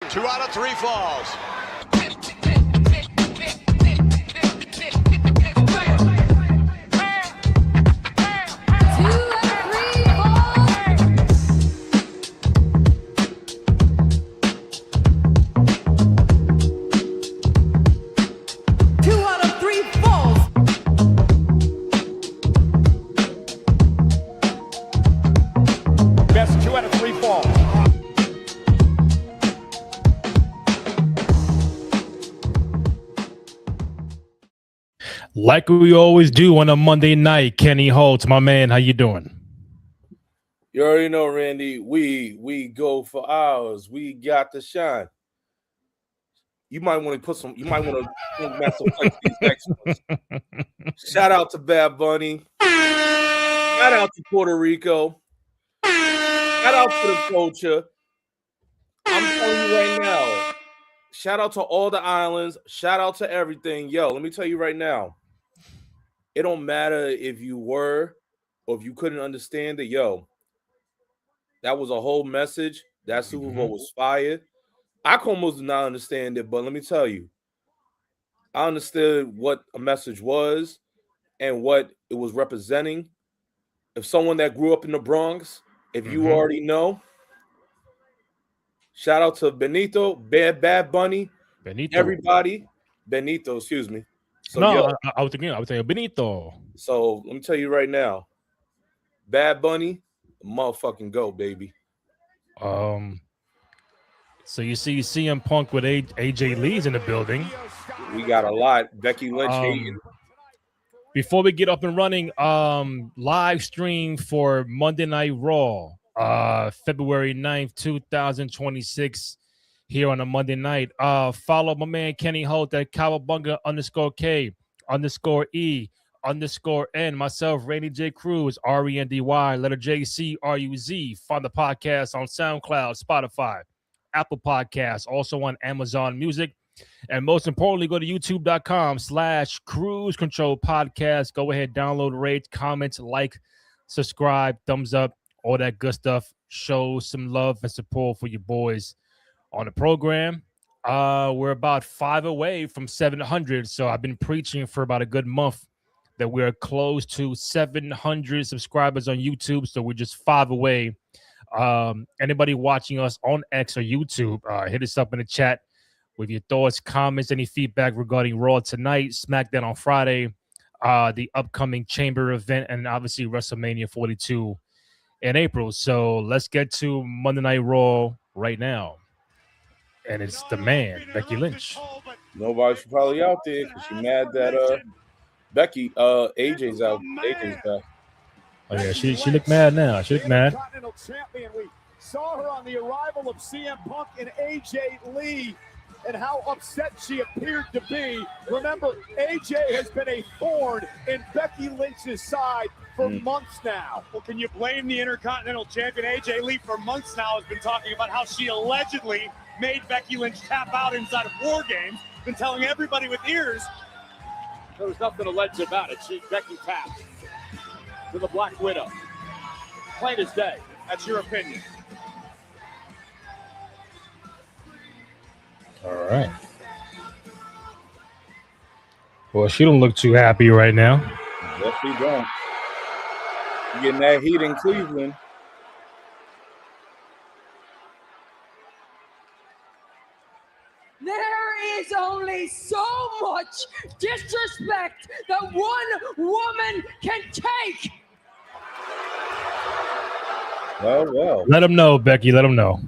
2 out of 3 falls. Like we always do on a Monday night, Kenny Holtz, my man, how you doing? You already know, Randy. We go for hours. We got the shine. You might want to put some. You might want to mess some flex these next ones. Shout out to Bad Bunny. Shout out to Puerto Rico. Shout out to the culture. I'm telling you right now. Shout out to all the islands. Shout out to everything. Yo, let me tell you right now. It don't matter if you were or if you couldn't understand it. Yo, that was a whole message. That Super Bowl was fire. I can almost not understand it, but let me tell you, I understood what a message was and what it was representing. If someone that grew up in the Bronx, if you already know, shout out to Benito, Bad Bunny, everybody. Benito, excuse me. So, no, I was thinking Benito. So let me tell you right now, Bad Bunny, motherfucking go, baby. So you see CM Punk with AJ Lee's in the building. We got a lot. Becky Lynch. Before we get up and running, live stream for Monday Night Raw, February 9th, 2026. Here on a Monday night. Follow my man Kenny Holt at Cowabunga _K_E_N. Myself, Randy J. Cruz, RENDY, letter JCRUZ. Find the podcast on SoundCloud, Spotify, Apple Podcasts, also on Amazon Music. And most importantly, go to youtube.com/Cruise Control Podcast. Go ahead, download, rate, comment, like, subscribe, thumbs up, all that good stuff. Show some love and support for your boys on the program. We're about 5 away from 700, so I've been preaching for about a good month that we're close to 700 subscribers on YouTube, so we're just 5 away. Anybody watching us on X or YouTube, hit us up in the chat with your thoughts, comments, any feedback regarding Raw tonight, SmackDown on Friday, the upcoming Chamber event, and obviously WrestleMania 42 in April. So let's get to Monday Night Raw right now. And it's the man, Becky Lynch. Nobody's probably out there because she's mad that AJ's out. AJ's back. Oh yeah, she looked mad now. She looked mad. We saw her on the arrival of CM Punk and AJ Lee and how upset she appeared to be. Remember, AJ has been a thorn in Becky Lynch's side for months now. Well, can you blame the Intercontinental Champion AJ Lee? For months now has been talking about how she allegedly made Becky Lynch tap out inside of War Games. Been telling everybody with ears. There was nothing alleged about it. Becky tapped to the Black Widow. Plain as day. That's your opinion. All right. Well, she don't look too happy right now. Yes, she don't. You're getting that heat in Cleveland. There is only so much disrespect that one woman can take. Well. Let them know, Becky. Let them know.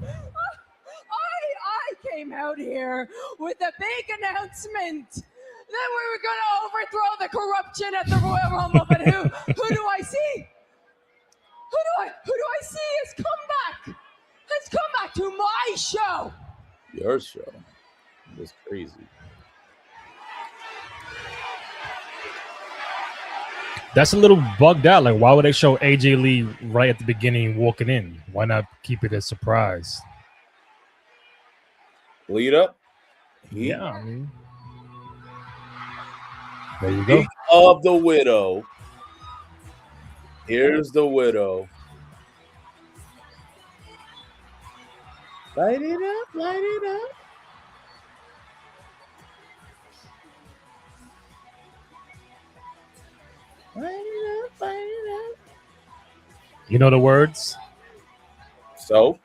I came out here with a big announcement that we were going to overthrow the corruption at the Royal Rumble. But who do I see? Who do I see has come back? Has come back to my show. Your show. It's crazy. That's a little bugged out. Like, why would they show AJ Lee right at the beginning walking in? Why not keep it a surprise? Lead up. Yeah. I mean, there you go. Speak of the Widow. Here's the Widow. Light it up, light it up. Light it up, light it up. You know the words? So,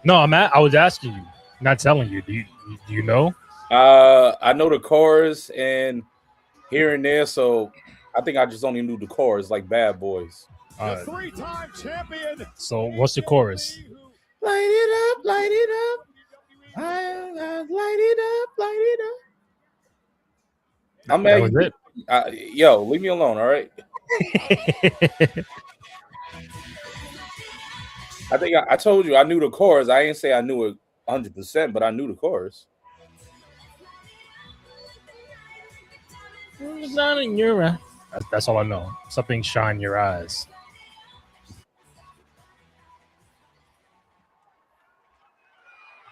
No, I was asking you, not telling you. Do you know? I know the chorus and here and there, so I think I just only knew the chorus, like Bad Boys. The three-time champion. So what's the chorus? Light it up, light it up. Light it up, light it up. I'm That was mad. Yo, leave me alone, all right? it. I think I told you I knew the chorus. I ain't say I knew it 100%, but I knew the chorus. It's not in your eye. That's all I know. Something shine in your eyes.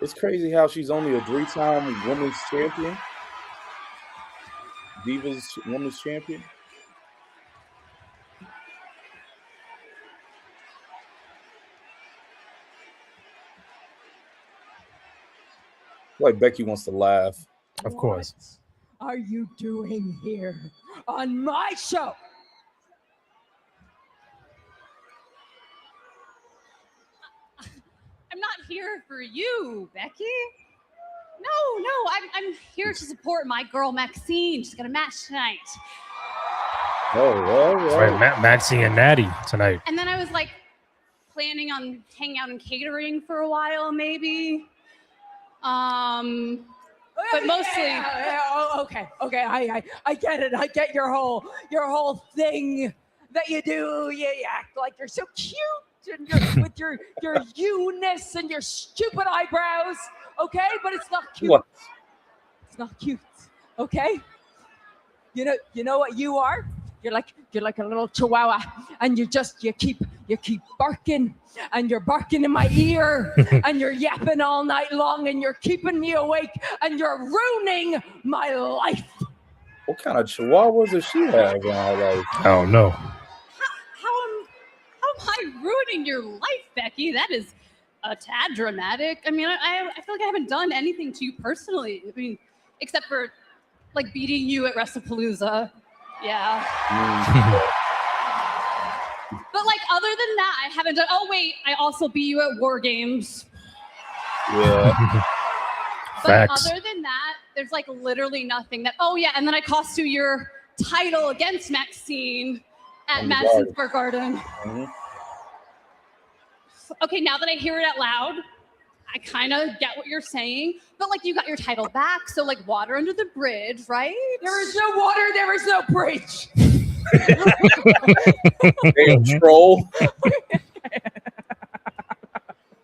It's crazy how she's only a 3-time women's champion. Divas women's champion. Like Becky wants to laugh. Of course. What are you doing here on my show? I'm not here for you, Becky. No, I'm here to support my girl Maxine. She's gonna match tonight. Oh, Right, Maxie and Natty tonight. And then I was like planning on hanging out and catering for a while, maybe. But mostly. Okay. I get it. I get your whole thing that you do. You act like you're so cute. And with your you-ness and your stupid eyebrows, okay? But it's not cute. What? It's not cute, okay? You know what you are? You're like a little chihuahua, and you keep barking, and you're barking in my ear, and you're yapping all night long, and you're keeping me awake, and you're ruining my life. What kind of chihuahuas does she have in her life? I don't know. How am I ruining your life, Becky? That is a tad dramatic. I mean, I feel like I haven't done anything to you personally. I mean, except for like beating you at WrestlePalooza. Yeah. But like other than that, I haven't done. Oh wait, I also beat you at War Games. Yeah. But Facts. other than that, there's like literally nothing that. Oh yeah, and then I cost you your title against Maxine at Madison Square Garden. Mm-hmm. Okay, now that I hear it out loud, I kind of get what you're saying. But like, you got your title back, so like, water under the bridge, right? There is no water. There is no bridge. Damn troll.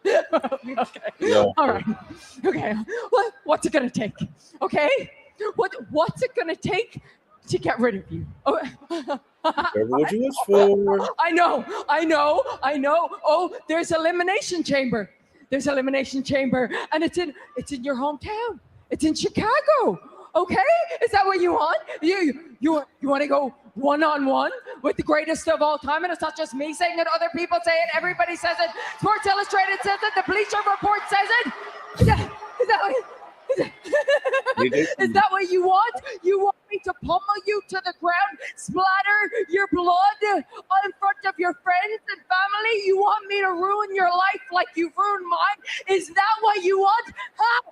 Okay. Yeah. All right. Okay. What's it gonna take? Okay. What's it gonna take to get rid of you? Oh. Whatever what you wish for. I know. Oh, there's elimination chamber. There's elimination chamber, and it's in your hometown. It's in Chicago. Okay, is that what you want? You want to go one-on-one with the greatest of all time? And it's not just me saying it; other people say it. Everybody says it. Sports Illustrated says it. The Bleacher Report says it. Is that what you want? You want me to pummel you to the ground, splatter your blood in front of your friends and family? You want me to ruin your life like you've ruined mine? Is that what you want? Huh?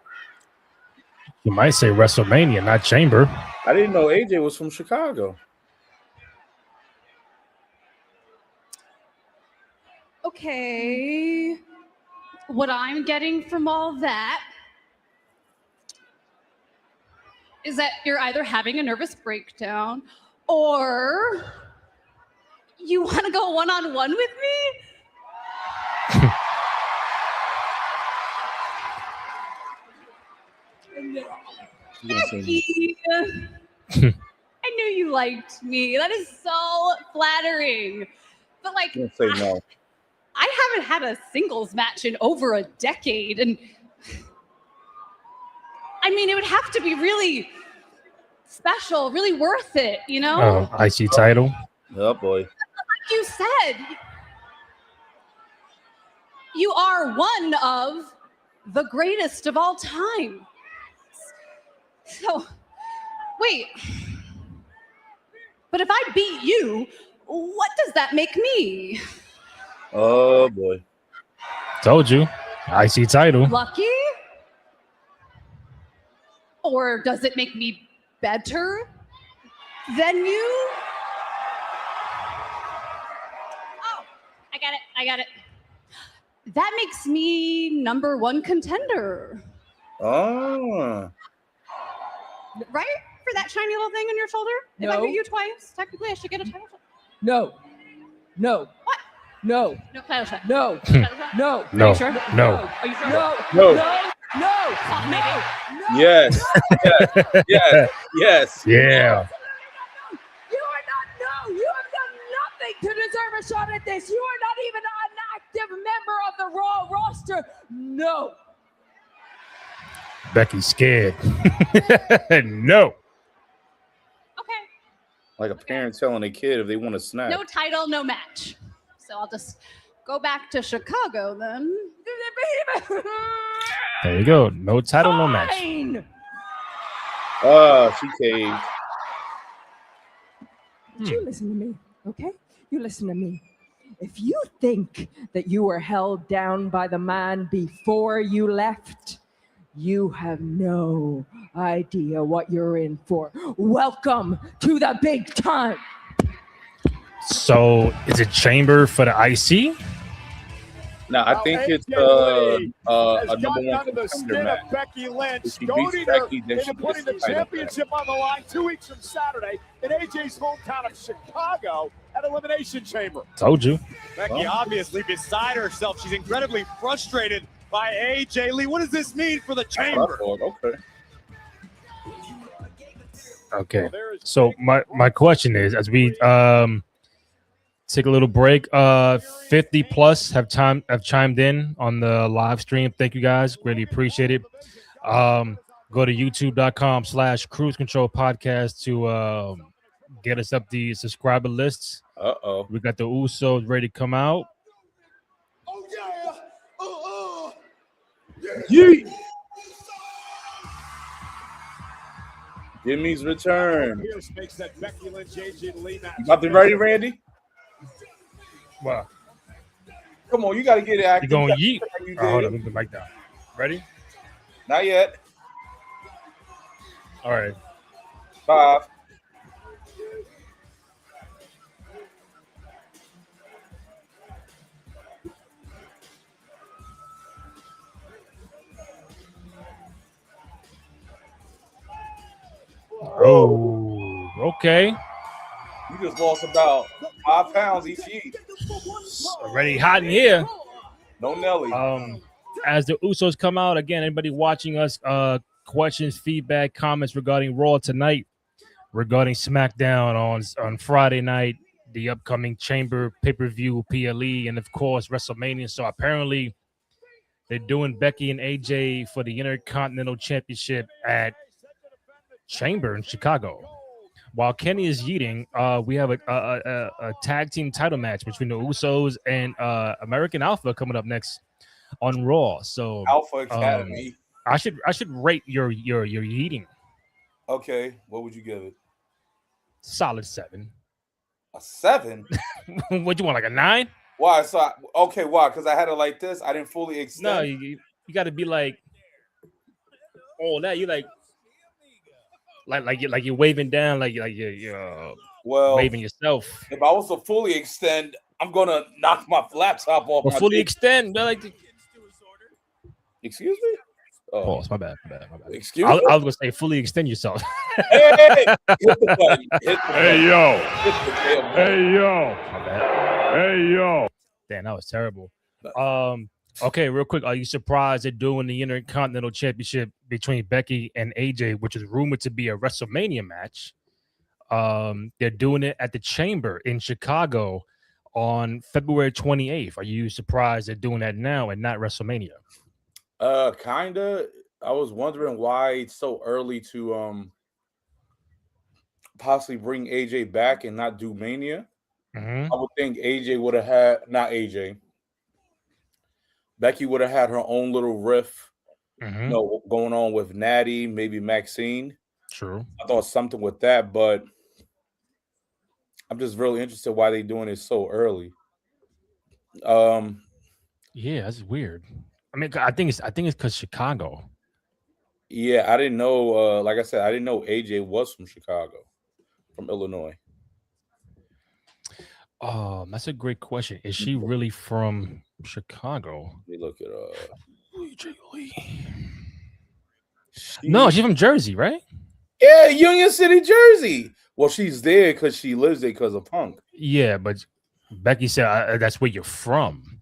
You might say WrestleMania, not Chamber. I didn't know AJ was from Chicago. Okay. What I'm getting from all that is that you're either having a nervous breakdown or you want to go one-on-one with me? Becky, I knew you liked me. That is so flattering. But like, Don't say no. I haven't had a singles match in over a decade, and I mean, it would have to be really special, really worth it, you know? Oh, IC title. Oh boy. Like you said, you are one of the greatest of all time. So, wait. But if I beat you, what does that make me? Oh boy. Told you. IC title. Lucky? Or does it make me better than you? Oh, I got it. That makes me number one contender. Oh. Right? For that shiny little thing on your shoulder? If I No. beat you twice, technically I should get a title shot. No. No. What? No. No title shot. No. Title shot? No. No. Are you sure? No. Are you sure? No. No. No. No. Oh, maybe. No. Yes. Yes. Yeah. You are not. No. You have done nothing to deserve a shot at this. You are not even an active member of the Raw roster. No. Becky's scared. No. Okay. Like a parent telling a kid if they want a snack. No title, no match. So I'll just go back to Chicago then. There you go. No title, no match. Fine. Oh, she caved. You listen to me, okay? You listen to me. If you think that you were held down by the man before you left, you have no idea what you're in for. Welcome to the big time. So is it Chamber for the IC? No, I think it's AJ Lee a has number gotten one under the contender skin match. of Becky Lynch, If she goading beats her Becky, then she into putting the gets the title championship on the line 2 weeks from Saturday in AJ's hometown of Chicago at Elimination Chamber. Told you. Becky obviously beside herself. She's incredibly frustrated by AJ Lee. What does this mean for the chamber? Okay. Okay. So my question is, as we take a little break, 50 plus have chimed in on the live stream. Thank you guys. Really appreciate it. Go to youtube.com/cruise control podcast to get us up the subscriber lists. Uh-oh. We got the Usos ready to come out. Oh, yeah. Yeet. Jimmy's return. Pierce makes that Becky Lynch AJ Lee match. You got them ready, Randy? Wow. Come on, you got to get it You active. going yeet? You Oh, hold did. on, let me mic down. Ready? Not yet. All right. 5. Oh, okay. You just lost about 5 pounds each yeet. Already hot in here. No Nelly. As the Usos come out again, anybody watching us, questions, feedback, comments regarding Raw tonight, regarding SmackDown on Friday night, the upcoming Chamber pay-per-view, PLE, and of course WrestleMania. So apparently they're doing Becky and AJ for the Intercontinental Championship at Chamber in Chicago. While Kenny is yeeting, we have a tag team title match between the Usos and American Alpha coming up next on Raw. So Alpha Academy. I should rate your yeeting. Okay, what would you give it? Solid 7. A 7? What you want, like a 9? Why? So okay, why? Because I had it like this. I didn't fully extend. No, you got to be like all that. You like you're waving down, like you're well, waving yourself. if I was to fully extend, I'm gonna knock my laptop off. Or my fully table. extend. Like, Excuse me. Oh, pause. My bad. excuse I me. was gonna say fully extend yourself. Hey, hit the button. Hit the button. yo. Hit the damn button. yo. My bad. Hey, yo. Damn, that was terrible. Okay, real quick. Are you surprised they're doing the Intercontinental Championship between Becky and AJ, which is rumored to be a WrestleMania match? They're doing it at the Chamber in Chicago on February 28th. Are you surprised they're doing that now and not WrestleMania? Kinda. I was wondering why it's so early to possibly bring AJ back and not do Mania. Mm-hmm. I would think AJ would have had not AJ. Becky would have had her own little riff Mhm. you know, going on with Natty, maybe Maxine. True. I thought something with that, but I'm just really interested why they doing it so early. Um, Yeah, that's weird. I mean, I think it's because Chicago. yeah, I didn't know. Like I said, I didn't know AJ was from Chicago, from Illinois. That's a great question. Is she really from Chicago? Let me look at AJ Lee. she, No, she's from Jersey, right? yeah, Union City, Jersey. Well, she's there because she lives there because of Punk. Yeah, but Becky said that's where you're from.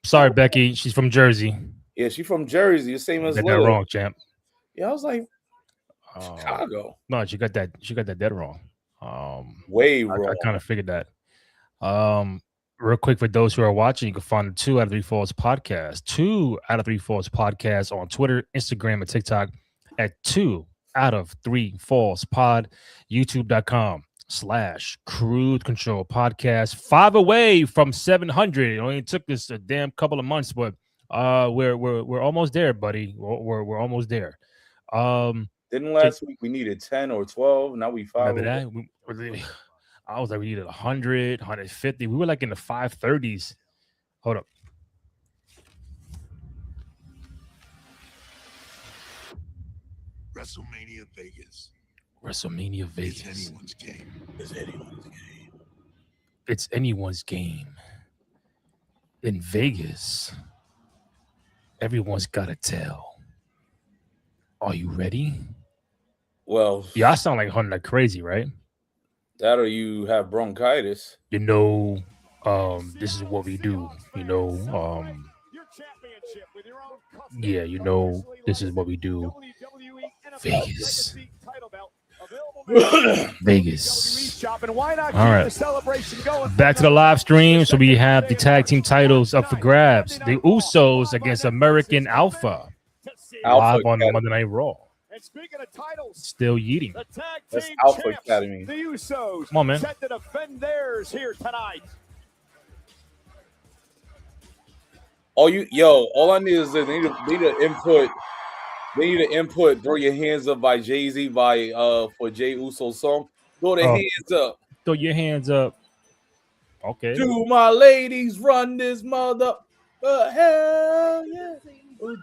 Sorry, Becky. She's from Jersey. Yeah, she's from Jersey, the same as Got that Liv. wrong, champ. Yeah, I was like, Chicago. No, she got that dead wrong. Way I wrong. kind of figured that. Real quick for those who are watching, you can find the 2 out of 3 Falls podcast. 2 out of 3 Falls podcast on Twitter, Instagram, and TikTok at 2 out of 3 Falls pod. YouTube.com/Cruise Control Podcast. 5 away from 700. It only took us a damn couple of months, but we're almost there, buddy. We're almost there. Didn't last week we needed 10 or 12. Now we 5. Remember that? I was like, we needed 100, 150. We were like in the 530s. Hold up. WrestleMania Vegas. WrestleMania It's Vegas. anyone's game. It's anyone's game. In Vegas, everyone's got to tell. Are you ready? Well, Yeah, I sound like hunting like crazy, right? that or you have bronchitis. You know, this is what we do. You know, yeah, you know, this is what we do. Vegas. Vegas. All right. Back to the live stream. So we have the tag team titles up for grabs. The Usos against American Alpha. Live on Monday Night Raw. And speaking of titles, Still yeeting. the tag That's team Alpha champs, Academy. the Usos, Come on, man. set to defend theirs here tonight. All I need is they need to input. They need to input "Throw Your Hands Up" by Jay-Z for Jay Uso's song. Throw their hands up. Throw your hands up. Okay. Do my ladies run this mother? Hell yeah.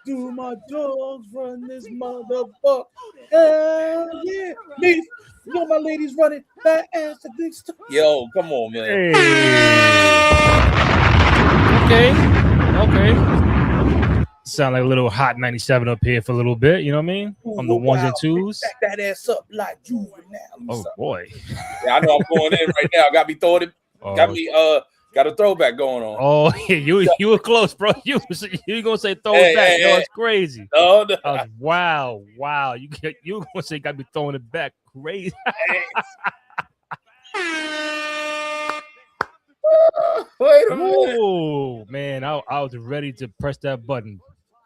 Do my dogs run this motherfucker? Hell yeah. Me, you know my ladies running fat ass the big stuff. Yo, come on, man. Hey. Okay. Sound like a little Hot 97 up here for a little bit. You know what I mean? On the ones and twos. Back that ass up like juvenile. Oh boy. Yeah, I know I'm going in right now. Got me throwing it. Got a throwback going on. Oh, yeah, you were close, bro. You gonna say throw it back? No, it's crazy. No. Wow. You gonna say got me throwing it back? Crazy. Wait a minute. Oh man, I was ready to press that button.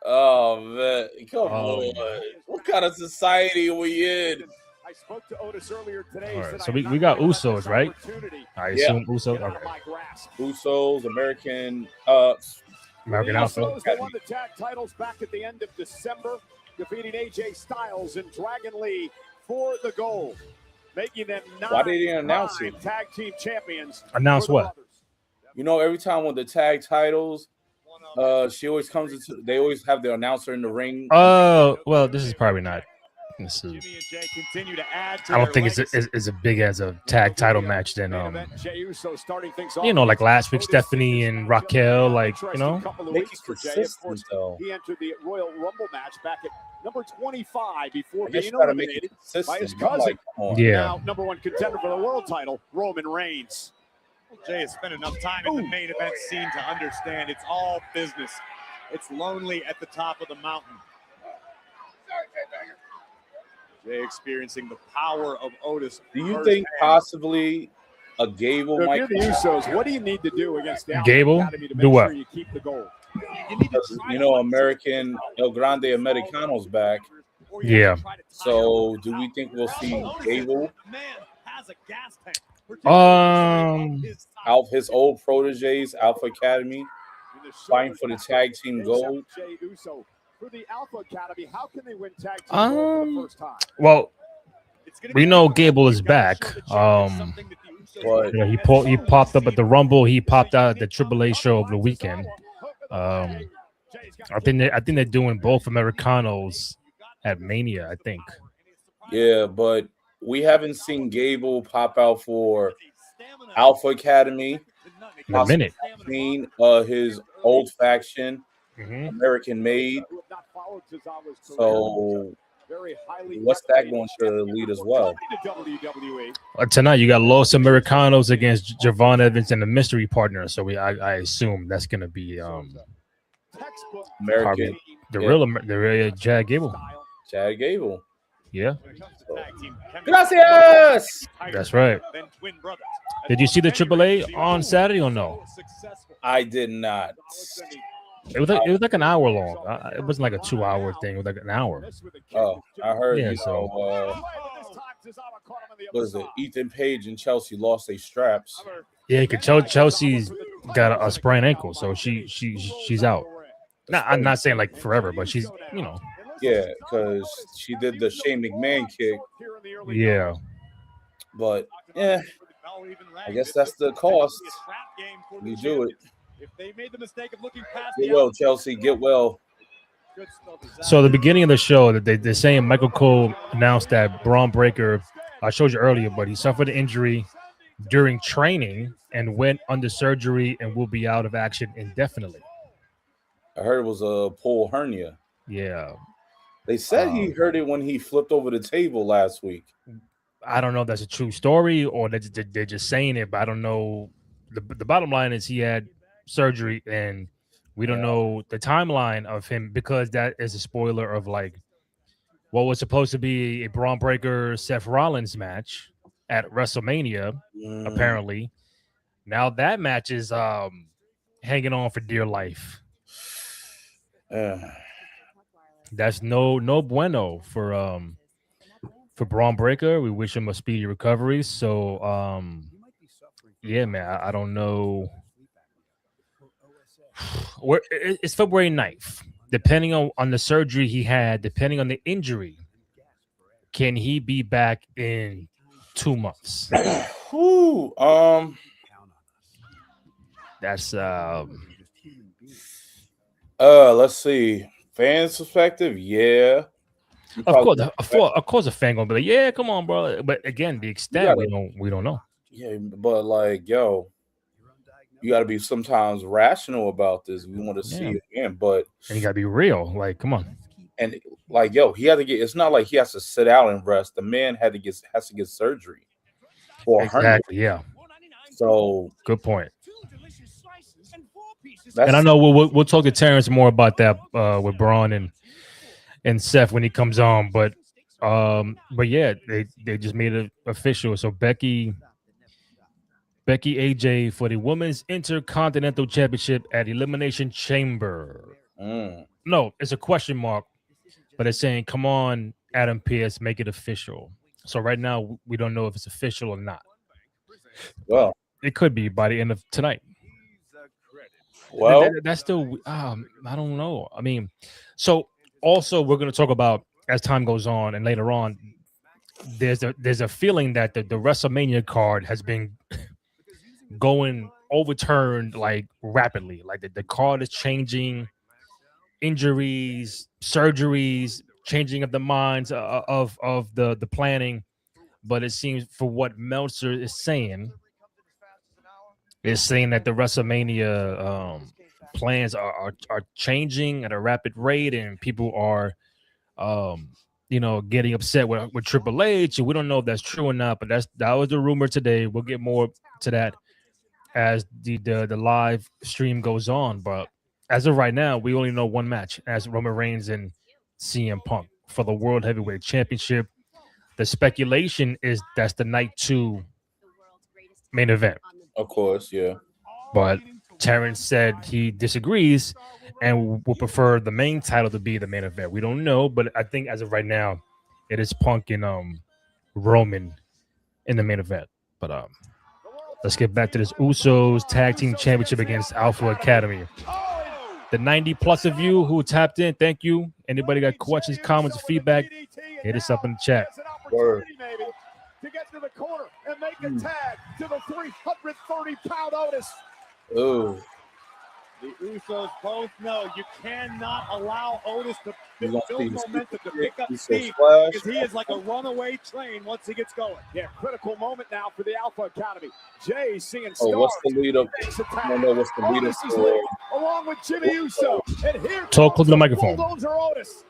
Oh man, come on! What kind of society are we in? I spoke to Otis earlier today. All right, so we got Usos, right? I assume Usos. Okay. Usos, American Alpha. They won the tag titles back at the end of December, defeating AJ Styles and Dragon Lee for the gold, making them Why they didn't announce it? tag team champions. Announce what? You know, every time with the tag titles, she always comes into. They always have the announcer in the ring. Oh, well, this is probably not. Let's see. I don't think it's as big as a tag title match than you know, like last week Stephanie and Raquel, like, you know. Make it consistent though. He entered the Royal Rumble match back at number 25 before I guess being you gotta make it eliminated consistent. by his I'm cousin. like, come on. Yeah. Now, number one contender for the world title, Roman Reigns. Jay has spent enough time in the main event scene to understand it's all business. It's lonely at the top of the mountain. Jay experiencing the power of Otis. Do you think possibly a Gable So if might? you're the Usos, what do you need to do against the Alpha Gable? Academy to make Do what? sure you keep the gold? You know, American El Grande Americano's back. Yeah. So, do we think we'll see Gable? His old proteges, Alpha Academy, fighting for the tag team gold. for the Alpha Academy. How can they win tag team for the first time? Well, we know Gable is back. But You know, he popped up at the Rumble. He popped out at the AAA show over the weekend. I think they're doing both Americanos at Mania. I think. yeah, but we haven't seen Gable pop out for Alpha Academy. In a minute. Seen his old faction, American Made. So what's that going to lead as well? Tonight you got Los Americanos against Javon Evans and the mystery partner. So I assume that's gonna be American, the real Chad Gable. Chad Gable. Yeah. Gracias. That's right. Did you see the AAA on Saturday or no? I did not. It was like an hour long. It wasn't like a 2-hour thing. It was like an hour. Oh, I heard. Yeah, What is it? Ethan Page and Chelsea lost their straps. Yeah, because Chelsea's got a sprained ankle, so she's out. I'm not saying like forever, but she's Yeah, because she did the Shane McMahon kick. Yeah. But yeah, I guess that's the cost. You do it. If they made the mistake of looking past Get well, Chelsea. Get well. So the beginning of the show, they're saying Michael Cole announced that Braun Breaker, I showed you earlier, but he suffered an injury during training and went under surgery and will be out of action indefinitely. I heard it was a pull hernia. Yeah. They said he hurt it when he flipped over the table last week. I don't know if that's a true story or they're just saying it, but I don't know. The bottom line is he had surgery and we don't know the timeline of him because that is a spoiler of like what was supposed to be a Braun Breaker Seth Rollins match at WrestleMania. Apparently now that match is hanging on for dear life. That's no bueno for Braun Breaker. We wish him a speedy recovery. So yeah, man, I don't know. It's February 9th. Depending on the surgery he had, depending on the injury, can he be back in 2 months? That's let's see. Fans' perspective, yeah. Of course, a fan gonna be like, yeah, come on, bro. But again, the extent we don't know. Yeah, but like, yo, you got to be sometimes rational about this. We want to see it again, but and you got to be real. Like, come on. And like, yo, he had to get. It's not like he has to sit out and rest. The man has to get surgery. Exactly. Yeah. So good point. And I know we'll talk to Terrence more about that with Braun and Seth when he comes on, but yeah, they just made it official. So Becky AJ for the Women's Intercontinental Championship at Elimination Chamber. No, it's a question mark, but it's saying, come on, Adam Pearce, make it official. So right now, we don't know if it's official or not. Well, it could be by the end of tonight. Well, that's still, I don't know. I mean, so also we're going to talk about as time goes on and later on, there's a feeling that the WrestleMania card has been going overturned like rapidly. Like the card is changing, injuries, surgeries, changing of the minds of the planning. But it seems for what Meltzer is saying that the WrestleMania plans are changing at a rapid rate, and people are getting upset with Triple H, and we don't know if that's true or not, but that was the rumor today. We'll get more to that as the live stream goes on, but as of right now, we only know one match as Roman Reigns and CM Punk for the World Heavyweight Championship. The speculation is that's the night 2 main event. Of course, yeah. But Terrence said he disagrees and would prefer the main title to be the main event. We don't know, but I think as of right now, it is Punk and Roman in the main event. But let's get back to this Usos Tag Team Championship against Alpha Academy. the 90+ of you who tapped in, thank you. Anybody got questions, comments, or feedback, hit us up in the chat. Word. To get to the corner and make a tag to the 330-pound Otis. Oh, The Usos both know you cannot allow Otis to You gonna build see the momentum to super pick up kick, speed splash. because he is like a runaway train once he gets going. Yeah, critical moment now for the Alpha Academy. Jay seeing oh, stars. what's the lead up? Makes a I tag. don't know what's the lead up Otis is for. leading, along with Jimmy Uso. And here Talk comes to the microphone. Bulldozer Otis.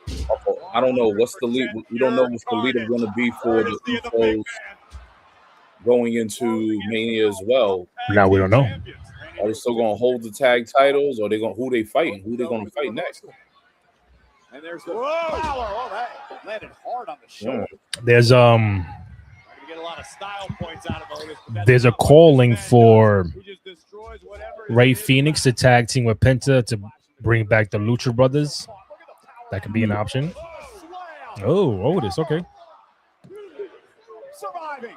I don't know what's the lead. We don't know what's the lead up going to be for the Courtesy of the big Usos man. going into Mania as well. Now we don't know. Are they still going to hold the tag titles, or they going who they fighting? Who they going to fight next? And there's the power. Oh, that landed hard on the shoulder. There's You get a lot of style points out of Otis, but that's There's a not what calling this man for does. He just destroys whatever is Ray in his Phoenix to path. tag team with Penta to bring back the Lucha Brothers. That could be an option. Oh, Otis, okay. Surviving.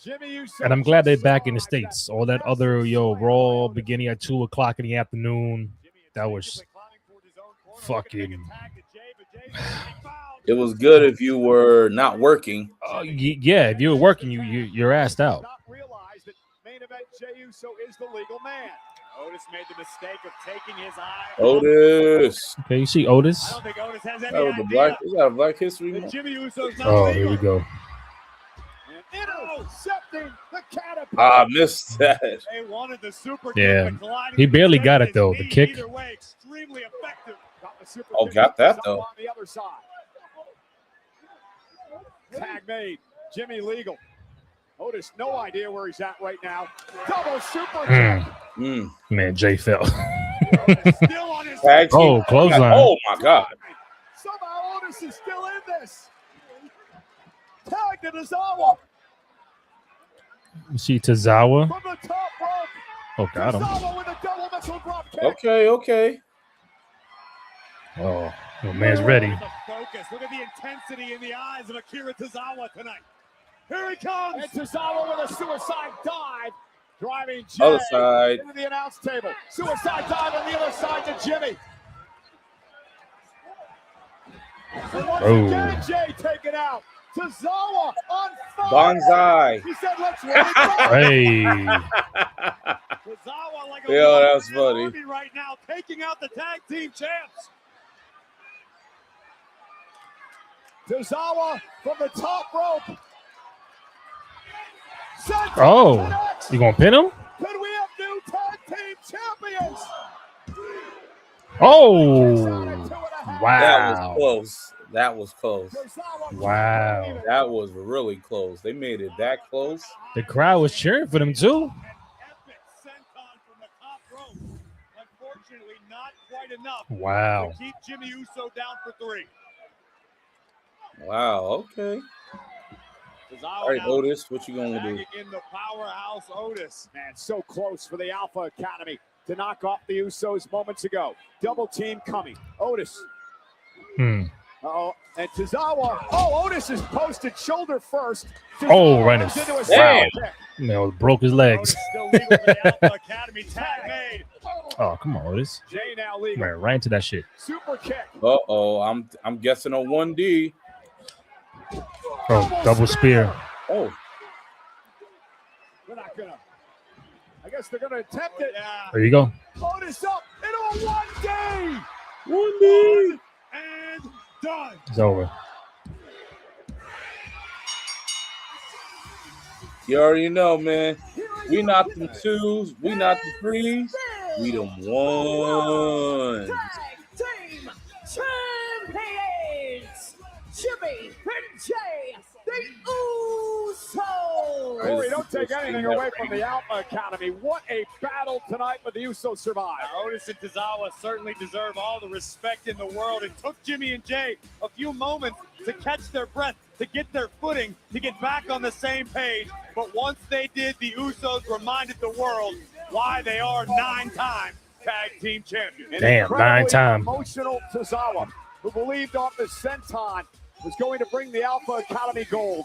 Jimmy Uso. And I'm glad they're back in the States. All that other, Raw beginning at 2 o'clock in the afternoon. That was fucking... It was good if you were not working. Yeah, if you were working, you're assed out. Not realize that main event Jey Uso is the legal man. Otis made the mistake of taking his eye. Otis. Okay, you see I Otis? don't think Otis has any That was the idea is that a Black History that Month? Jimmy Uso's not Oh, legal. here we go. Intercepting the catapult. I missed that. They wanted the super Yeah. kick, but colliding He with barely his got head it, though, and the his kick. knee. Either way, extremely effective. Got the super Oh, kick got that, on though. the other side. Tag made. Jimmy legal. Otis, no idea where he's at right now. Double super kick. Man, Jay fell. Still on his Tag team. Oh, clothesline. Oh my God. Somehow Otis is still in this. Tag to Tozawa You see Tozawa. from the top rope. Oh, got him. Tozawa with a double missile drop kick. Okay. Oh, man's ready. The focus. Look at the intensity in the eyes of Akira Tozawa tonight. Here he comes. And Tozawa with a suicide dive. Driving Jay Other side. into the announce table. Suicide dive on the other side to Jimmy. And once again, Jay taken out. Tozawa on fire. Bonsai. He said, let's run it. Hey. Tozawa like a Yeah, that's one-man funny. army right now, taking out the tag team champs. Tozawa from the top rope. Oh, you gonna pin him? Could we have new tag team champions? Oh, That wow. was close. That was close. Tozawa Wow. can't believe it. That was really close. They made it that close. The crowd was cheering for them too. An epic senton from the top rope. Unfortunately, not quite enough Wow. to keep Jimmy Uso down for 3. Wow. Okay. Tozawa All right, now Otis, what you gonna do? tagging in the powerhouse Otis. Man, so close for the Alpha Academy to knock off the Usos moments ago. Double team coming. Otis. Uh-oh. And Tozawa. Oh, Otis is posted shoulder first. Oh, right in Goes into a his- Damn. side kick. No, broke his legs. Otis still legal for the Alpha Academy. Tag made. Oh, come on, Otis. Jay now legal. Ran right into that shit. Super kick. Uh-oh. I'm guessing a 1D. Oh, double spear. Oh, They're not gonna. I guess they're gonna attempt it. Yeah. There you go. Otis up into a 1D. 1D. And done. It's over. You already know, man. We not the 2s. We not the 3s. We the 1s. Tag team champions, Jimmy and Jay, the Usos. Corey, don't take anything away from the Alpha Academy. What a battle tonight, but the Usos survive. Otis and Tozawa certainly deserve all the respect in the world. It took Jimmy and Jay a few moments to catch their breath, to get their footing, to get back on the same page. But once they did, the Usos reminded the world why they are 9-time tag team champions. An Damn, incredibly 9-time. Emotional Tozawa, who believed off the senton was going to bring the Alpha Academy gold.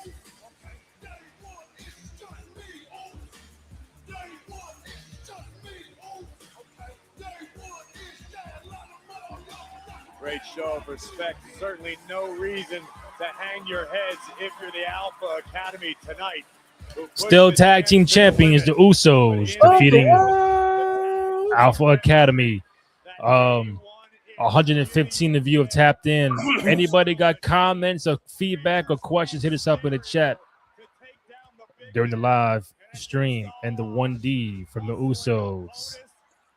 Great show of respect. Certainly no reason to hang your heads if you're the Alpha Academy tonight. Still tag team champions, the Usos, defeating Alpha Academy. 115 of you have tapped in. Anybody got comments or feedback or questions, hit us up in the chat during the live stream. And the 1D from the Usos.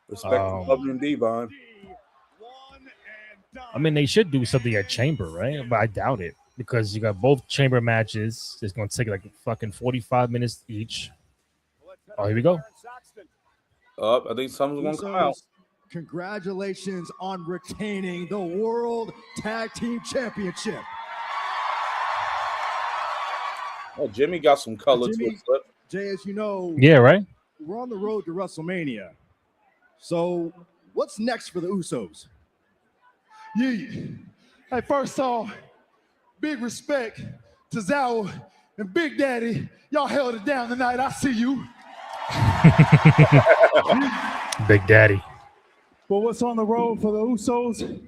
Respect to WD, Bond. I mean, they should do something at Chamber, right? But I doubt it because you got both Chamber matches. It's going to take like fucking 45 minutes each. Oh, here we go. I think something's going to come out. Congratulations on retaining the World Tag Team Championship. Oh, Jimmy got some color to his lip. Jay, as you know, yeah, right. We're on the road to WrestleMania. So, what's next for the Usos? Yeah. Hey, first off, big respect to Zawa and Big Daddy. Y'all held it down tonight. I see you. Big Daddy. But what's on the road for the Usos?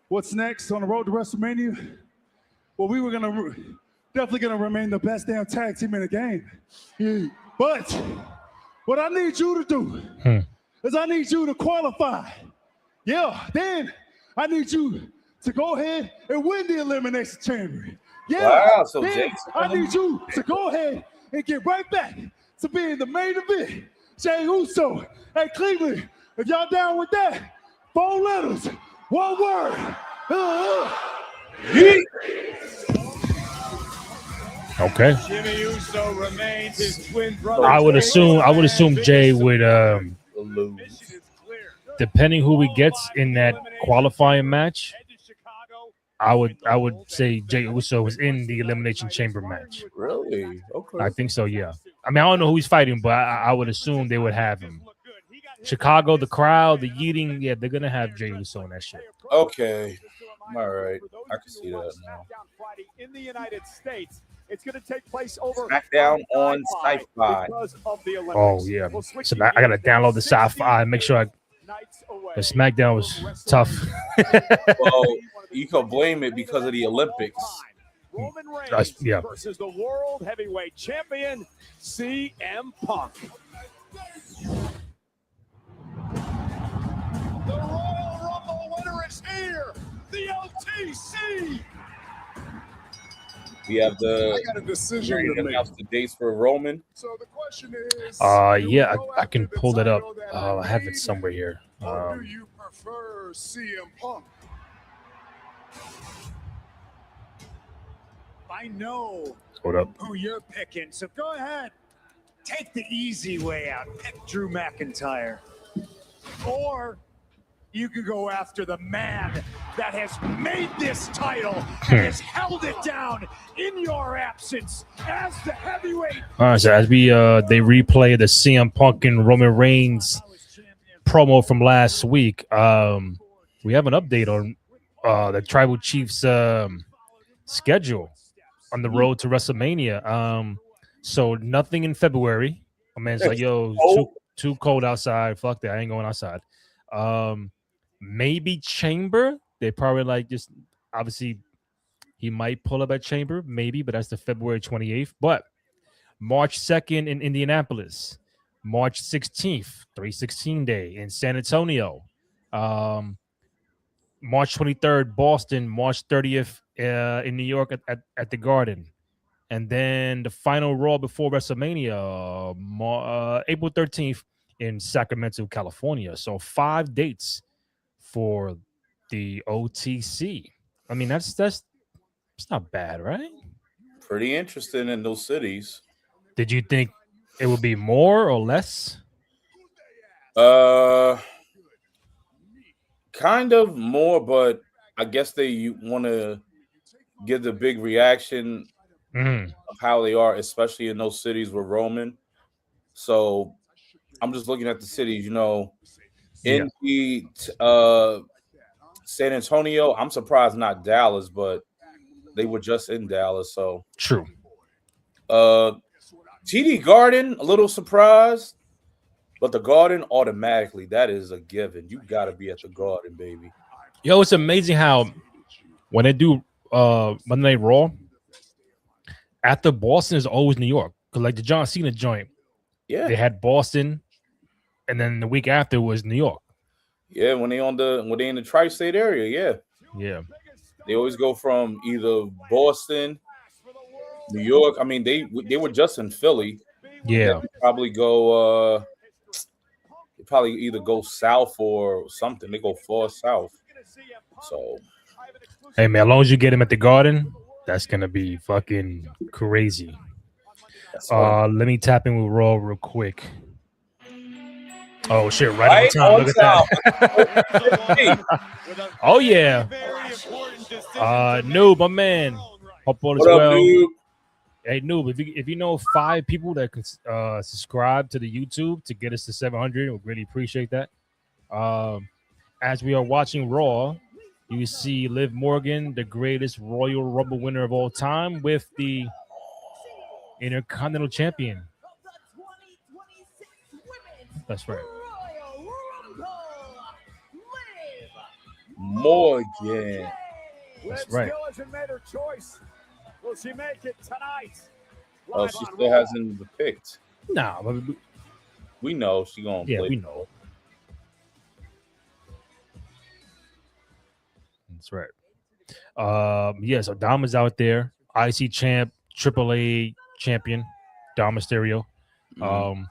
What's next on the road to WrestleMania? Well, we were definitely gonna remain the best damn tag team in the game. Yeah. But what I need you to do is I need you to qualify. Yeah, then I need you to go ahead and win the Elimination Chamber. Yeah, wow, so then Jason, I need you to go ahead and get right back to being the main event. Jay Uso. Hey, Cleveland, if y'all down with that, 4 letters, 1 word. Okay. Jimmy Uso remains his twin brother. I would assume Jay would depending who he gets in that qualifying match. I would say Jay Uso was in the Elimination Chamber match. Really? Okay. I think so, yeah. I mean, I don't know who he's fighting, but I would assume they would have him. Chicago, the crowd, the yeeting, yeah, they're going to have Jay Uso in that shit. Okay. All right. I can see that now. In the United States, it's going to take place over SmackDown on Sci-Fi. Oh, yeah. So I got to download the Sci-Fi and make sure the SmackDown was tough. Well, you can blame it because of the Olympics. Roman Reigns yeah. versus the World Heavyweight Champion, CM Punk. The Royal Rumble winner is here, the OTC. We have I got a decision to make. announce the dates for Roman. So the question is, yeah, I can pull that up. I have it somewhere here. Or do you prefer CM Punk? I know Hold up. who you're picking, so go ahead. Take the easy way out. Pick Drew McIntyre. Or you could go after the man that has made this title and has held it down in your absence as the heavyweight. All right, so as we they replay the CM Punk and Roman Reigns promo from last week, we have an update on the Tribal Chiefs schedule on the road to WrestleMania. So nothing in February. My man's like, yo, too cold outside. Fuck that. I ain't going outside. Maybe Chamber. They probably like just obviously he might pull up at Chamber, maybe, but that's the February 28th. But March 2nd in Indianapolis, March 16th, 316 Day in San Antonio, March 23rd, Boston, March 30th in New York at the Garden. And then the final Raw before WrestleMania, April 13th in Sacramento, California. So 5 dates for the OTC. I mean, that's not bad, right? Pretty interesting in those cities. Did you think it would be more or less? Kind of more, but I guess they want to give the big reaction of how they are, especially in those cities with Roman. So I'm just looking at the cities, in the San Antonio. I'm surprised not Dallas, but they were just in Dallas. So true. TD Garden, a little surprised, but the Garden automatically, that is a given. You got to be at the Garden, baby. Yo, it's amazing how when they do Monday Night Raw, after Boston is always New York. Because like the John Cena joint, Yeah, they had Boston, and then the week after was New York. yeah. When they in the tri-state area, yeah, Yeah. they always go from either Boston, New York. I mean, they were just in Philly. And then Yeah. they probably go. They probably either go south or something. They go far south. So Hey man, as long as you get him at the Garden, that's gonna be fucking crazy. that's what. Let me tap in with Raw real quick. Oh shit, right Right on time. on Look time. at that. Oh yeah. Noob, my man. Hope all is What up, well. dude? Hey Noob, if you know 5 people that can subscribe to the YouTube to get us to 700, we'd really appreciate that. As we are watching Raw, you see Liv Morgan, the greatest Royal Rumble winner of all time, with the Intercontinental Champion. That's right. Morgan. That's Liv right. still hasn't made her choice. Will she make it tonight? Oh, Live she on still Raw. hasn't been picked. Nah, but We know she gonna yeah, play. we know. That's right. Yeah, so Dom is out there. IC champ, AAA champion, Dom Mysterio. Mhm.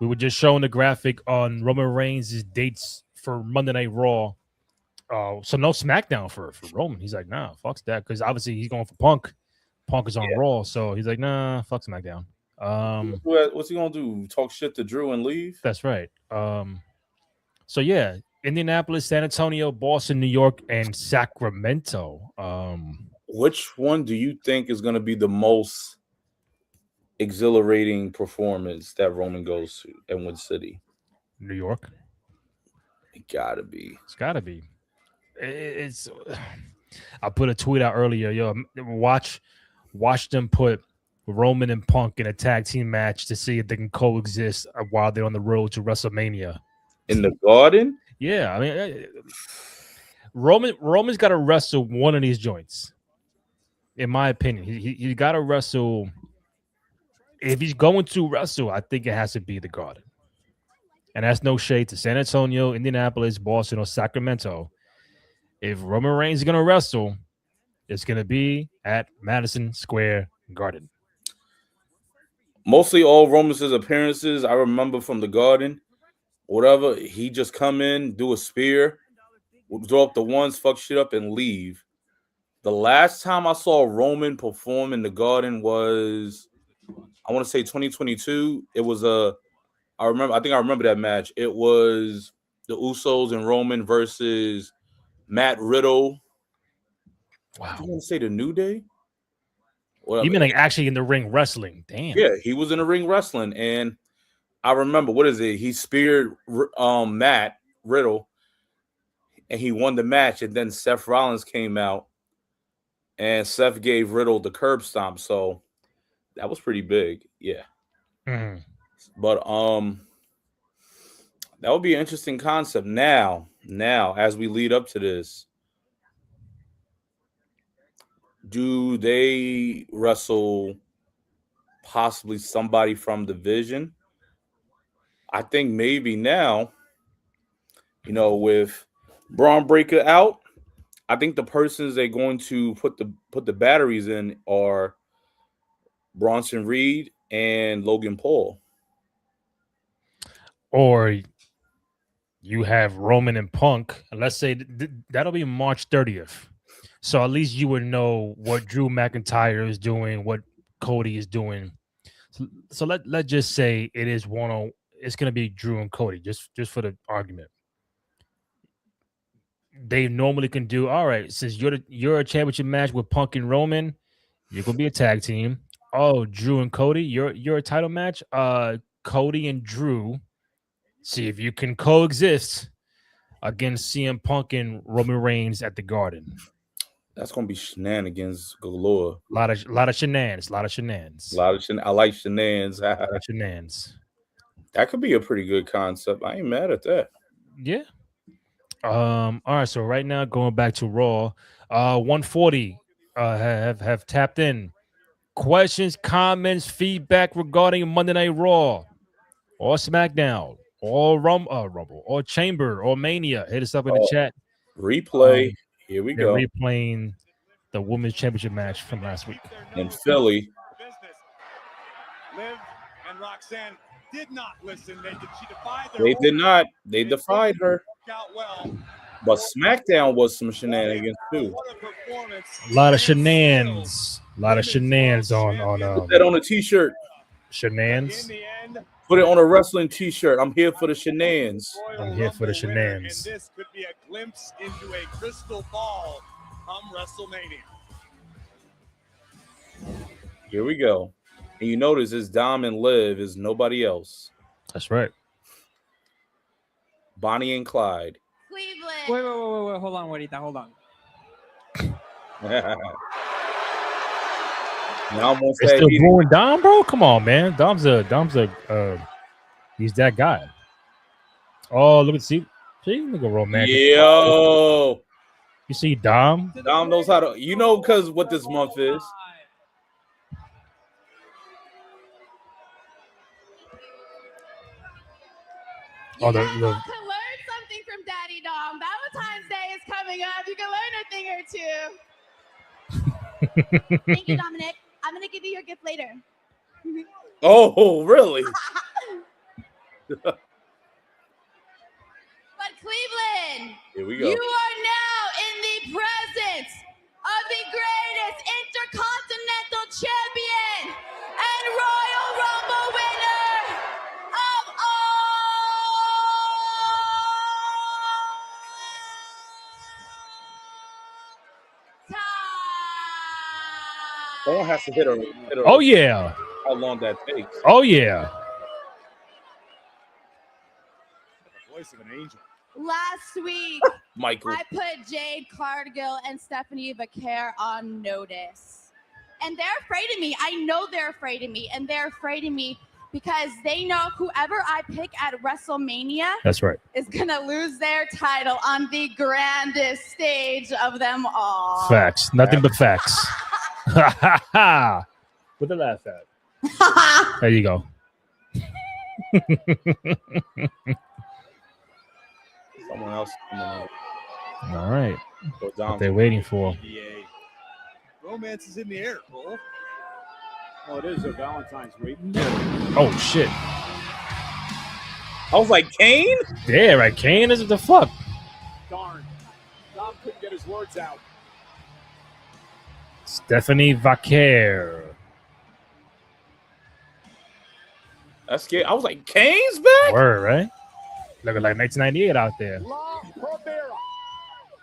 We were just showing the graphic on Roman Reigns' dates for Monday Night Raw. So no SmackDown for Roman. He's like, nah, fuck that, because obviously he's going for Punk. Punk is on Raw, so he's like, nah, fuck SmackDown. What's he gonna do? Talk shit to Drew and leave? That's right. So yeah, Indianapolis, San Antonio, Boston, New York, and Sacramento. Which one do you think is gonna be the most exhilarating performance that Roman goes to and what city? New York. It gotta be. It's gotta be. It's. I put a tweet out earlier. Yo, watch them put Roman and Punk in a tag team match to see if they can coexist while they're on the road to WrestleMania. In the Garden? Yeah, I mean, Roman's got to wrestle one of these joints. In my opinion, he got to wrestle. If he's going to wrestle, I think it has to be the Garden. And that's no shade to San Antonio, Indianapolis, Boston, or Sacramento. If Roman Reigns is going to wrestle, it's going to be at Madison Square Garden. Mostly all Roman's appearances I remember from the Garden. Whatever, he just come in, do a spear, throw up the ones, fuck shit up, and leave. The last time I saw Roman perform in the Garden was, I want to say 2022. It was I think I remember that match. It was the Usos and Roman versus Matt Riddle. Wow. I want to say the New Day. You mean like actually in the ring wrestling? Damn. Yeah, he was in the ring wrestling, and I remember, what is it? He speared Matt Riddle, and he won the match. And then Seth Rollins came out, and Seth gave Riddle the curb stomp. So that was pretty big, yeah. Mm-hmm. But that would be an interesting concept. Now, as we lead up to this, do they wrestle possibly somebody from Division? I think maybe now, with Braun Breaker out, I think the persons they're going to put the batteries in are Bronson Reed and Logan Paul. Or you have Roman and Punk. Let's say that'll be March 30th. So at least you would know what Drew McIntyre is doing, what Cody is doing. So let's just say it is it's going to be Drew and Cody, just for the argument. They normally can do, all right, since you're a championship match with Punk and Roman, you're going to be a tag team. Oh, Drew and Cody, you're a title match. Cody and Drew, see if you can coexist against CM Punk and Roman Reigns at the Garden. That's gonna be shenanigans galore. A lot of shenanigans. I like shenanigans. Shenanigans. That could be a pretty good concept. I ain't mad at that. Yeah. All right, so right now going back to Raw, 140 have tapped in. Questions, comments, feedback regarding Monday Night Raw or SmackDown or Rumble or Chamber or Mania. Hit us up in the chat. Replay. Here we They're go. replaying the Women's Championship match from last week in Philly. Liv and Roxanne did not listen. She defied They did not. They defied her. But SmackDown was some shenanigans too. A lot of shenanigans. A lot of shenanigans on Put that on a t-shirt. Shenanigans. Put it on a wrestling t-shirt. I'm here for the shenanigans. I'm here for the shenanigans. And this could be a glimpse into a crystal ball come WrestleMania. Here we go. And you notice it's Dom and Liv is nobody else. That's right. Bonnie and Clyde. Wait, hold on, Juanita, hold on. Now I'm It's still booing Dom, bro. Come on, man. Dom's a he's that guy. Oh, look at look at romantic. Yo, you see Dom? Dom knows how to. You know, because what this month is. Oh, You can learn something from Daddy Dom. Valentine's Day is coming up. You can learn a thing or two. Thank you, Dominic. I'm going to give you your gift later. Oh, really? But Cleveland, here we go. You are now in the presence of the greatest intercontinental champion and Royal Rumble winner of Someone has to hit her. Oh yeah. How long that takes? Oh yeah. The voice of an angel. Last week, Michael. I put Jade Cargill and Stephanie Vaquer on notice. And they're afraid of me. I know they're afraid of me. And they're afraid of me because they know whoever I pick at WrestleMania That's right. is going to lose their title on the grandest stage of them all. Facts. Nothing but facts. What the laugh at? There you go. Someone else coming out. All right. What they're waiting for. Romance is in the air, Cole. Oh, it is a Valentine's week. Oh shit. I was like, Kane? Yeah, right. Kane is the fuck. Darn. Dom couldn't get his words out. Stephanie Vaquer. That's scary. I was like, Kane's back? Word, right? Looking like 1998 out there.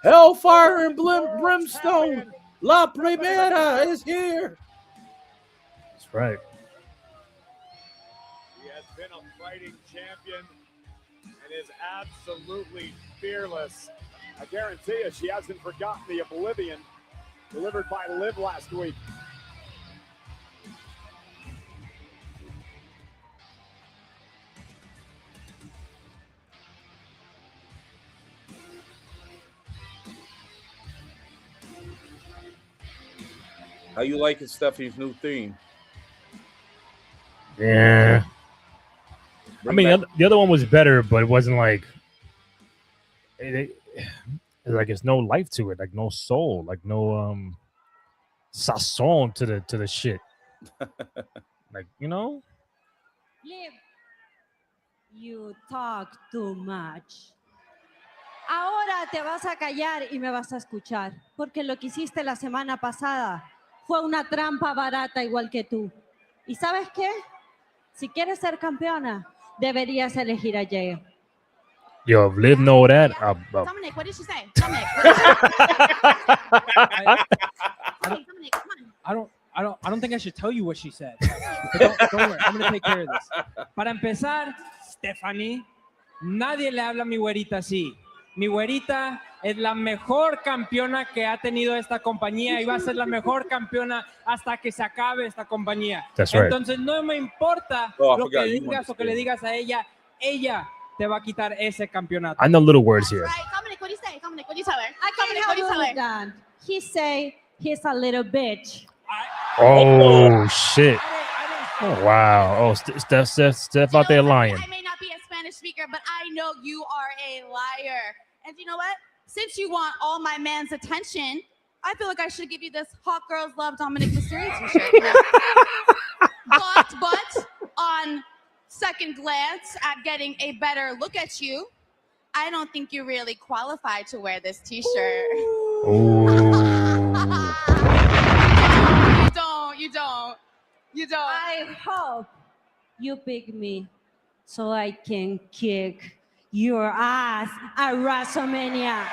Hellfire and Brimstone. La Primera is here. That's right. He has been a fighting champion and is absolutely fearless. I guarantee you she hasn't forgotten the oblivion delivered by Liv last week. How you liking Stephanie's new theme? Yeah. I mean, the other one was better, but it wasn't like it's no life to it, like no soul, like no sazon to the shit. Like, you know? Liv, you talk too much. Ahora te vas a callar y me vas a escuchar, porque lo que hiciste la semana pasada fue una trampa barata igual que tú. ¿Y sabes qué? Si quieres ser campeona, deberías elegir a Jay. Yo, if Liv know that. Dominic, what did she say? Dominic, what did Dominic, come on. I don't think I should tell you what she said. But don't worry, I'm going to take care of this. Para empezar, Stephanie, nadie le habla a mi güerita así. Mi güerita es la mejor campeona que ha tenido esta compañía y va a ser la mejor campeona hasta que se acabe esta compañía. That's right. Entonces no me importa lo que digas o que le digas a ella, ella te va a quitar ese campeonato. I know little words here. Right, Dominic, what do say? Dominic, what do you tell her? I Dominic, can't what do you tell handle her? that. He say he's a little bitch. Oh shit! Oh wow! Oh, Steph out there lying. I may not be a Spanish speaker, but I know you are a liar. And you know what? Since you want all my man's attention, I feel like I should give you this Hot Girls Love Dominic Mysterio t-shirt. You know? but on second glance at getting a better look at you, I don't think you're really qualified to wear this t-shirt. You don't. I hope you pick me so I can kick your ass at WrestleMania.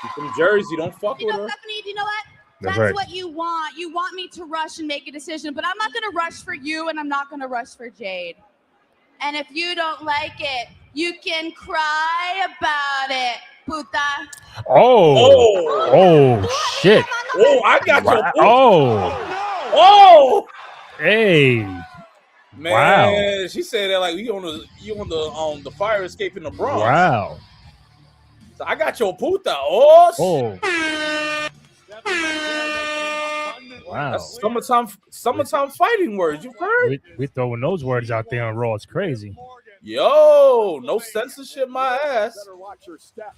You from Jersey, don't fuck You with know, her. Stephanie, you know what? That's That's right. what you want. You want me to rush and make a decision, but I'm not going to rush for you, and I'm not going to rush for Jade. And if you don't like it, you can cry about it, puta. Oh shit! Oh, I got your. Oh, Oh, hey! man, Wow. she said that like you on the fire escape in the Bronx. Wow! So I got your puta. Oh, Oh, wow! that's summertime fighting words. You heard? We throwing those words out there on Raw. It's crazy. Yo, no censorship, my ass. Better watch your step.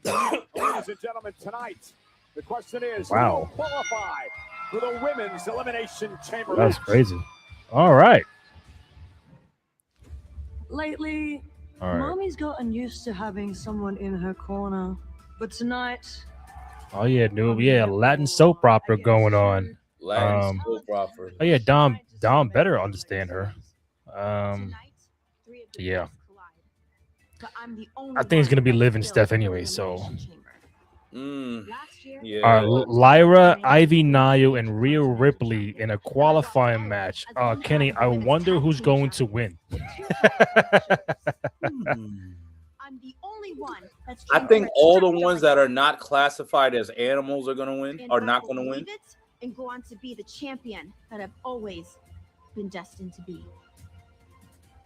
Ladies and gentlemen, tonight, the question is, who Wow. will qualify for the Women's Elimination Chamber That's match? crazy. All right. Lately, All right. Mommy's gotten used to having someone in her corner, but tonight, Oh yeah, dude. Yeah, Latin soap opera going on. Latin soap opera. Oh yeah, Dom better understand her. Yeah. I think he's gonna be Liv and Steph anyway. So, Yeah. Lyra, Ivy Nile, and Rhea Ripley in a qualifying match. Kenny, I wonder who's going to win. I'm the only one that's I think all the ones that are not classified as animals are gonna win. Are not gonna win. and go on to be the champion that I've always been destined to be.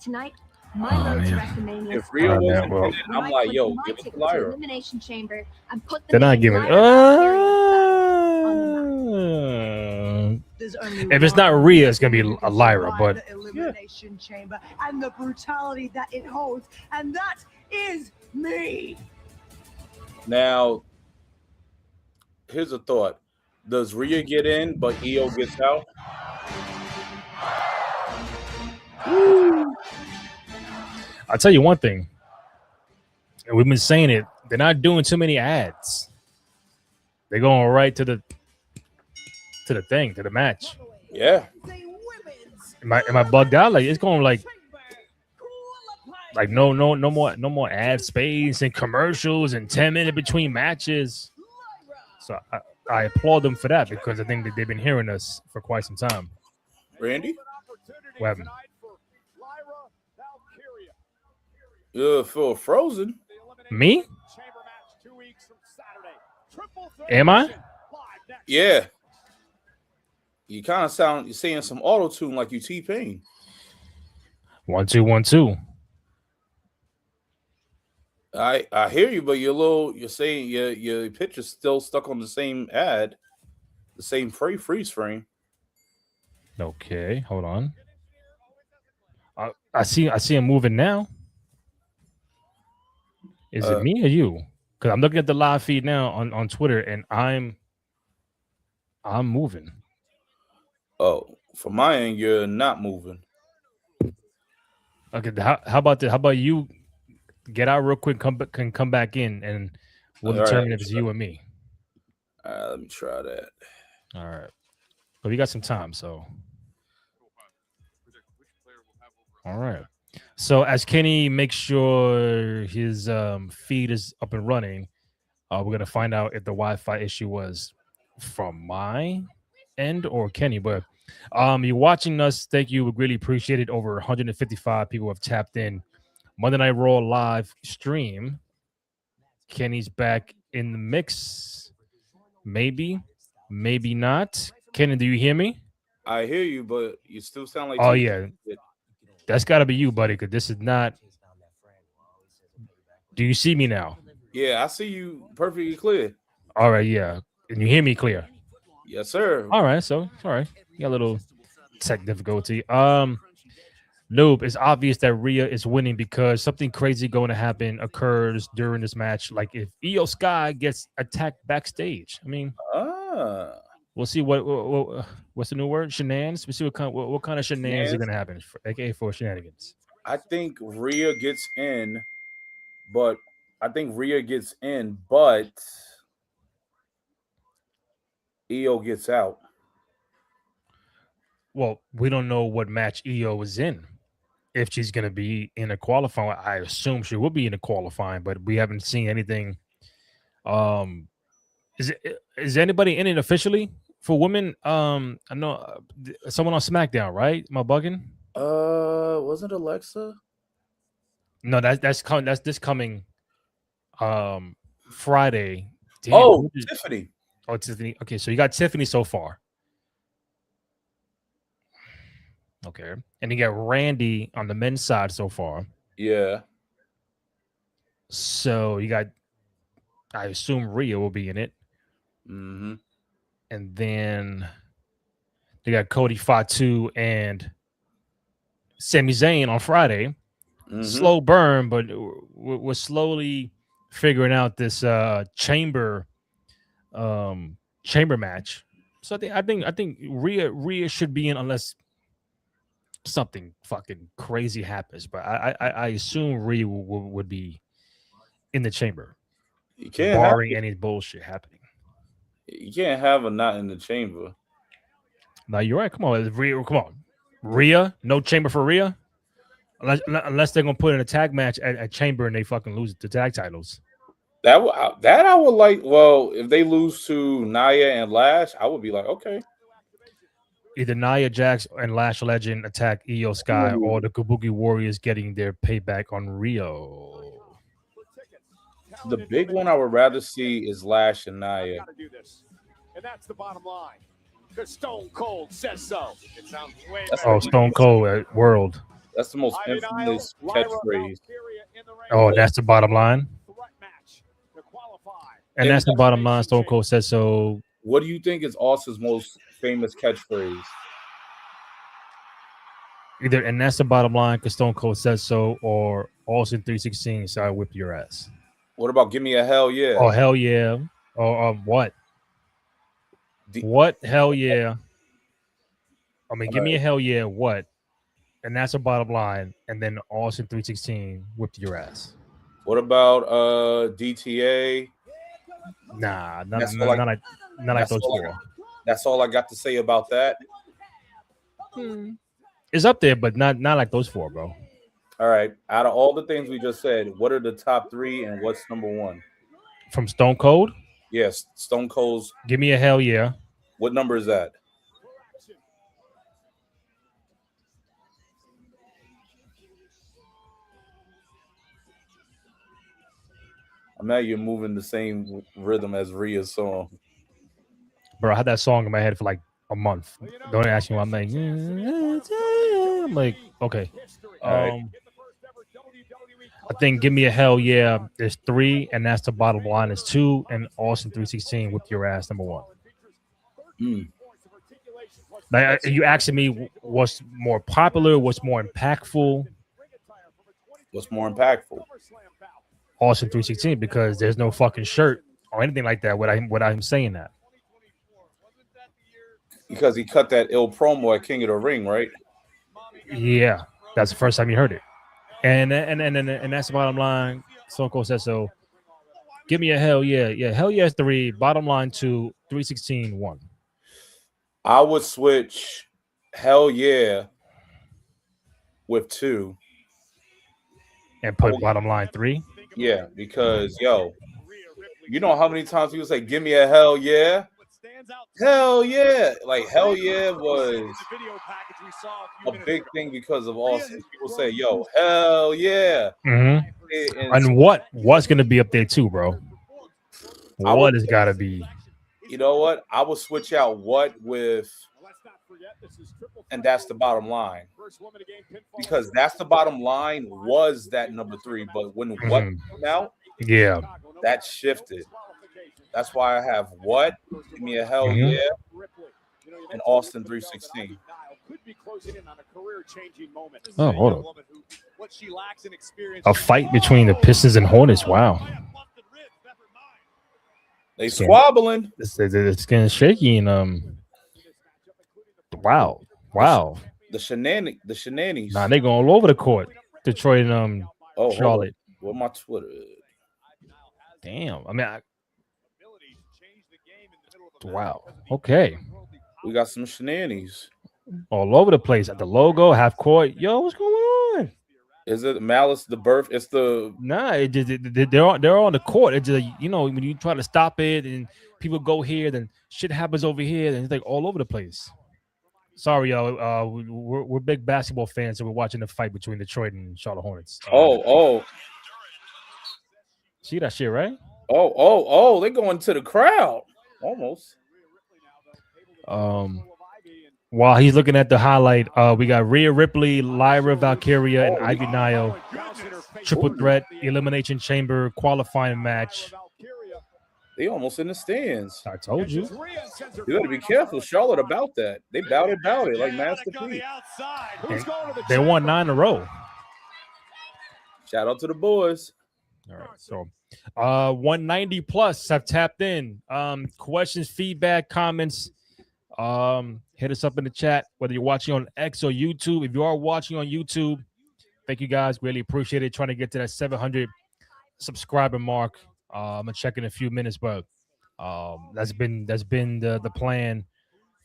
Tonight, my road to WrestleMania. If Rhea Oh, wasn't well. in it, I'm like, yo, give it to Lyra. Elimination Chamber and put the They're not name giving. Lyra there's only If it's not one Rhea, it's gonna be who can Lyra. survive But the Elimination Chamber and the brutality that it holds, and that is me. Now, here's a thought: does Rhea get in, but Io gets out? I'll tell you one thing. And we've been saying it. They're not doing too many ads. They're going right to the thing, to the match. Yeah. Am I bugged out? Like it's going like no more ad space and commercials and 10 minutes between matches. So I applaud them for that because I think that they've been hearing us for quite some time. Randy? What happened? You feel frozen. Me? Am I? Yeah. You kind of sound, you're saying some auto tune like you T-Pain. 1 2 1 2. I hear you, but you're saying your picture's still stuck on the same ad, the same freeze frame. Okay, hold on. I see him moving now. Is it me or you? Because I'm looking at the live feed now on Twitter, and I'm moving. Oh, from my end, you're not moving. Okay, how about that? How about you get out real quick, come back in, and we'll All determine right, if it's you or me. Let me try that. All right, but we got some time, so. All right. So as Kenny makes sure his feed is up and running, we're gonna find out if the Wi-Fi issue was from my end or Kenny. But you're watching us. Thank you. We really appreciate it. Over 155 people have tapped in. Monday Night Raw live stream. Kenny's back in the mix. Maybe, maybe not. Kenny, do you hear me? I hear you, but you still sound like. Oh yeah. That's got to be you, buddy, because this is not Do you see me now? Yeah, I see you perfectly clear. All right, yeah. And you hear me clear? Yes, sir. All right, so all right. You got a little tech difficulty. Noob, it's obvious that Rhea is winning because something crazy going to happen occurs during this match. Like if Io Sky gets attacked backstage. I mean, we'll see what's the new word? Shenanigans. We'll see what kind of shenanigans are going to happen, aka for shenanigans. I think Rhea gets in, but Io gets out. Well, we don't know what match Io is in. If she's going to be in a qualifying, I assume she will be in a qualifying, but we haven't seen anything. Is anybody in it officially for women? I know someone on SmackDown, right? Am I bugging? Wasn't Alexa? No, that's this coming Friday. Damn, oh, Tiffany. Oh, Tiffany. Okay, so you got Tiffany so far. Okay. And you got Randy on the men's side so far. Yeah. So you got, I assume Rhea will be in it. Mm-hmm. And then they got Cody Fatu and Sami Zayn on Friday. Mm-hmm. Slow burn, but we're slowly figuring out this chamber match. So I think Rhea should be in unless something fucking crazy happens, but I assume Rhea would be in the chamber. You can't barring any bullshit happening. You can't have her not in the chamber. No, you're right. Come on, Rhea, no chamber for Rhea, unless they're gonna put in a tag match at chamber and they fucking lose the tag titles. That I would like. Well, if they lose to Nia and Lash, I would be like, okay. Either Nia Jax and Lash Legend attack Io Sky, or the Kabuki Warriors getting their payback on Rio. The big one I would rather see is Lash and Nia. And that's the bottom line. Because Stone Cold says so. It sounds way better. Stone Cold at World. That's the most infamous catchphrase. Oh, that's the bottom line. And that's the bottom line. Stone Cold says so. What do you think is Austin's most famous catchphrase? Either and that's the bottom line because Stone Cold says so, or Austin 316, so I whip your ass. What about give me a hell yeah? Oh hell yeah! Or what? What hell yeah? I mean, give me a hell yeah! What? And that's the bottom line. And then Austin 316 whipped your ass. What about DTA? Nah, not like those four. That's all I got to say about that. It's up there, but not like those four, bro. All right. Out of all the things we just said, what are the top three and what's number one? From Stone Cold? Yes, Stone Cold's. Give me a hell yeah. What number is that? I'm now you're moving the same rhythm as Rhea's song. Bro, I had that song in my head for like a month. Don't ask me why. I'm like, okay. I think give me a hell yeah. There's 3, and that's the bottom line. Is 2, and Austin 316 with your ass number 1. Like, are you asking me what's more popular? What's more impactful? What's more impactful? Austin 316, because there's no fucking shirt or anything like that without him saying that. Because he cut that ill promo at King of the Ring, right? Yeah, that's the first time you heard it. And that's the bottom line. Stone Cold says so. Give me a hell yeah. Yeah, hell yeah is 3. Bottom line 2, 316 1. I would switch hell yeah with 2. And put bottom line 3? Yeah, because you know how many times people say, give me a hell yeah? Hell yeah. Like hell yeah was a big thing because of Austin. People say, yo, hell yeah. Mm-hmm. And what's gonna be up there too, bro? What has gotta be? You know what? I would switch out what with, and that's the bottom line. Because that's the bottom line was that number 3. But when what came out, yeah, that shifted. That's why I have what? Give me a hell yeah. And Austin 316. Oh, hold on. A fight between the Pistons and Hornets. Wow. They squabbling. It's getting shaky and wow. The shenanigans. Nah, they going all over the court. Detroit and Charlotte. What my Twitter? Damn. I mean, wow. Okay. We got some shenanigans all over the place. At the logo, half court. Yo, what's going on? Is it Malice the birth? It's the they're on the court. It's just, when you try to stop it and people go here, then shit happens over here, and it's like all over the place. Sorry, y'all. We're big basketball fans, so we're watching the fight between Detroit and Charlotte Hornets. See that shit, right? They're going to the crowd almost. While he's looking at the highlight, we got Rhea Ripley, Lyra Valkyria, and Ivy Nile. Triple threat elimination chamber qualifying match. They almost in the stands. I told you. You got to be careful, Charlotte, about that. They bout it like Master P. They won 9 in a row. Shout out to the boys. All right, so 190 plus have tapped in. Questions, feedback, comments. Hit us up in the chat, whether you're watching on X or YouTube. If you are watching on YouTube, thank you guys. Really appreciate it. Trying to get to that 700 subscriber mark. I'm gonna check in a few minutes, but that's been the plan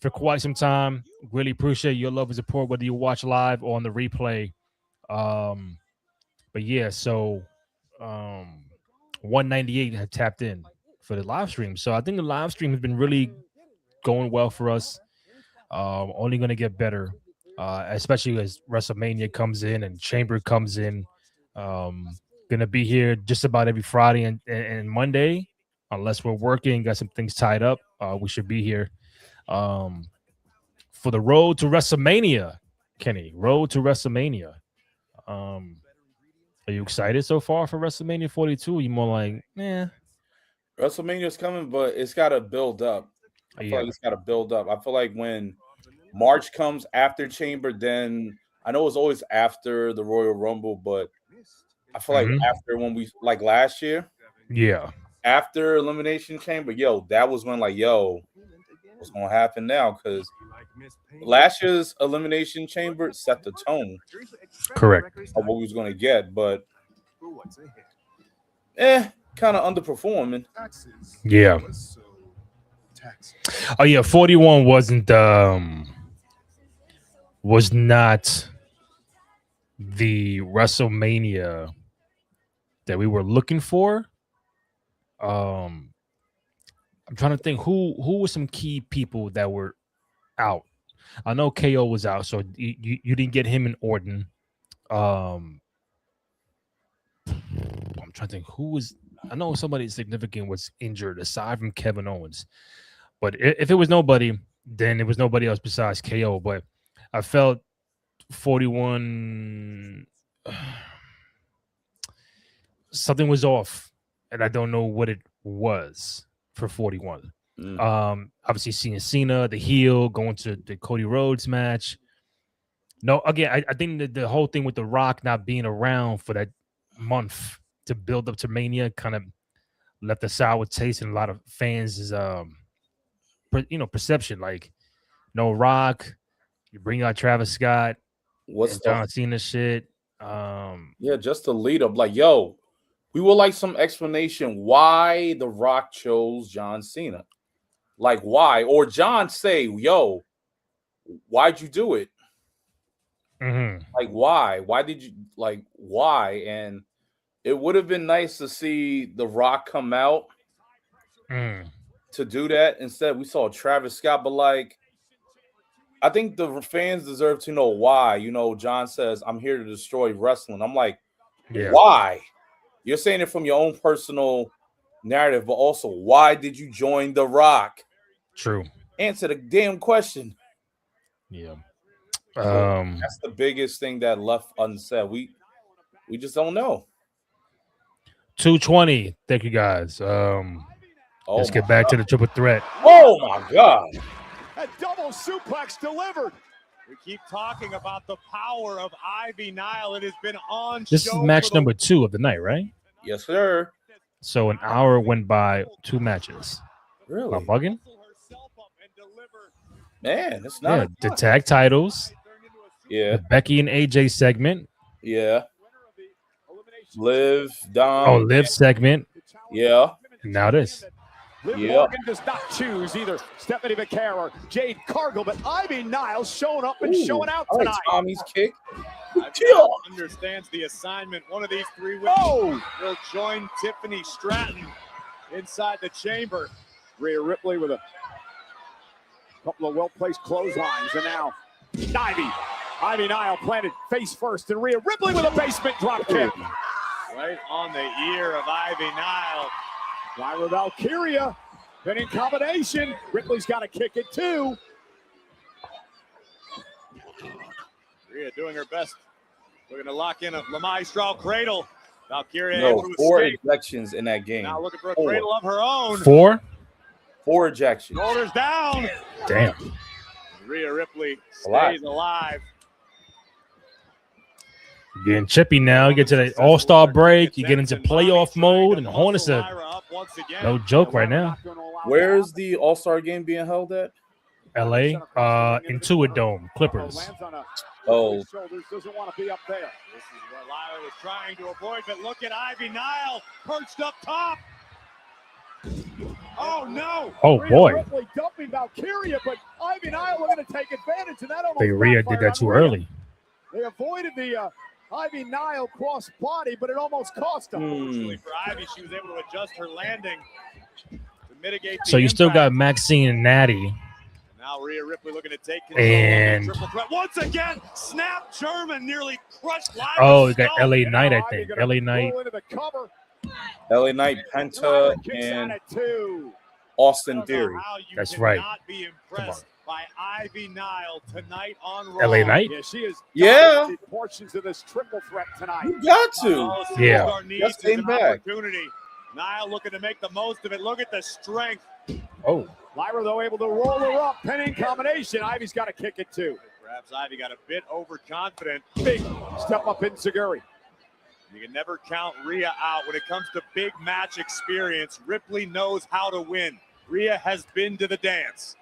for quite some time. Really appreciate your love and support, whether you watch live or on the replay. But yeah, so 198 have tapped in for the live stream. So I think the live stream has been really going well for us. Only going to get better, especially as WrestleMania comes in and Chamber comes in. Going to be here just about every Friday and Monday, unless we're working, got some things tied up. We should be here for the road to WrestleMania, Kenny. Road to WrestleMania. Are you excited so far for WrestleMania 42? You more like, WrestleMania's coming, but it's got to build up. I feel like it's got to build up. I feel like when March comes after Chamber, then I know it's always after the Royal Rumble, but I feel like after when we like last year, after Elimination Chamber, that was when what's gonna happen now? Because last year's Elimination Chamber set the tone, correct, of what we was gonna get, but kind of underperforming. Yeah. Oh yeah, 41 was not the WrestleMania that we were looking for. I'm trying to think who were some key people that were out. I know KO was out, so you didn't get him in Orton. I'm trying to think who was. I know somebody significant was injured aside from Kevin Owens. But if it was nobody, then it was nobody else besides KO. But I felt 41, something was off, and I don't know what it was for 41. Obviously, seeing Cena, the heel, going to the Cody Rhodes match. No, again, I think that the whole thing with The Rock not being around for that month to build up to Mania kind of left a sour taste in a lot of fans' perception. Like, no Rock, you bring out Travis Scott, what's John Cena shit. Just to lead up, like, we would like some explanation why The Rock chose John Cena. Like, why? Or John say, why'd you do it? Like, why? Why did you, like, why? And it would have been nice to see The Rock come out to do that. Instead, we saw Travis Scott, but like, I think the fans deserve to know why. John says, I'm here to destroy wrestling. I'm like, why? You're saying it from your own personal narrative, but also, why did you join The Rock? True. Answer the damn question. Yeah. That's the biggest thing that left unsaid. We just don't know. 220. Thank you guys. Let's get back to the triple threat. Oh my God. A double suplex delivered. We keep talking about the power of Ivy Nile. It has been on. This is match number 2 of the night, right? Yes, sir. So an hour went by 2 matches. Really? Am I bugging? Man, it's not. Yeah, the tag titles. Yeah. The Becky and AJ segment. Yeah. Liv, Dom. Oh, Liv segment. Yeah. And now this. Liv Yeah. Morgan does not choose either Stephanie McCare or Jade Cargill, but Ivy Niles showing up and showing out I like tonight. Tommy's kick. Understands the assignment. One of these 3 women will join Tiffany Stratton inside the chamber. Rhea Ripley with a couple of well-placed clotheslines, and now Ivy Nile planted face first, and Rhea Ripley with a basement drop kick. Right on the ear of Ivy Nile. Lyra Valkyria, pinning combination. Ripley's got to kick it too. Rhea doing her best. Looking to lock in a Lamai Straw cradle. Valkyria No, able to 4 escape. ejections in that game. Now looking for a 4. cradle of her own. 4? 4 ejections. Shoulders down. Damn. Rhea Ripley Alive. stays alive. Getting chippy now. You get to the All-Star break. You get into playoff mode, and Hornets are no joke right now. Where's the All-Star game being held at? LA, Intuit Dome, Clippers. Oh. Doesn't want to be up there. This is what Lyra was trying to avoid, but look at Ivy Nile perched up top. Oh no! Oh boy! Ripley dumping Valkyria, but Ivy Nile were going to take advantage, and that almost They Rhea did that too early. They avoided the Ivy Nile cross body, but it almost cost them. Fortunately for Ivy, she was able to adjust her landing to mitigate. So you still got Maxine and Natty. Now Rhea Ripley looking to take control And of the triple threat. Once again, Snap German nearly crushed Lyra's oh, you got skull. LA Knight, I think. LA Knight. LA Knight, Penta, and Austin Theory. That's right. Be impressed by Ivy Nile tonight on LA Raw. Knight? Yeah, she is. Yeah. Portions of this triple threat tonight. You got to. Yeah. Just came back. Opportunity. Nile looking to make the most of it. Look at the strength. Oh. Lyra, though, able to roll her up. Pinning combination. Ivy's got to kick it, too. Perhaps Ivy got a bit overconfident. Big step up in Seguri. You can never count Rhea out when it comes to big match experience. Ripley knows how to win. Rhea has been to the dance.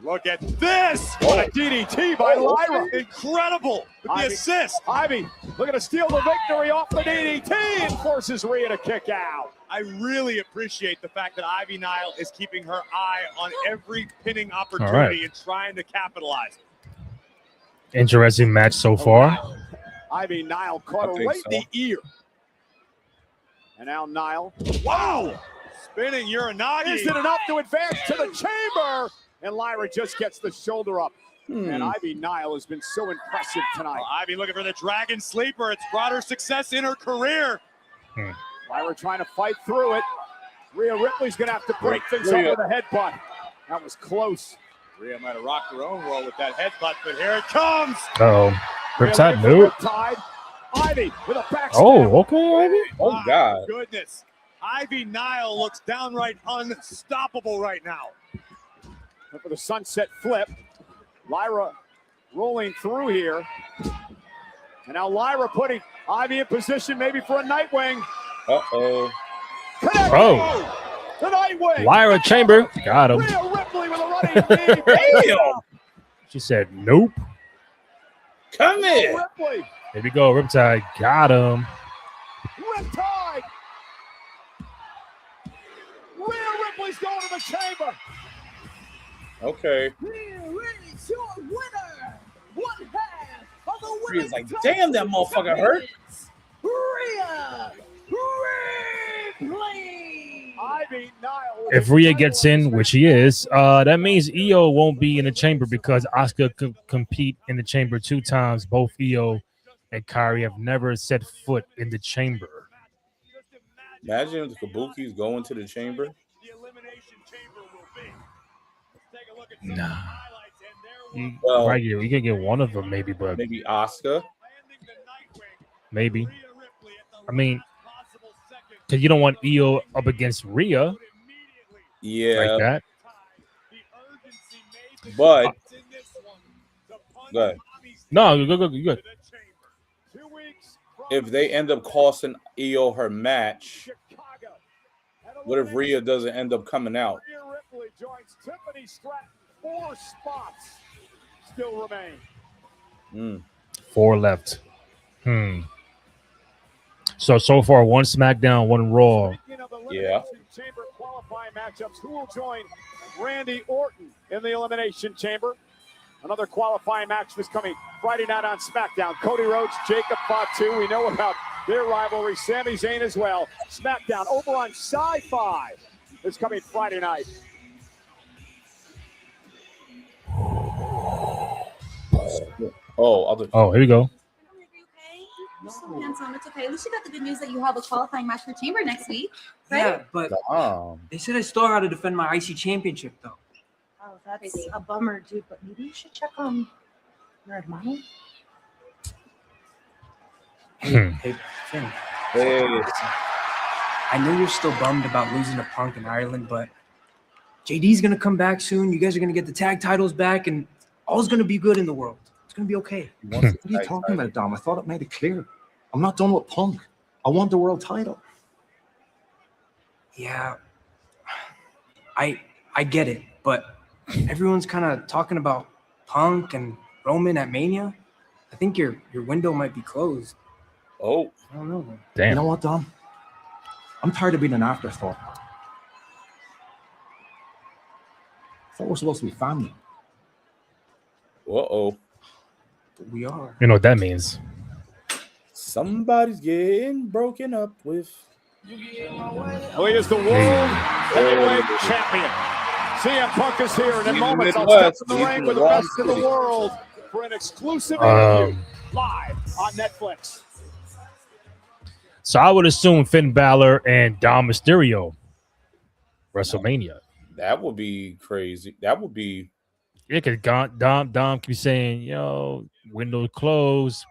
Look at this! What a DDT by Lyra. Incredible with the assist. Ivy looking to steal the victory off the DDT and forces Rhea to kick out. I really appreciate the fact that Ivy Nile is keeping her eye on every pinning opportunity and trying to capitalize. Interesting match so far. Ivy Nile caught her right in the ear. And now Nile. Wow! Spinning Uranagi. Is it enough to advance to the chamber? And Lyra just gets the shoulder up. And Ivy Nile has been so impressive tonight. Ivy looking for the Dragon Sleeper. It's brought her success in her career. Lyra trying to fight through it. Rhea Ripley's going to have to break things up with a headbutt. That was close. Rhea might have rocked her own world with that headbutt, but here it comes. Uh-oh. Riptide, nope. Ivy with a backstab. Oh, okay, Ivy. Oh, God. Goodness. Ivy Nile looks downright unstoppable right now. And for the sunset flip, Lyra rolling through here. And now Lyra putting Ivy in position maybe for a Nightwing. Uh-oh. Connect. Oh. The Nightwing. Lyra Chamber. Got him. Rhea Ripley with a running knee. Damn. She said, nope. Come here. Ripley. There we go. Riptide. Got him. Riptide. Rhea Ripley's going to the chamber. Okay. Here is your winner, one half of the Rhea's like, damn, that motherfucker hurt. Rhea Ripley. Ivy Nile. If Rhea gets in, which he is, that means Io won't be in the chamber because Asuka could compete in the chamber 2 times. Both Io and Kairi have never set foot in the chamber. Imagine if the Kabukis go into the chamber. Elimination Chamber will be. Let's take a look at some of the Nah. highlights, and there Well, Right here, we can get one of them, maybe, but maybe Oscar. landing the Nightwing. maybe. Rhea Ripley at the I mean, last possible second. because you don't want Io up against Rhea Yeah, like that. The urgency made the but difference in this one. The punch go ahead. Tommy's No, you good, you good. to the chamber. 2 weeks from If they end up costing Io her match, Chicago. And what if Rhea doesn't end up coming out? Rhea Ripley joins Tiffany Stratton. 4 spots still remain. Mm. 4 left. So far, 1 SmackDown, 1 Raw. Speaking of Yeah. Elimination Chamber qualifying matchups, who will join Randy Orton in the Elimination Chamber? Another qualifying match was coming Friday night on SmackDown. Cody Rhodes, Jacob Fatu. We know about their rivalry. Sami Zayn as well. SmackDown over on Sci-Fi is coming Friday night. Oh, here we go. You're so handsome. It's okay. At least you got the good news that you have a qualifying match for Chamber next week, Yeah, right? but Damn. they said I still had to defend my IC championship though. Oh, that's a bummer, dude. But maybe you should check on your admirer. Hey, Finn. Hey. I know you're still bummed about losing to Punk in Ireland, but JD's gonna come back soon. You guys are gonna get the tag titles back, and all's gonna be good in the world. It's gonna be okay. What are you talking about, Dom? I thought it made it clear. I'm not done with Punk. I want the world title. Yeah, I get it, but everyone's kind of talking about Punk and Roman at Mania. I think your window might be closed. Oh, I don't know. Damn. You know what, Dom? I'm tired of being an afterthought. I thought we're supposed to be family. uh-oh. But we are. You know what that means. Somebody's getting broken up with. Well, he is the World Heavyweight Champion. CM Punk is here, and in moments I'll step in the ring with the best in the world for an exclusive interview live on Netflix. So I would assume Finn Balor and Dom Mysterio, WrestleMania. That would be crazy. That would be. Yeah, because Dom keeps saying, yo, window closed.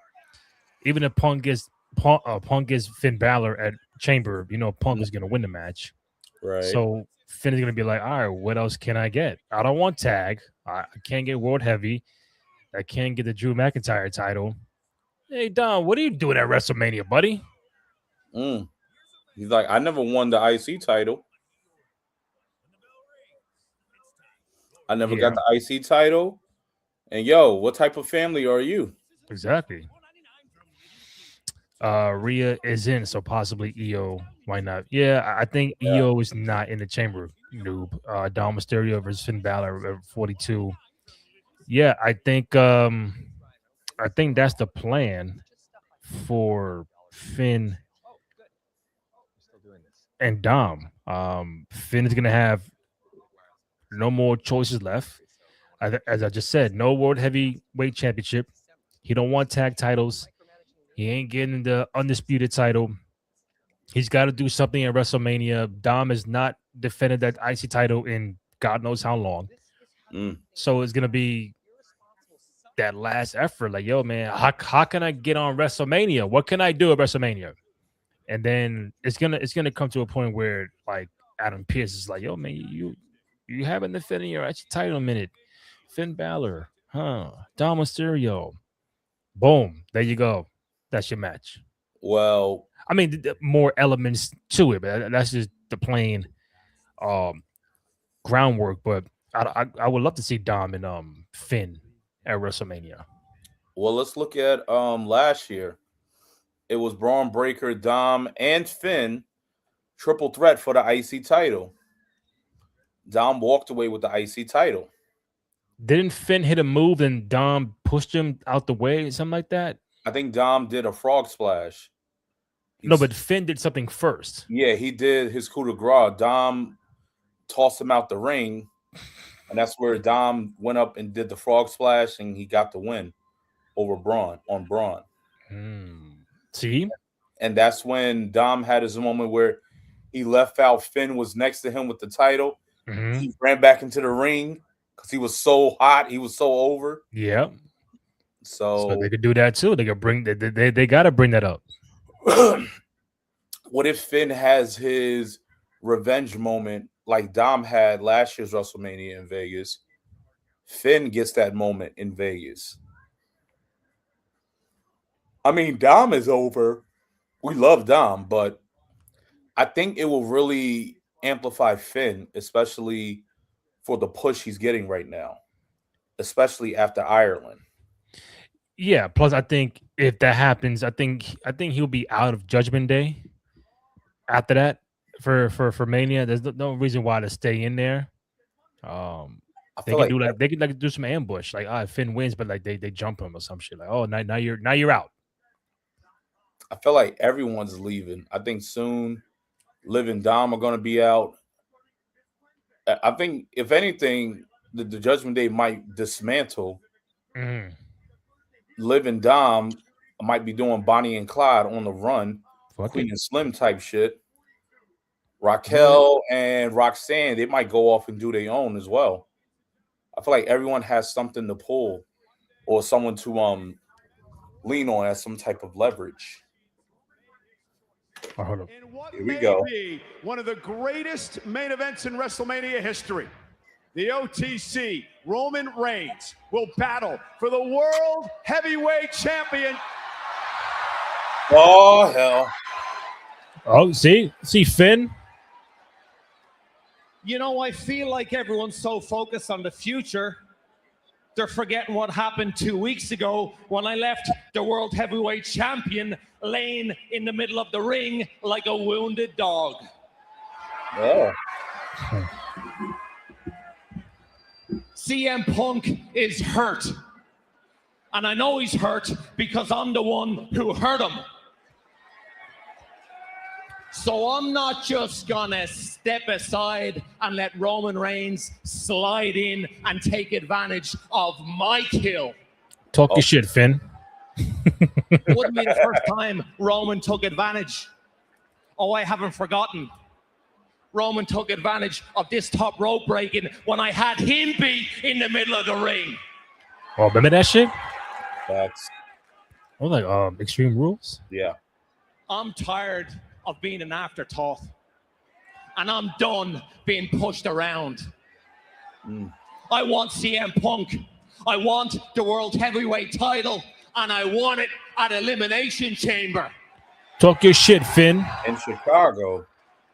Even if Punk gets Finn Balor at Chamber, you know, Punk is going to win the match. Right. So Finn is going to be like, all right, what else can I get? I don't want tag. I can't get World Heavy. I can't get the Drew McIntyre title. Hey, Dom, what are you doing at WrestleMania, buddy? He's like, I never won the IC title. I never got the IC title. And yo, what type of family are you? Exactly. Rhea is in, so possibly Io. Why not? Yeah, I think Io is not in the chamber. Noob. Dom Mysterio versus Finn Balor at 42. Yeah, I think that's the plan for Finn and Dom. Finn is gonna have no more choices left. As I just said, no World Heavyweight Championship. He don't want tag titles. He ain't getting the undisputed title. He's got to do something at WrestleMania. Dom has not defended that IC title in God knows how long. So it's gonna be that last effort. Like, yo, man, how can I get on WrestleMania? What can I do at WrestleMania? And then it's gonna come to a point where like Adam Pearce is like, yo, man, you haven't defended your IC title in a minute. Finn Balor, Dom Mysterio. Boom, there you go. That's your match. Well, I mean, more elements to it, but that's just the plain groundwork. But I would love to see Dom and Finn at WrestleMania. Well, let's look at last year. It was Braun Breaker, Dom, and Finn triple threat for the IC title. Dom walked away with the IC title. Didn't Finn hit a move and Dom pushed him out the way, something like that? I think Dom did a frog splash. No, but Finn did something first. Yeah, he did his coup de grace. Dom tossed him out the ring, and that's where Dom went up and did the frog splash, and he got the win over Braun. See? And that's when Dom had his moment where He left out. Finn was next to him with the title. Mm-hmm. He ran back into the ring because he was so hot. He was so over. Yep. So they could do that too. They could bring they got to bring that up. What if Finn has his revenge moment like Dom had last year's WrestleMania in Vegas? Finn gets that moment in Vegas. I mean, Dom is over. We love Dom, but I think it will really amplify Finn, especially for the push he's getting right now, especially after Ireland. Yeah. Plus, I think if that happens, I think he'll be out of Judgment Day. After that, for Mania, there's no reason why to stay in there. They could do some ambush, like Finn wins, but like they jump him or some shit. Like, oh, now you're out. I feel like everyone's leaving. I think soon Liv and Dom are going to be out. I think, if anything, the Judgment Day might dismantle. Mm. Liv and Dom might be doing Bonnie and Clyde on the run, Queen and Slim type shit. Raquel and Roxanne, they might go off and do their own as well. I feel like everyone has something to pull or someone to lean on as some type of leverage. Oh, hold up. Here we go. Be one of the greatest main events in WrestleMania history. The OTC Roman Reigns will battle for the World Heavyweight Champion. Oh, hell. Oh, see Finn? You know, I feel like everyone's so focused on the future, they're forgetting what happened 2 weeks ago when I left the World Heavyweight Champion laying in the middle of the ring like a wounded dog. Oh. CM Punk is hurt. And I know he's hurt because I'm the one who hurt him. So I'm not just gonna step aside and let Roman Reigns slide in and take advantage of my kill. Talk your shit, Finn. It wouldn't be the first time Roman took advantage. Oh, I haven't forgotten. Roman took advantage of this top rope breaking when I had him be in the middle of the ring. Oh, remember that shit? That's like Extreme Rules? Yeah. I'm tired of being an afterthought. And I'm done being pushed around. I want CM Punk. I want the World Heavyweight title. And I want it at Elimination Chamber. Talk your shit, Finn. In Chicago.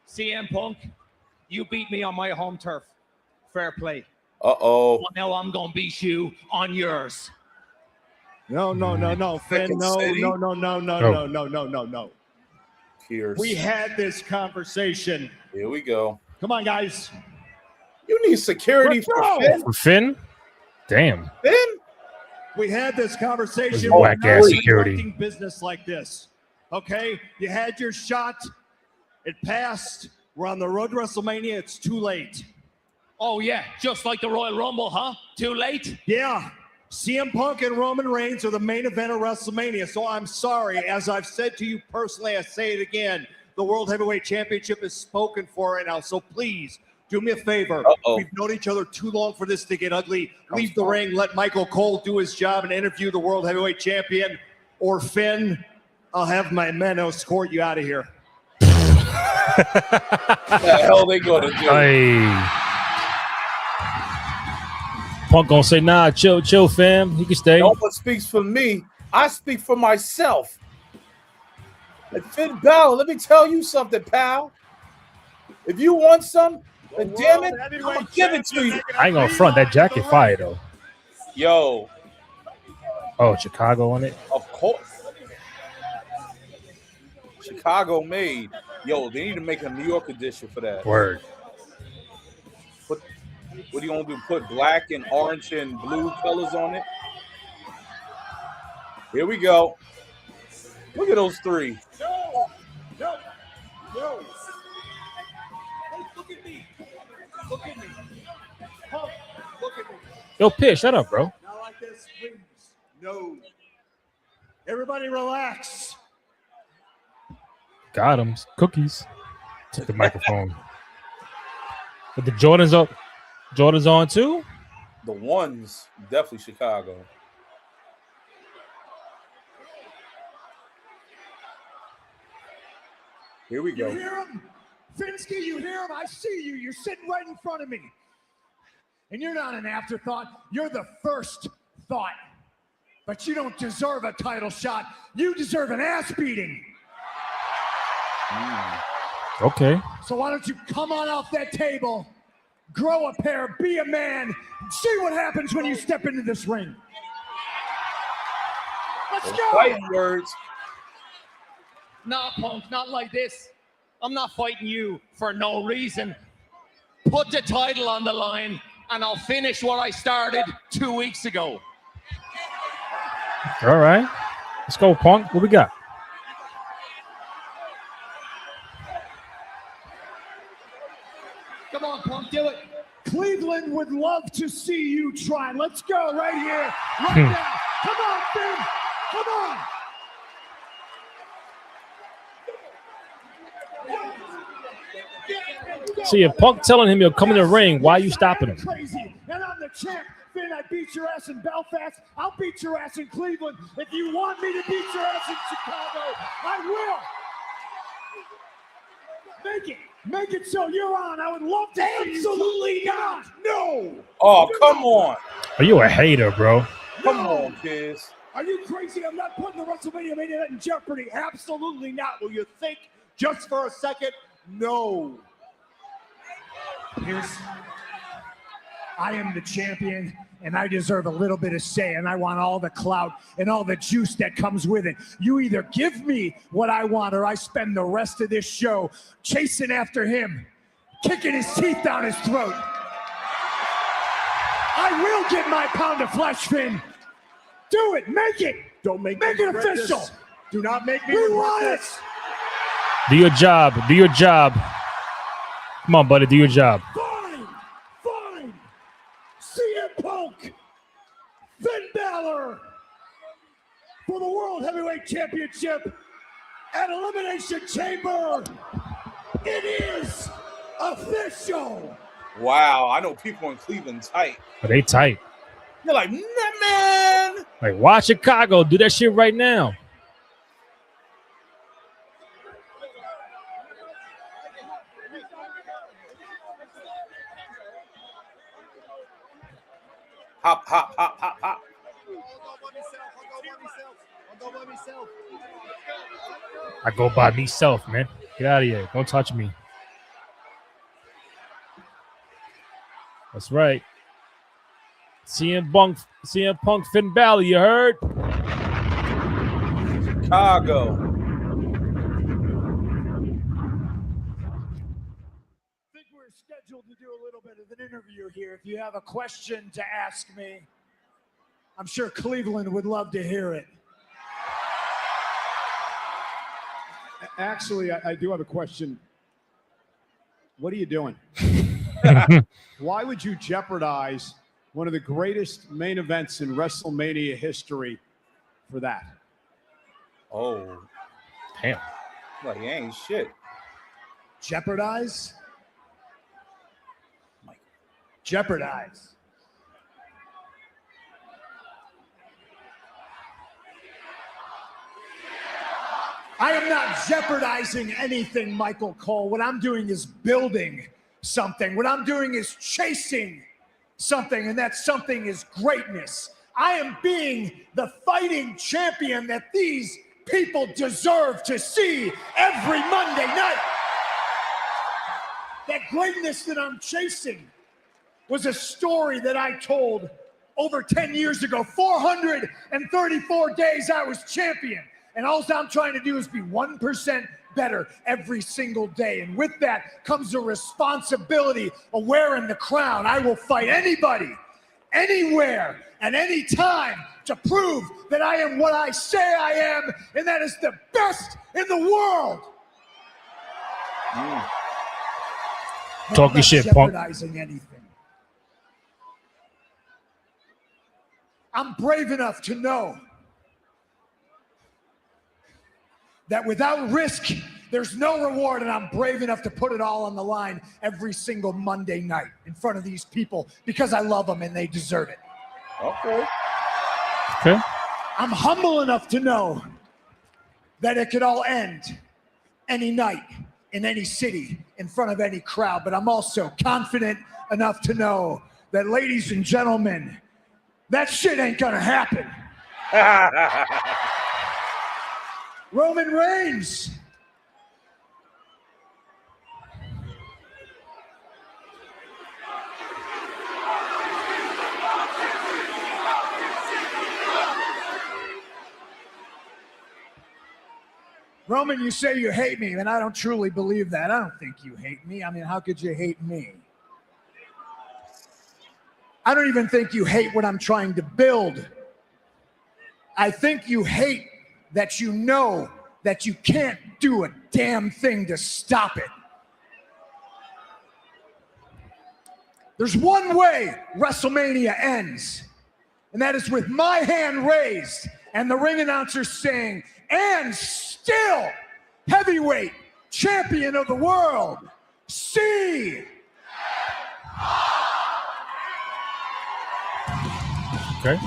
CM Punk, you beat me on my home turf. Fair play. Uh-oh. Well, now I'm going to beat you on yours. No, Finn. No. Cheers. We had this conversation. Here we go. Come on, guys. You need security for Finn. For Finn? Damn. Finn? We had this conversation. Whack-ass security. Business like this. Okay? You had your shot. It passed. We're on the road to WrestleMania. It's too late. Oh, yeah. Just like the Royal Rumble, huh? Too late? Yeah. CM Punk and Roman Reigns are the main event of WrestleMania. So I'm sorry. As I've said to you personally, I say it again. The World Heavyweight Championship is spoken for right now. So please, do me a favor. We've known each other too long for this to get ugly. Leave the ring. Let Michael Cole do his job and interview the World Heavyweight Champion. Or Finn, I'll have my men escort you out of here. What the hell they gonna do? Hey. Punk gonna say, nah, chill, fam. You can stay. No one speaks for me. I speak for myself. And Finn Balor, let me tell you something, pal. If you want some, then damn it, I'm gonna give it to you. I ain't gonna front that jacket fire though. Yo. Oh, Chicago on it? Of course. Chicago made. Yo, they need to make a New York edition for that. Word. What are you gonna do? Put black and orange and blue colors on it? Here we go. Look at those three. No. Look at me. Punk, look at me. Yo, Pitt, shut up, bro. Not like this, please. No. Everybody relax. Got him. Cookies. Took the microphone. But the Jordans up. Jordans on too? The ones, definitely Chicago. Here we go. You hear him? Finsky, you hear him? I see you. You're sitting right in front of me. And you're not an afterthought. You're the first thought. But you don't deserve a title shot. You deserve an ass beating. Okay. So why don't you come on off that table, grow a pair, be a man, see what happens when you step into this ring. Let's go. Fighting words. Nah, Punk, not like this. I'm not fighting you for no reason. Put the title on the line, and I'll finish what I started 2 weeks ago. All right. Let's go, Punk. What we got? Come on, Punk, do it. Cleveland would love to see you try. Let's go right here, right now. Come on, Finn. Come on. See, if Punk telling him he'll come in the ring, why are you stopping him? Crazy. And I'm the champ. Finn, I beat your ass in Belfast. I'll beat your ass in Cleveland. If you want me to beat your ass in Chicago, I will. Make it. Make it so you're on. I would love to. Absolutely not. No. Oh, come on. Are you a hater, bro? Come on, kids. Are you crazy? I'm not putting the WrestleMania main event in jeopardy. Absolutely not. Will you think just for a second? No. I am the champion, and I deserve a little bit of say, and I want all the clout and all the juice that comes with it. You either give me what I want, or I spend the rest of this show chasing after him, kicking his teeth down his throat. I will get my pound of flesh, Finn. Do it. Make it. Don't make it official. Do not make me. We want it. Do your job. Do your job. Come on, buddy. Do your job. Fine. Fine. CM Punk. Finn Balor. For the World Heavyweight Championship at Elimination Chamber. It is official. Wow, I know people in Cleveland tight. Are they tight? They're like, nah, man. Like, why Chicago? Do that shit right now. Hop, hop, hop, hop, hop. I go by myself, man. Get out of here. Don't touch me. That's right. CM Punk, Finn Balor, you heard? Chicago. I think we're scheduled to do a little bit of an interview here. If you have a question to ask me, I'm sure Cleveland would love to hear it. Actually, I do have a question. What are you doing? Why would you jeopardize one of the greatest main events in WrestleMania history for that? Oh. Damn. Like, he ain't shit. Jeopardize? Jeopardize. I am not jeopardizing anything, Michael Cole. What I'm doing is building something. What I'm doing is chasing something, and that something is greatness. I am being the fighting champion that these people deserve to see every Monday night. That greatness that I'm chasing was a story that I told over 10 years ago. 434 days I was champion. And all I'm trying to do is be 1% better every single day. And with that comes a responsibility of wearing the crown. I will fight anybody, anywhere, at any time to prove that I am what I say I am, and that is the best in the world. Talk your shit, Punk. Jeopardizing anything. I'm brave enough to know that without risk, There's no reward, and I'm brave enough to put it all on the line every single Monday night in front of these people because I love them and they deserve it. Okay. Okay. I'm humble enough to know that it could all end any night in any city in front of any crowd, but I'm also confident enough to know that, ladies and gentlemen, that shit ain't gonna happen. Roman Reigns. Roman, you say you hate me, and I don't truly believe that. I don't think you hate me. I mean, how could you hate me? I don't even think you hate what I'm trying to build. I think you hate that you know that you can't do a damn thing to stop it. There's one way WrestleMania ends, and that is with my hand raised and the ring announcer saying, and still heavyweight champion of the world, C. Okay.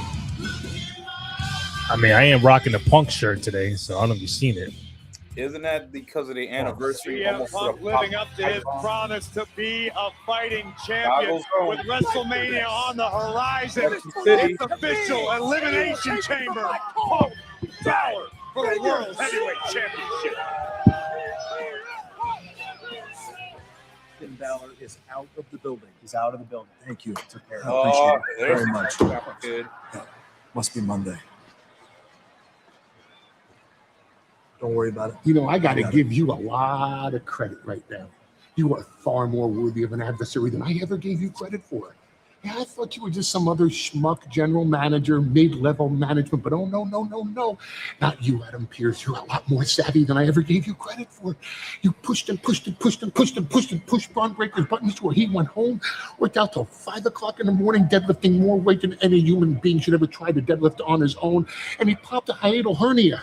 I mean, I ain't rocking the Punk shirt today, so I don't know if you've seen it. Isn't that because of the anniversary? CM Punk living up to his promise to be a fighting champion with WrestleMania on the horizon. It's official Elimination Chamber. Punk Balor for the World Heavyweight Championship. Finn Balor is out of the building. He's out of the building. Thank you. Took care. I Oh, appreciate it very much. Good. Must be Monday. Don't worry about it. You know, I got to give you a lot of credit right now. You are far more worthy of an adversary than I ever gave you credit for. Yeah, I thought you were just some other schmuck general manager, mid-level management, but oh, no. Not you, Adam Pearce. You're a lot more savvy than I ever gave you credit for. You pushed Braun Breaker's buttons to where he went home, worked out till 5 o'clock in the morning, deadlifting more weight than any human being should ever try to deadlift on his own, and he popped a hiatal hernia.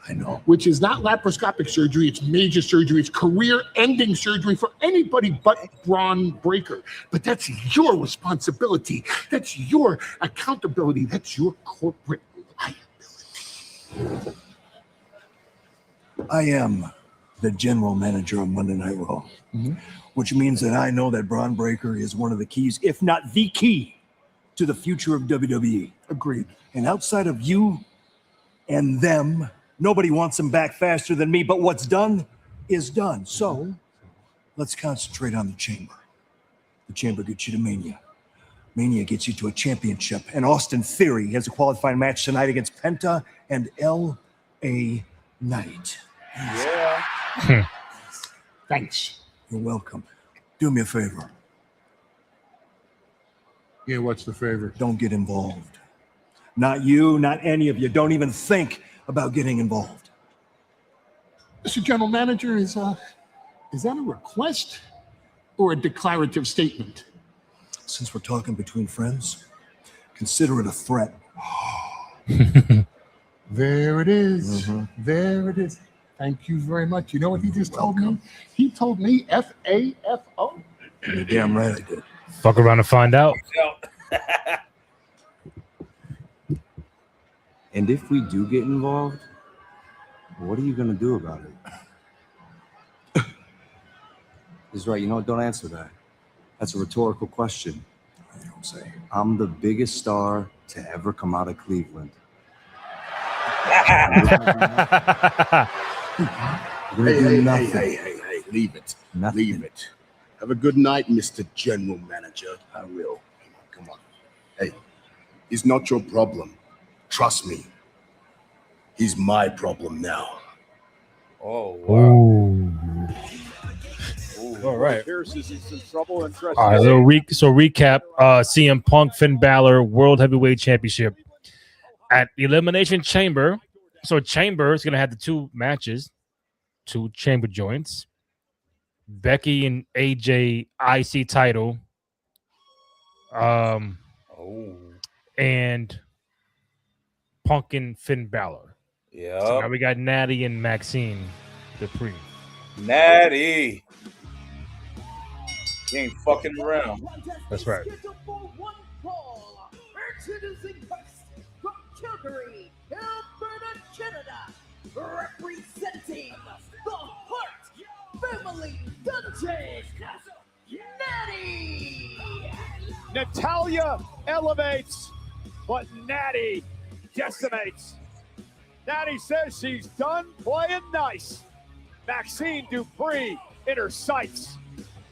I know. Which is not laparoscopic surgery, it's major surgery, it's career-ending surgery for anybody but Braun Breaker. But that's your responsibility, that's your accountability, that's your corporate liability. I am the general manager of Monday Night Raw, which means that I know that Braun Breaker is one of the keys, if not the key, to the future of WWE. Agreed. And outside of you and them, nobody wants him back faster than me, but what's done is done. So let's concentrate on the chamber. The chamber gets you to Mania. Mania gets you to a championship. And Austin Theory has a qualifying match tonight against Penta and L.A. Knight. Yeah. Thanks. You're welcome. Do me a favor. Yeah, what's the favor? Don't get involved. Not you, not any of you. Don't even think about getting involved. Mr. General Manager, is that a request or a declarative statement? Since we're talking between friends, consider it a threat. There it is. There it is. Thank you very much. You know what he just told me? He told me F-A-F-O. You're damn right I did. Fuck around and find out. And if we do get involved, what are you going to do about it? He's right. You know what? Don't answer that. That's a rhetorical question. I don't say. I'm the biggest star to ever come out of Cleveland. Hey, leave it. Nothing. Leave it. Have a good night, Mr. General Manager. I will. Come on. Hey, it's not your problem. Trust me. He's my problem now. Oh, wow. All right. Pierce is in some trouble and All right, so recap. CM Punk, Finn Balor, World Heavyweight Championship at Elimination Chamber. So Chamber is going to have the two matches, two chamber joints. Becky and AJ IC title. And Punk and Finn Balor. Yeah. So now we got Natty and Maxine Dupree. Natty. He ain't fucking around. That's right. Introducing first from Calgary, Alberta, Canada, representing the Hart Family Dungeon, Natty. Natalia elevates, but Natty decimates. Natty says she's done playing nice. Maxine Dupree in her sights.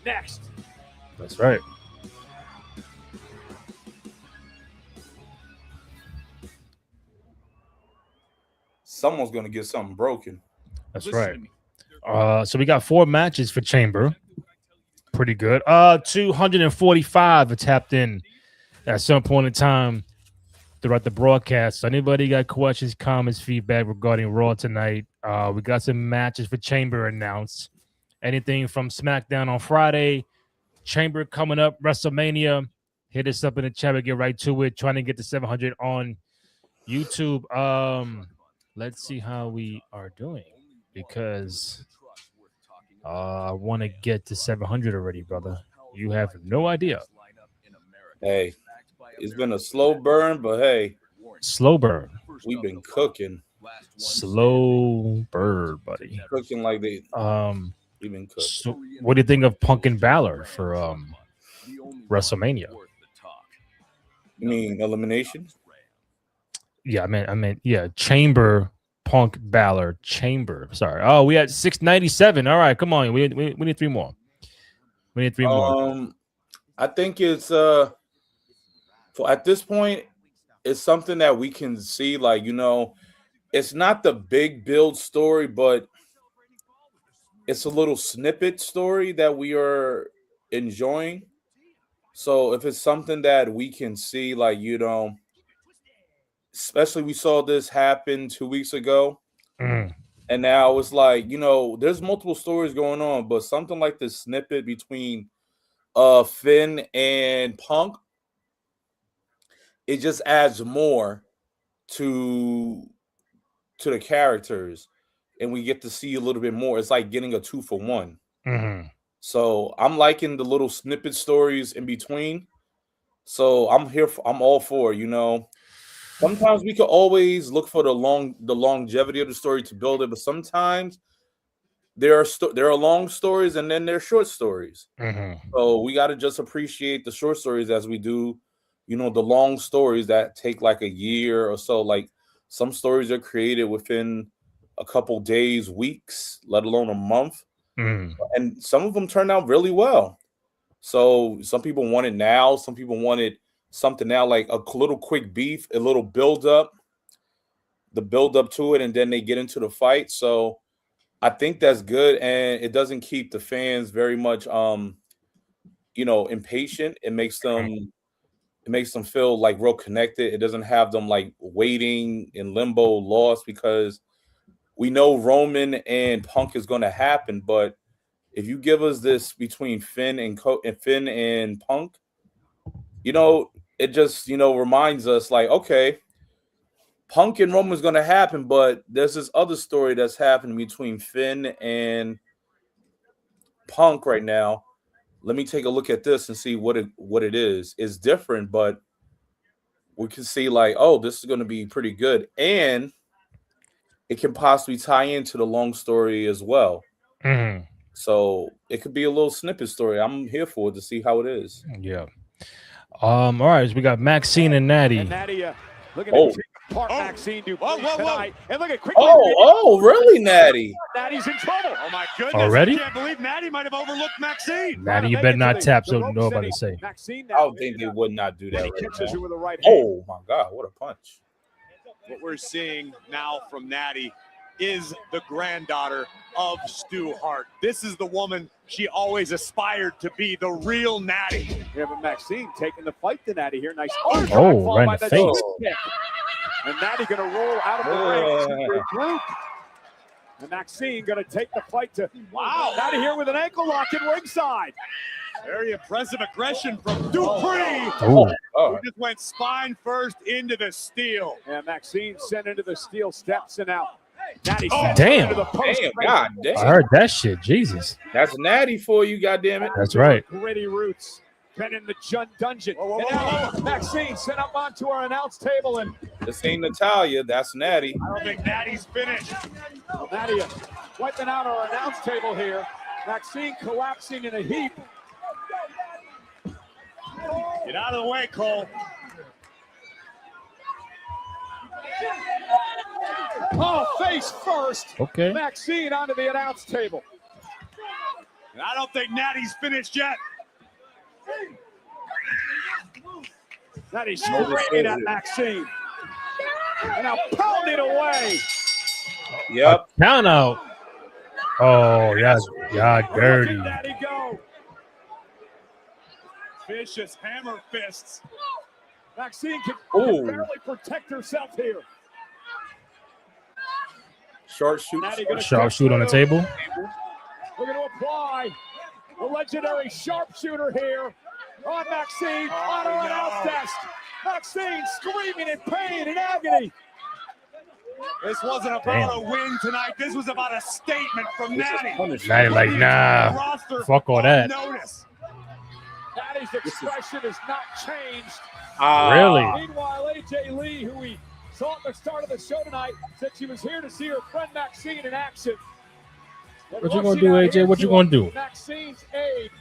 Next. That's right. Someone's gonna get something broken. That's right. So we got 4 matches for Chamber. Pretty good. 245 are tapped in at some point in time throughout the broadcast. So anybody got questions, comments, feedback regarding Raw tonight? We got some matches for Chamber announced. Anything from SmackDown on Friday, Chamber coming up, WrestleMania. Hit us up in the chat. We'll get right to it. Trying to get to 700 on YouTube. Let's see how we are doing because I want to get to 700 already, brother. You have no idea. Hey, it's been a slow burn, but hey. Slow burn. We've been cooking. Slow burn, buddy. Cooking like they we've been cooking. So what do you think of Punk and Balor for WrestleMania? You mean elimination? Yeah, I meant yeah, Chamber, Punk, Balor, Chamber. Sorry. Oh, we had 697. All right, come on. We need 3 more. We need 3 more. I think it's for at this point, it's something that we can see, like, you know, it's not the big build story, but it's a little snippet story that we are enjoying. So if it's something that we can see, like, you know, especially we saw this happen 2 weeks ago. And now it's like, you know, there's multiple stories going on, but something like this snippet between Finn and Punk, it just adds more to the characters, and we get to see a little bit more. It's like getting a 2-for-1. So I'm liking the little snippet stories in between. So I'm all for, you know. Sometimes we could always look for the longevity of the story to build it, but sometimes there are long stories and then there are short stories. So we got to just appreciate the short stories as we do, you know, the long stories that take like a year or so. Like some stories are created within a couple days, weeks, let alone a month. And some of them turned out really well. So some people want it now. Some people wanted something now, like a little quick beef, a little build up to it, and then they get into the fight. So I think that's good, and it doesn't keep the fans very much you know, impatient. It makes them feel like real connected. It doesn't have them like waiting in limbo, lost, because we know Roman and Punk is going to happen. But if you give us this between Finn and Punk, you know, it just, you know, reminds us like, okay, Punk and Roman is going to happen, but there's this other story that's happening between Finn and Punk right now. Let me take a look at this and see what it is. It's different, but we can see like, oh, this is going to be pretty good. And it can possibly tie into the long story as well. So it could be a little snippet story. I'm here for it to see how it is. Yeah. All right, so we got Maxine and Natty. And Natty looking to take apart Maxine Dupree tonight. And look at quickly. Oh, really, Natty? Natty's in trouble. Oh my goodness! Already? I can't believe Natty might have overlooked Maxine. Natty, you better not tap, so nobody say. I don't think they would not do that. He Right catches now. her with the right hand. Oh my God, what a punch! What we're seeing now from Natty is the granddaughter of Stu Hart. This is the woman she always aspired to be, the real Natty. We have a Maxine taking the fight to Natty here. Nice. Oh, right in the face. Kick. And Natty going to roll out of the ring. Regroup. And Maxine going to take the fight to Natty here with an ankle lock in ringside. Very impressive aggression from Dupree. Oh. Who just went spine first into the steel. And Maxine sent into the steel steps and out. Natty Damn. sends her into the post. Damn, God damn. I heard that shit. Jesus. That's natty for you, goddammit. That's right. Gritty roots. Been in the dungeon. And now Maxine sent up onto our announce table. And This ain't Natalia. That's natty. I don't think Natty's finished. Natty wiping out our announce table here. Maxine collapsing in a heap. Get out of the way, Cole. Oh, face first. Okay. Maxine onto the announce table. And I don't think Natty's finished yet. Natty screaming at Maxine. And now pounding away. Yep. Count out. Oh, yeah, dirty. Look at Natty go. Vicious hammer fists. Maxine can Ooh. barely protect herself here. Short shoot. Sharpshoot on the table. We're going to apply the legendary sharpshooter here on Maxine on her announce desk. Maxine screaming in pain and agony. This wasn't about a win tonight. This was about a statement from Natty. Natty like, nah, fuck all that. Notice. Natty's expression has not changed. Really? Meanwhile, AJ Lee, who we saw at the start of the show tonight, said she was here to see her friend Maxine in action. What you gonna do, AJ? What you gonna do? Maxine's aid.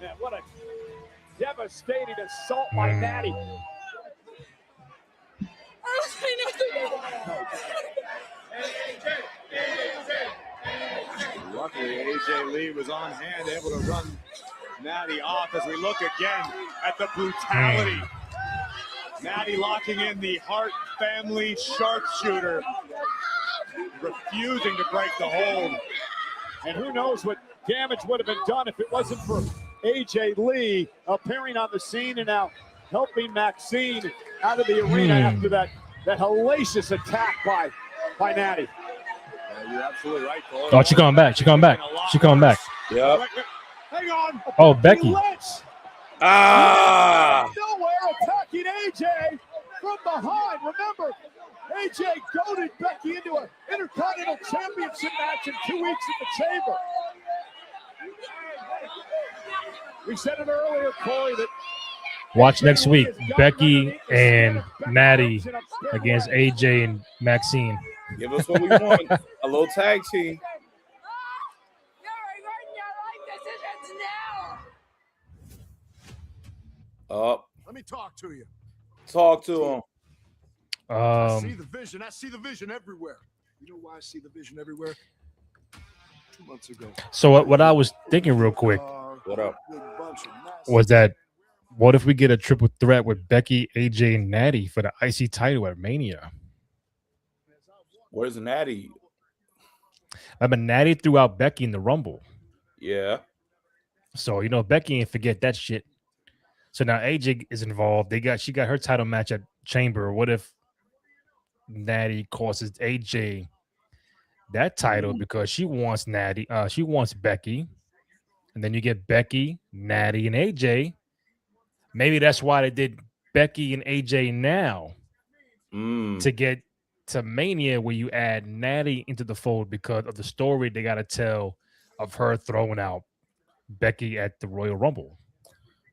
Man, what a devastating assault by Natty. Luckily, AJ Lee was on hand, able to run Natty off as we look again at the brutality. Natty locking in the Hart family sharpshooter, refusing to break the hold. And who knows what damage would have been done if it wasn't for AJ Lee appearing on the scene and now helping Maxine out of the arena after that hellacious attack by Natty. You're absolutely right, Cole. Oh, she coming back. She coming back. She coming back. Yep. Hang on. Oh, Becky. Nowhere attacking AJ from behind. Remember, AJ goaded Becky into an Intercontinental Championship match in 2 weeks in the Chamber. We said it earlier, Corey, that Watch next week. Becky and Natty against AJ and Maxine. Give us what we want. A little tag team. Up. Let me talk to you. Talk to him. I see the vision. I see the vision everywhere. You know why I see the vision everywhere? 2 months ago. So what I was thinking real quick What up? was that what if we get a triple threat with Becky, AJ, and Natty for the IC title at Mania? Where's Natty? I mean, Natty threw out Becky in the Rumble. Yeah. So, you know, Becky ain't forget that shit. So now AJ is involved. She got her title match at Chamber. What if Natty costs AJ that title because she wants Natty, she wants Becky. And then you get Becky, Natty, and AJ. Maybe that's why they did Becky and AJ now to get to Mania, where you add Natty into the fold because of the story they got to tell of her throwing out Becky at the Royal Rumble.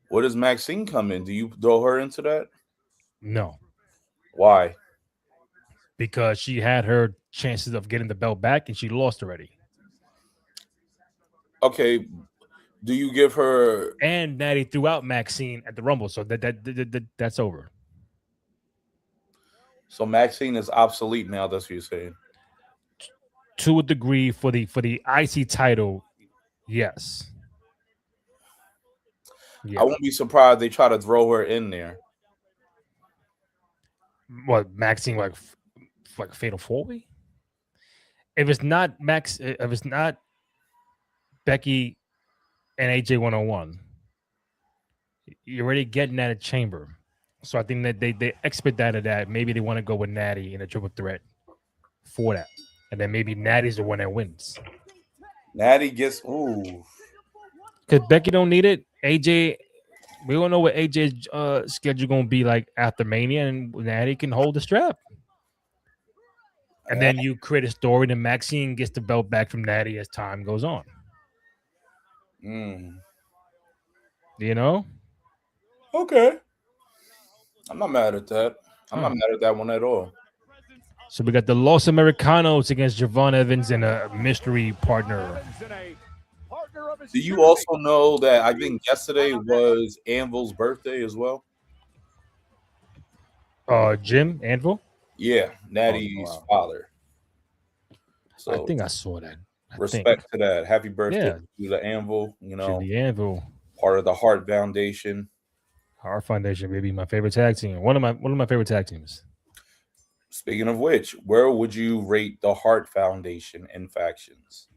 Where does Maxine come in? Do you throw her into that? No. Why? Because she had her chances of getting the belt back and she lost already. Okay. Do you give her? And Natty threw out Maxine at the Rumble, so that's over. So Maxine is obsolete now. That's what you're saying. To a degree, for the IC title, yes. I won't be surprised they try to throw her in there. What, Maxine, like a fatal four-way? If it's not Becky and AJ 101, you're already getting at a Chamber. So I think that they expedited that. Maybe they want to go with Natty in a triple threat for that. And then maybe Natty's the one that wins. Natty gets, ooh. Because Becky don't need it. AJ, we don't know what AJ's schedule gonna be like after Mania, and Natty can hold the strap. And then you create a story, and Maxine gets the belt back from Natty as time goes on. You know? Okay. I'm not mad at that. I'm not mad at that one at all. So we got the Los Americanos against Javon Evans and a mystery partner. Do you also know that I think yesterday was Anvil's birthday as well? Jim Anvil? Yeah, Natty's father. So I think I saw that. Respect to that. Happy birthday to the Anvil. You know, the Anvil, part of the Hart Foundation. Hart Foundation, baby, my favorite tag team. One of my favorite tag teams. Speaking of which, where would you rate the Hart Foundation in factions?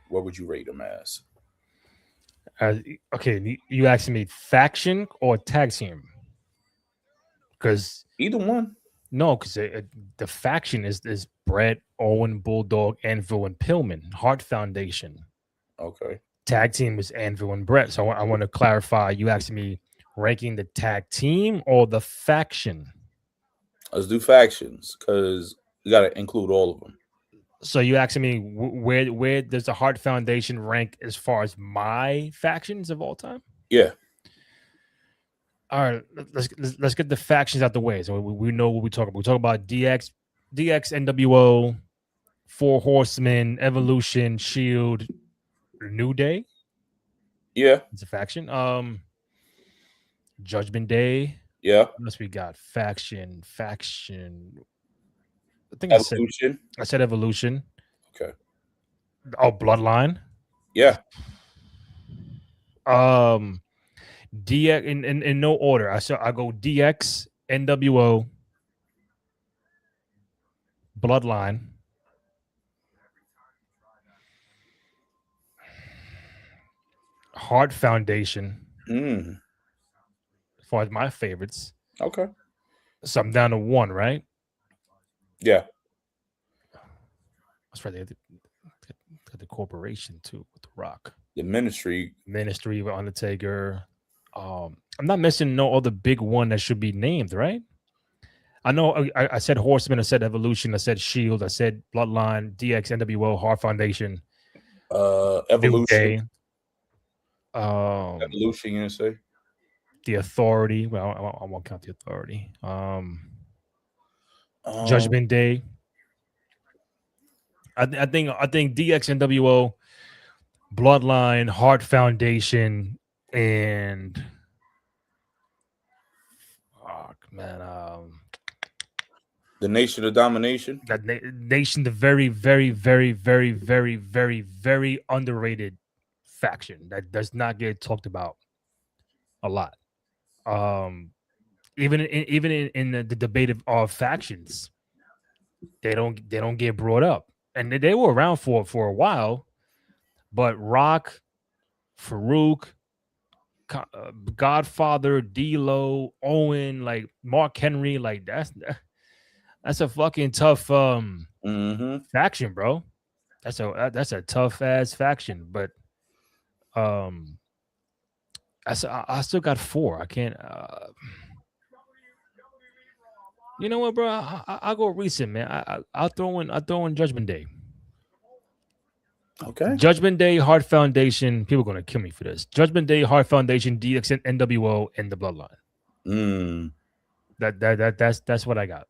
Where would you rate them as? Okay, you asking me faction or tag team? Because either one. No, because the faction is Brett, Owen, Bulldog, Anvil, and Pillman. Hart Foundation. Okay. Tag team is Anvil and Brett. So I want to clarify. You asking me ranking the tag team or the faction? Let's do factions because you got to include all of them. So you asking me where does the Hart Foundation rank as far as my factions of all time? Yeah. All right, let's get the factions out the way. So we know what we talk about. We talk about DX, NWO, Four Horsemen, Evolution, Shield, New Day. Yeah, it's a faction. Judgment Day. Yeah. What else we got? Faction. I think Evolution. I said Evolution. Okay. Oh, Bloodline. Yeah. DX in no order. I go DX, NWO, Bloodline, Hart Foundation. As far as my favorites. Okay. So I'm down to one, right? Yeah. That's right. They got the corporation too with The Rock. The Ministry with Undertaker. I'm not missing no other big one that should be named, right? I know I said Horseman, I said Evolution, I said Shield, I said Bloodline, DX, NWO, Hart Foundation, Evolution. Evolution, you say? The Authority. Well, I won't count the Authority. Judgment Day. I think DX, NWO, Bloodline, Hart Foundation, and the Nation of Domination. That Nation, the very, very, very, very, very, very, very underrated faction that does not get talked about a lot. Even in the debate of factions, they don't get brought up, and they were around for a while. But Rock, Farouk, Godfather, D-Lo, Owen, like Mark Henry, like that's a fucking tough faction, bro. That's a tough ass faction. But I still got four. I can't. You know what, bro? I'll go recent, man. I'll throw in Judgment Day. Okay. Judgment Day, Hart Foundation. People are gonna kill me for this. Judgment Day, Hart Foundation, DX, NWO, and the Bloodline. That's what I got.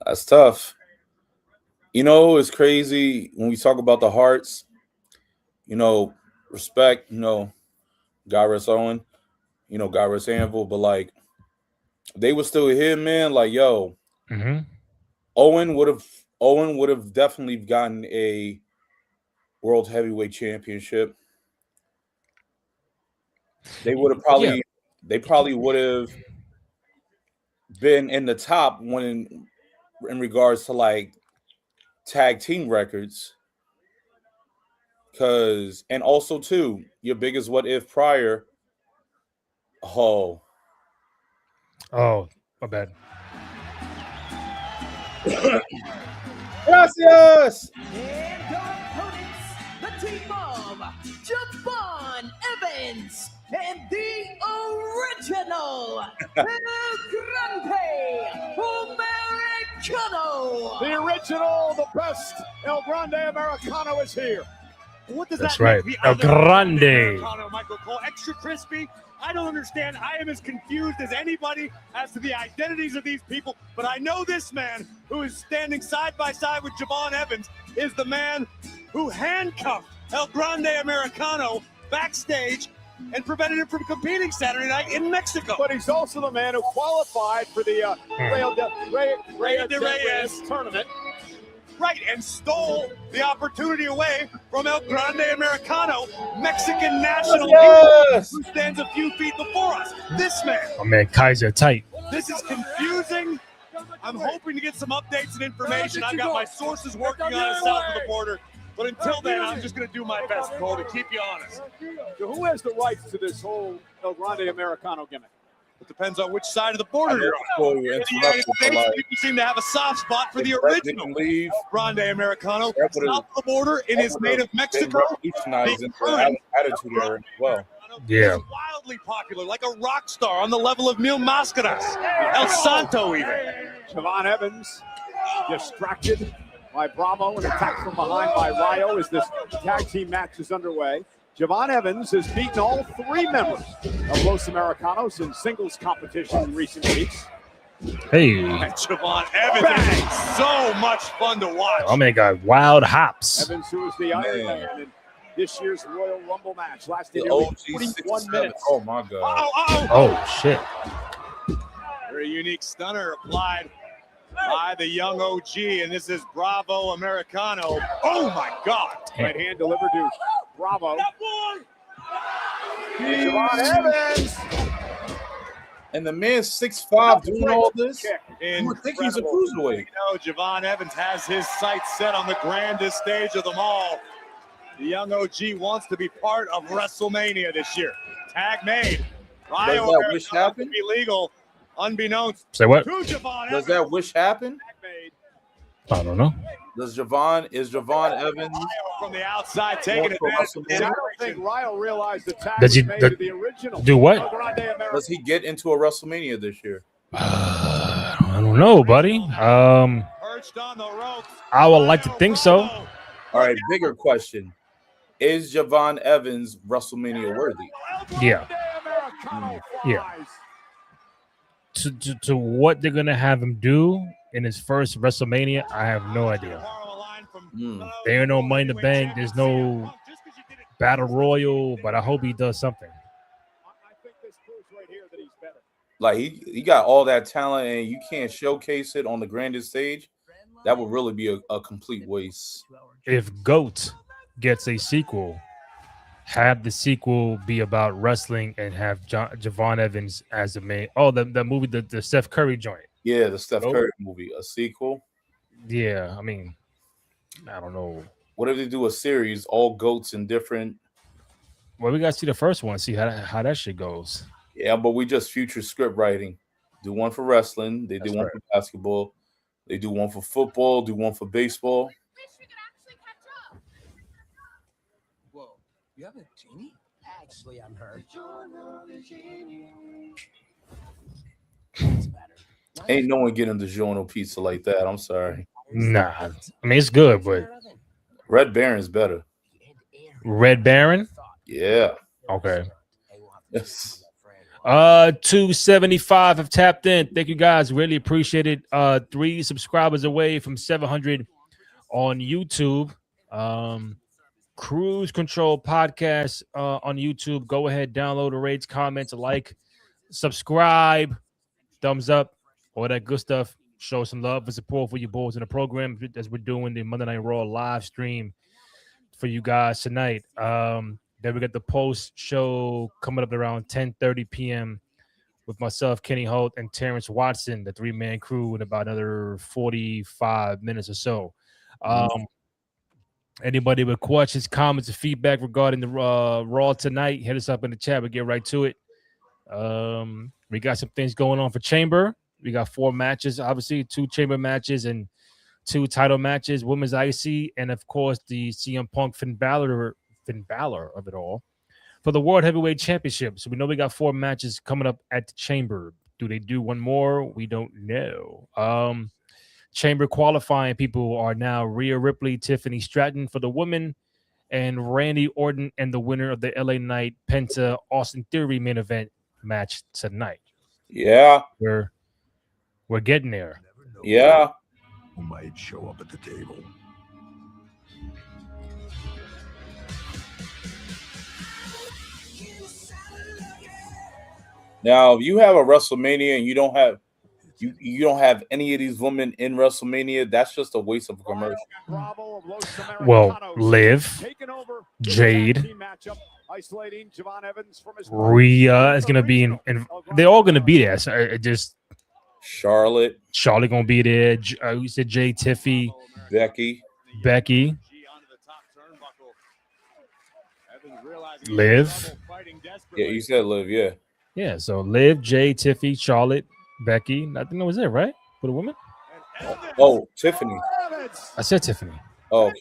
That's tough. You know, it's crazy when we talk about the Hearts. You know, respect. You know, God rest Owen. You know, God rest Anvil. But like, they were still here, man. Like, yo, Owen would have definitely gotten a World Heavyweight Championship. They would have probably, they probably would have been in the top when in regards to like tag team records. And also too, your biggest what if prior. Oh, my bad. Gracias. And our opponents, the team of Javon Evans and the original El Grande Americano. The original, the best El Grande Americano is here. What does That's that right. make? El Grande. Americano, Michael Cole, extra crispy. I don't understand. I am as confused as anybody as to the identities of these people. But I know this man who is standing side by side with Javon Evans is the man who handcuffed El Grande Americano backstage and prevented him from competing Saturday night in Mexico. But he's also the man who qualified for the Rey de Reyes tournament. Right, and stole the opportunity away from El Grande Americano, Mexican national hero, who stands a few feet before us. This man. Oh man, Kaiser tight. This is confusing. I'm hoping to get some updates and information. I've got my sources working on it south of the border. But until then, I'm just going to do my best, Cole, to keep you honest. So who has the rights to this whole El Grande Americano gimmick? It depends on which side of the border you're on. In the United States, people seem to have a soft spot for the original El Grande Americano. South of the border, in his native Mexico, Revolutionized attitude era as well. Yeah. Wildly popular, like a rock star on the level of Mil Mascaras, El Santo even. Javon Evans distracted by Bravo and attacked from behind by Rayo as this tag team match is underway. Javon Evans has beaten all three members of Los Americanos in singles competition in recent weeks. Hey. Javon Evans is so much fun to watch. Oh man, got wild hops. Evans, who is the Iron Man in this year's Royal Rumble match, lasted The nearly OG 41 67. minutes. Oh my God. Oh shit. Very unique stunner applied by the young OG, and this is Bravo Americano. Oh my God! Right hand delivered to Bravo. Javon Evans. And the man 6'5" doing all this. You would think he's a cruiserweight. You know, Javon Evans has his sights set on the grandest stage of them all. The young OG wants to be part of WrestleMania this year. Tag made. Rayo Does that wish happen? to be legal, unbeknownst Say what? to Javon Does Evans. that wish happen? I don't know. Is Javon Evans From the outside, taking for advantage of WrestleMania? I don't think Rayo realized the tag Does he was made to the original. do what? El Grande Americano. Does he get into a WrestleMania this year? I don't know, buddy. Perched on the ropes. I would like to think so. All right, bigger question. Is Javon Evans WrestleMania worthy? Yeah. Yeah. To what they're gonna have him do in his first WrestleMania, I have no idea. There ain't no Money in the Bank. There's no Battle Royal, but I hope he does something. Like he got all that talent and you can't showcase it on the grandest stage. That would really be a complete waste. If GOAT gets a sequel, have the sequel be about wrestling and have Javon Evans as the main. Oh, the movie, the Steph Curry joint. Yeah, the Steph Curry movie, a sequel. Yeah, I mean, I don't know. What if they do a series, all GOATs in different? Well, we gotta see the first one, see how that shit goes. Yeah, but we just future script writing. Do one for wrestling. They do one for basketball. They do one for football. Do one for baseball. Whoa, you have a genie? Actually, I'm hurt. Ain't no one getting DiGiorno pizza like that. I'm sorry. Nah, I mean it's good, but Red Baron's better. Red Baron. Yeah. Okay. Yes. 275 have tapped in. Thank you guys. Really appreciate it. 3 subscribers away from 700 on YouTube. Cruise Control Podcast on YouTube. Go ahead, download, rate, comment, like, subscribe, thumbs up, all that good stuff. Show some love and support for your boys in the program as we're doing the Monday Night Raw live stream for you guys tonight. Then we got the post show coming up around 10:30 p.m. with myself, Kenny Holt, and Terrence Watson, the 3-man crew, in about another 45 minutes or so. Anybody with questions, comments, or feedback regarding the Raw tonight, hit us up in the chat. We'll get right to it. We got some things going on for Chamber. We got 4 matches, obviously, 2 Chamber matches and 2 title matches, Women's IC, and, of course, the CM Punk Finn Balor of it all for the World Heavyweight Championship. So we know we got 4 matches coming up at the Chamber. Do they do one more? We don't know. Chamber qualifying people are now Rhea Ripley, Tiffany Stratton for the women, and Randy Orton and the winner of the LA Knight Penta Austin Theory main event match tonight. Yeah. We're getting there. Yeah. Who might show up at the table? Now, if you have a WrestleMania and you don't have any of these women in WrestleMania, that's just a waste of a commercial. Well, Liv, Jade, Rhea is gonna be in they're all gonna be there. So it just Charlotte gonna be there. You said Jay, Tiffy, Becky, Liv. Yeah, you said Liv. Yeah. Yeah, so Liv, Jay, Tiffy, Charlotte, Becky. I think that was it, right? For the women? Oh, Tiffany. I said Tiffany. Oh, okay.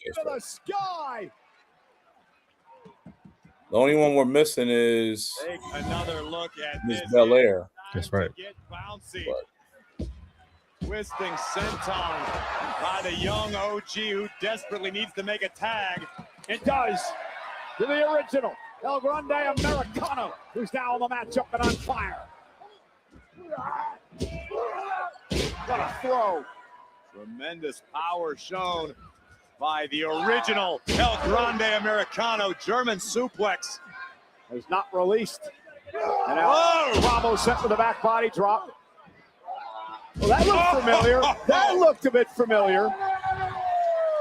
The only one we're missing is Take another look at Miss this. Belair. That's right. Get bouncy. Twisting senton by the young OG who desperately needs to make a tag. It does. To the original El Grande Americano, who's now on the matchup and on fire. What a throw. Tremendous power shown by the original El Grande Americano. German suplex. Is not released. And now Bravo sent with a back body drop. Well, that looked familiar. That looked a bit familiar.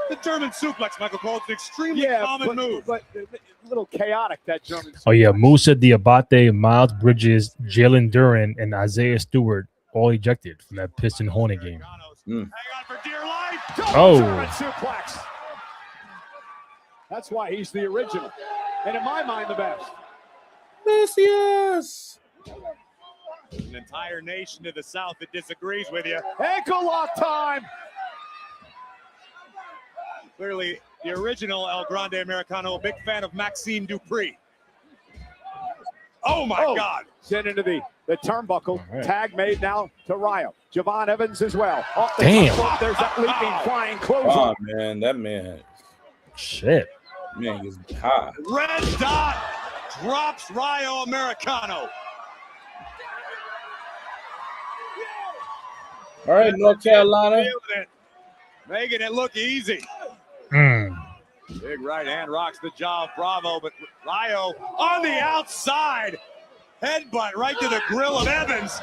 The German suplex, Michael Cole, is an extremely common move. But a little chaotic, that German suplex. Oh yeah, Musa Diabate, Miles Bridges, Jalen Duran, and Isaiah Stewart all ejected from that Piston Hornet game. Hang on for dear life. German suplex. That's why he's the original. And in my mind, the best. Yes. An entire nation to the south that disagrees with you. Ankle lock time. Clearly, the original El Grande Americano, a big fan of Maxime Dupree. Oh my God! Sent into the turnbuckle. Right. Tag made now to Ryo. Javon Evans as well. Off the Damn. top, there's that leaping, flying closer. Oh man, that man. Shit. Man is hot. Red dot drops Ryo Americano. All right, North Carolina. Making it look easy. Big right hand rocks the jaw of Bravo, but Ryo on the outside. Headbutt right to the grill of Evans.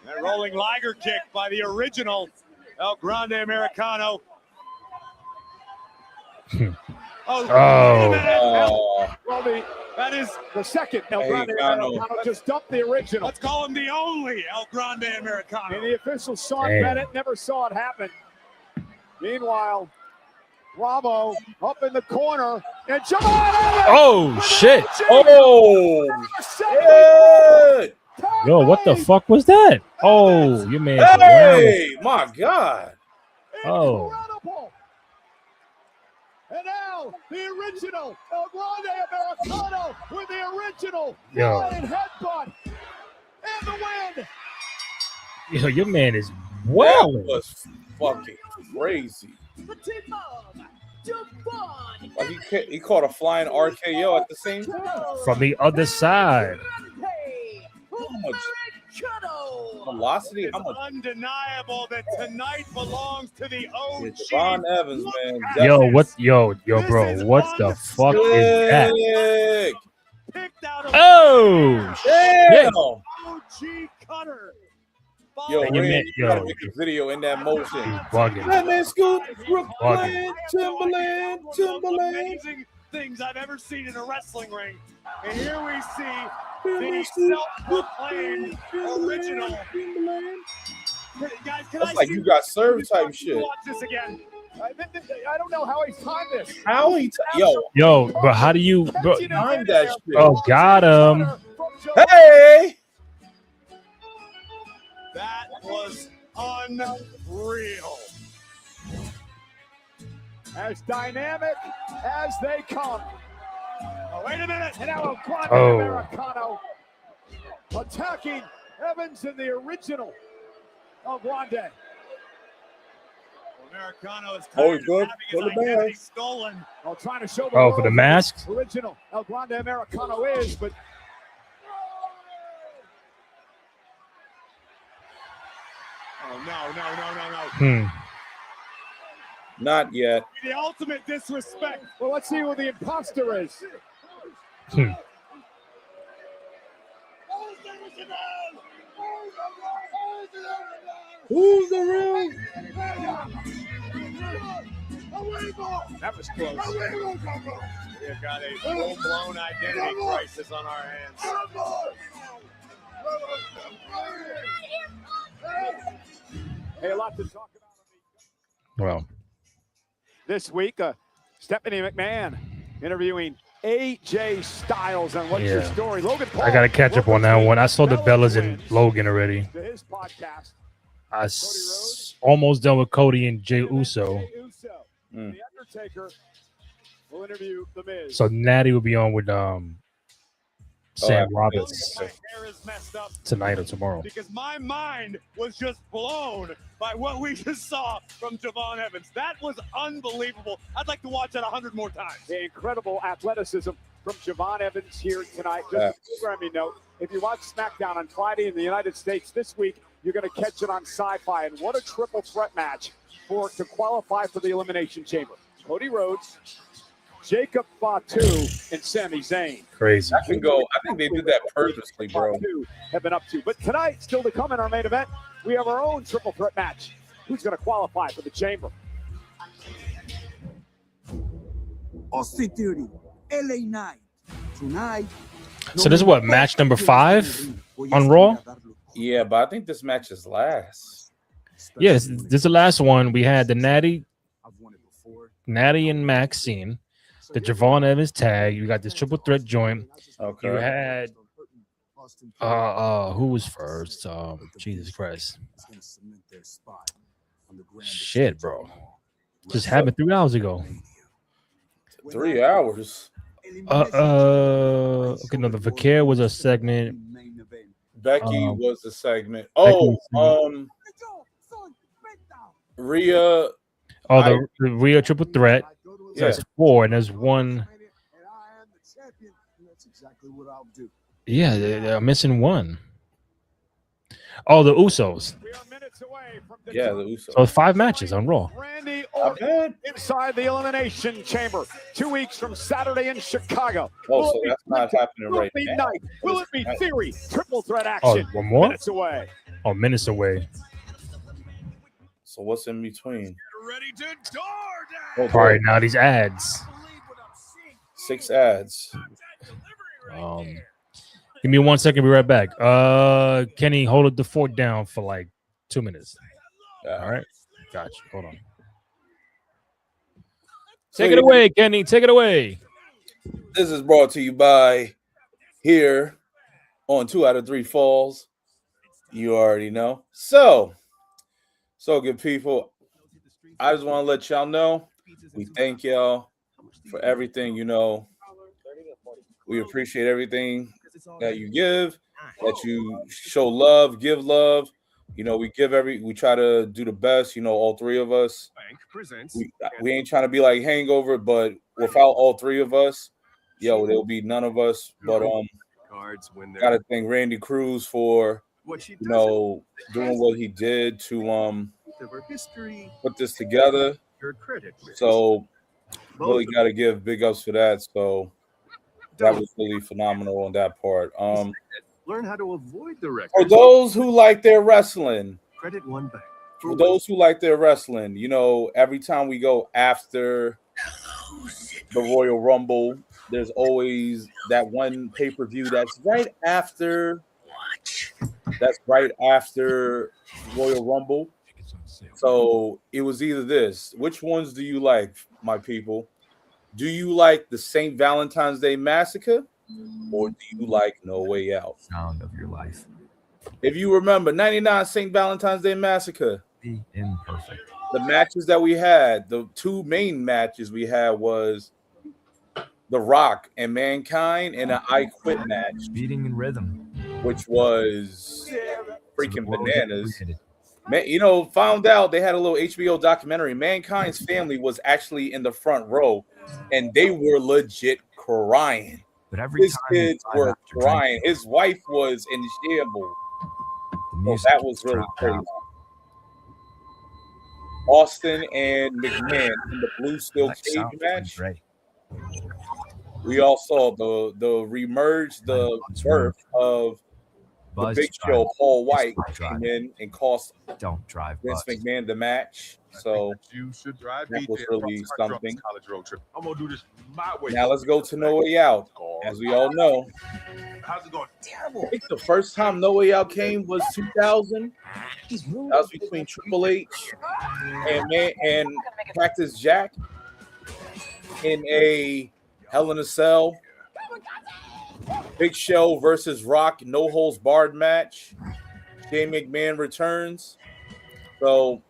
That rolling Liger kick by the original El Grande Americano. Well, that is the second El Grande Americano. Just dumped the original. Let's call him the only El Grande Americano. And the official Sean Bennett never saw it happen. Meanwhile, Bravo up in the corner, and Oh shit! Oh shit! Yo, what the fuck was that? Oh, your man. Hey, my God! Oh. Incredible. And now the original El Grande Americano with the original flying headbutt and the win. Yo, your man is wild. That was fucking crazy. Like he caught a flying RKO at the same time. From the other side. How much velocity? How much? Undeniable that tonight belongs to the OG. Javon Evans, man. Yo, what? Yo, bro, what the fuck is that? Oh shit! OG Cutter. Yo, And your Ray, man- you gotta yo. make a video in that motion. Bugging. That man Scoot, Bugging. Brooklyn, Timberland. Amazing things I've ever seen in a wrestling ring. And here we see the self-proclaimed original. Guys, can That's I like see you got served type shit. watch this again? I don't know how he timed this. How he? Yo, bro, how do you? Bro, Time that shit. oh, got him. Hey! That was unreal. As dynamic as they come. Oh, wait a minute. And now Grande Oh. Americano attacking Evans in the original of Grande. Americano is Oh, tired he's good of having for his the identity mask. stolen. Oh, trying to show the Oh, world for the who mask? the original El Grande Americano is, but Oh, no. Not yet. The ultimate disrespect. well, let's see who the imposter is. Who's the real? That was close. We've got a full-blown identity crisis on our hands. Hey, a lot to talk about Well, this week. Stephanie McMahon interviewing AJ Styles on What's Your yeah. Story. Logan Paul. I got to catch up on that one. I saw the Bellas and Logan already. To his podcast. Almost done with Cody and Jey Uso. The Undertaker will interview The Miz. So Natty will be on with Sam Roberts My hair is messed up tonight or tomorrow. because my mind was just blown by what we just saw from Javon Evans. That was unbelievable. I'd like to watch that 100 more times. The incredible athleticism from Javon Evans here tonight. Just a programming note, if you watch SmackDown on Friday in the United States this week, you're going to catch it on Sci-Fi. And what a triple threat match to qualify for the Elimination Chamber. Cody Rhodes, Jacob Fatu, and Sami Zayn. Crazy. That can go. I think they did that purposely, bro. Fatu have been up to. But tonight, still to come in our main event, we have our own triple threat match. Who's going to qualify for the Chamber? Austin Theory, LA Knight. Tonight. So this is what, match number 5 on Raw? Yeah, but I think this match is last. Yes, this is the last one. We had the Natty and Maxine, the Javon Evans tag. You got this triple threat joint. Okay. You had who was first? Jesus Christ. Shit, bro. Just happened 3 hours ago. 3 hours. Okay, no, the Vaquer was a segment. Becky was the segment. Oh, Rhea. Oh, the Rhea triple threat. So that's 4, and there's one. That's exactly what I'll do. Yeah, they're missing one. Oh, the Usos. Yeah, the Usos. So 5 matches on Raw. Randy Orton inside the Elimination Chamber. 2 weeks from Saturday in Chicago. Oh, so that's not happening right now. Night? Will it be Theory? Triple threat Oh, action. one more? Minutes away. Oh, minutes away. So what's in between? Ready to Oh, All right, now these ads. 6 ads. Give me 1 second. Be right back. Kenny, hold the fort down for like 2 minutes. All right, got you. Hold on. Take it away, Kenny. Take it away. This is brought to you by here on 2 out of 3 Falls. You already know. So good people. I just want to let y'all know we thank y'all for everything. We appreciate everything that you give, that you show love, give love. We try to do the best, all 3 of us. We ain't trying to be like Hangover, but without all 3 of us, there'll be none of us. But gotta thank Randy Cruz for doing what he did to put this together. So really gotta give big ups for that. So that was really phenomenal on that part. Learn how to avoid the record. For those who like their wrestling, Credit one back. for those who like their wrestling, every time we go after the Royal Rumble, there's always that one pay-per-view that's right after Royal Rumble. So it was either this. Which ones do you like, my people? Do you like the St. Valentine's Day Massacre, or do you like No Way Out? Sound of your life. If you remember, 99 St. Valentine's Day Massacre. Be imperfect. The matches that we had, the 2 main matches we had was The Rock and Mankind in an I Quit match, Beating in rhythm. which was freaking bananas. Man, you know, found out they had a little HBO documentary. Mankind's family was actually in the front row, and they were legit crying. But every His time kids were crying. His wife was in shambles. So that was really crazy. Austin and McMahon in the blue steel cage match. We all saw the remerge, the birth of the Big Show. Paul White came in and cost Vince McMahon the match. So you should drive that was really something. College road trip. I'm gonna do this my way. Now let's go to No Way Out. As we all know, How's it going? Terrible. I think the first time No Way Out came was 2000. That was between Triple H and Cactus Jack in a Hell in a Cell. Big Show versus Rock, no holds barred match. Shane McMahon returns. So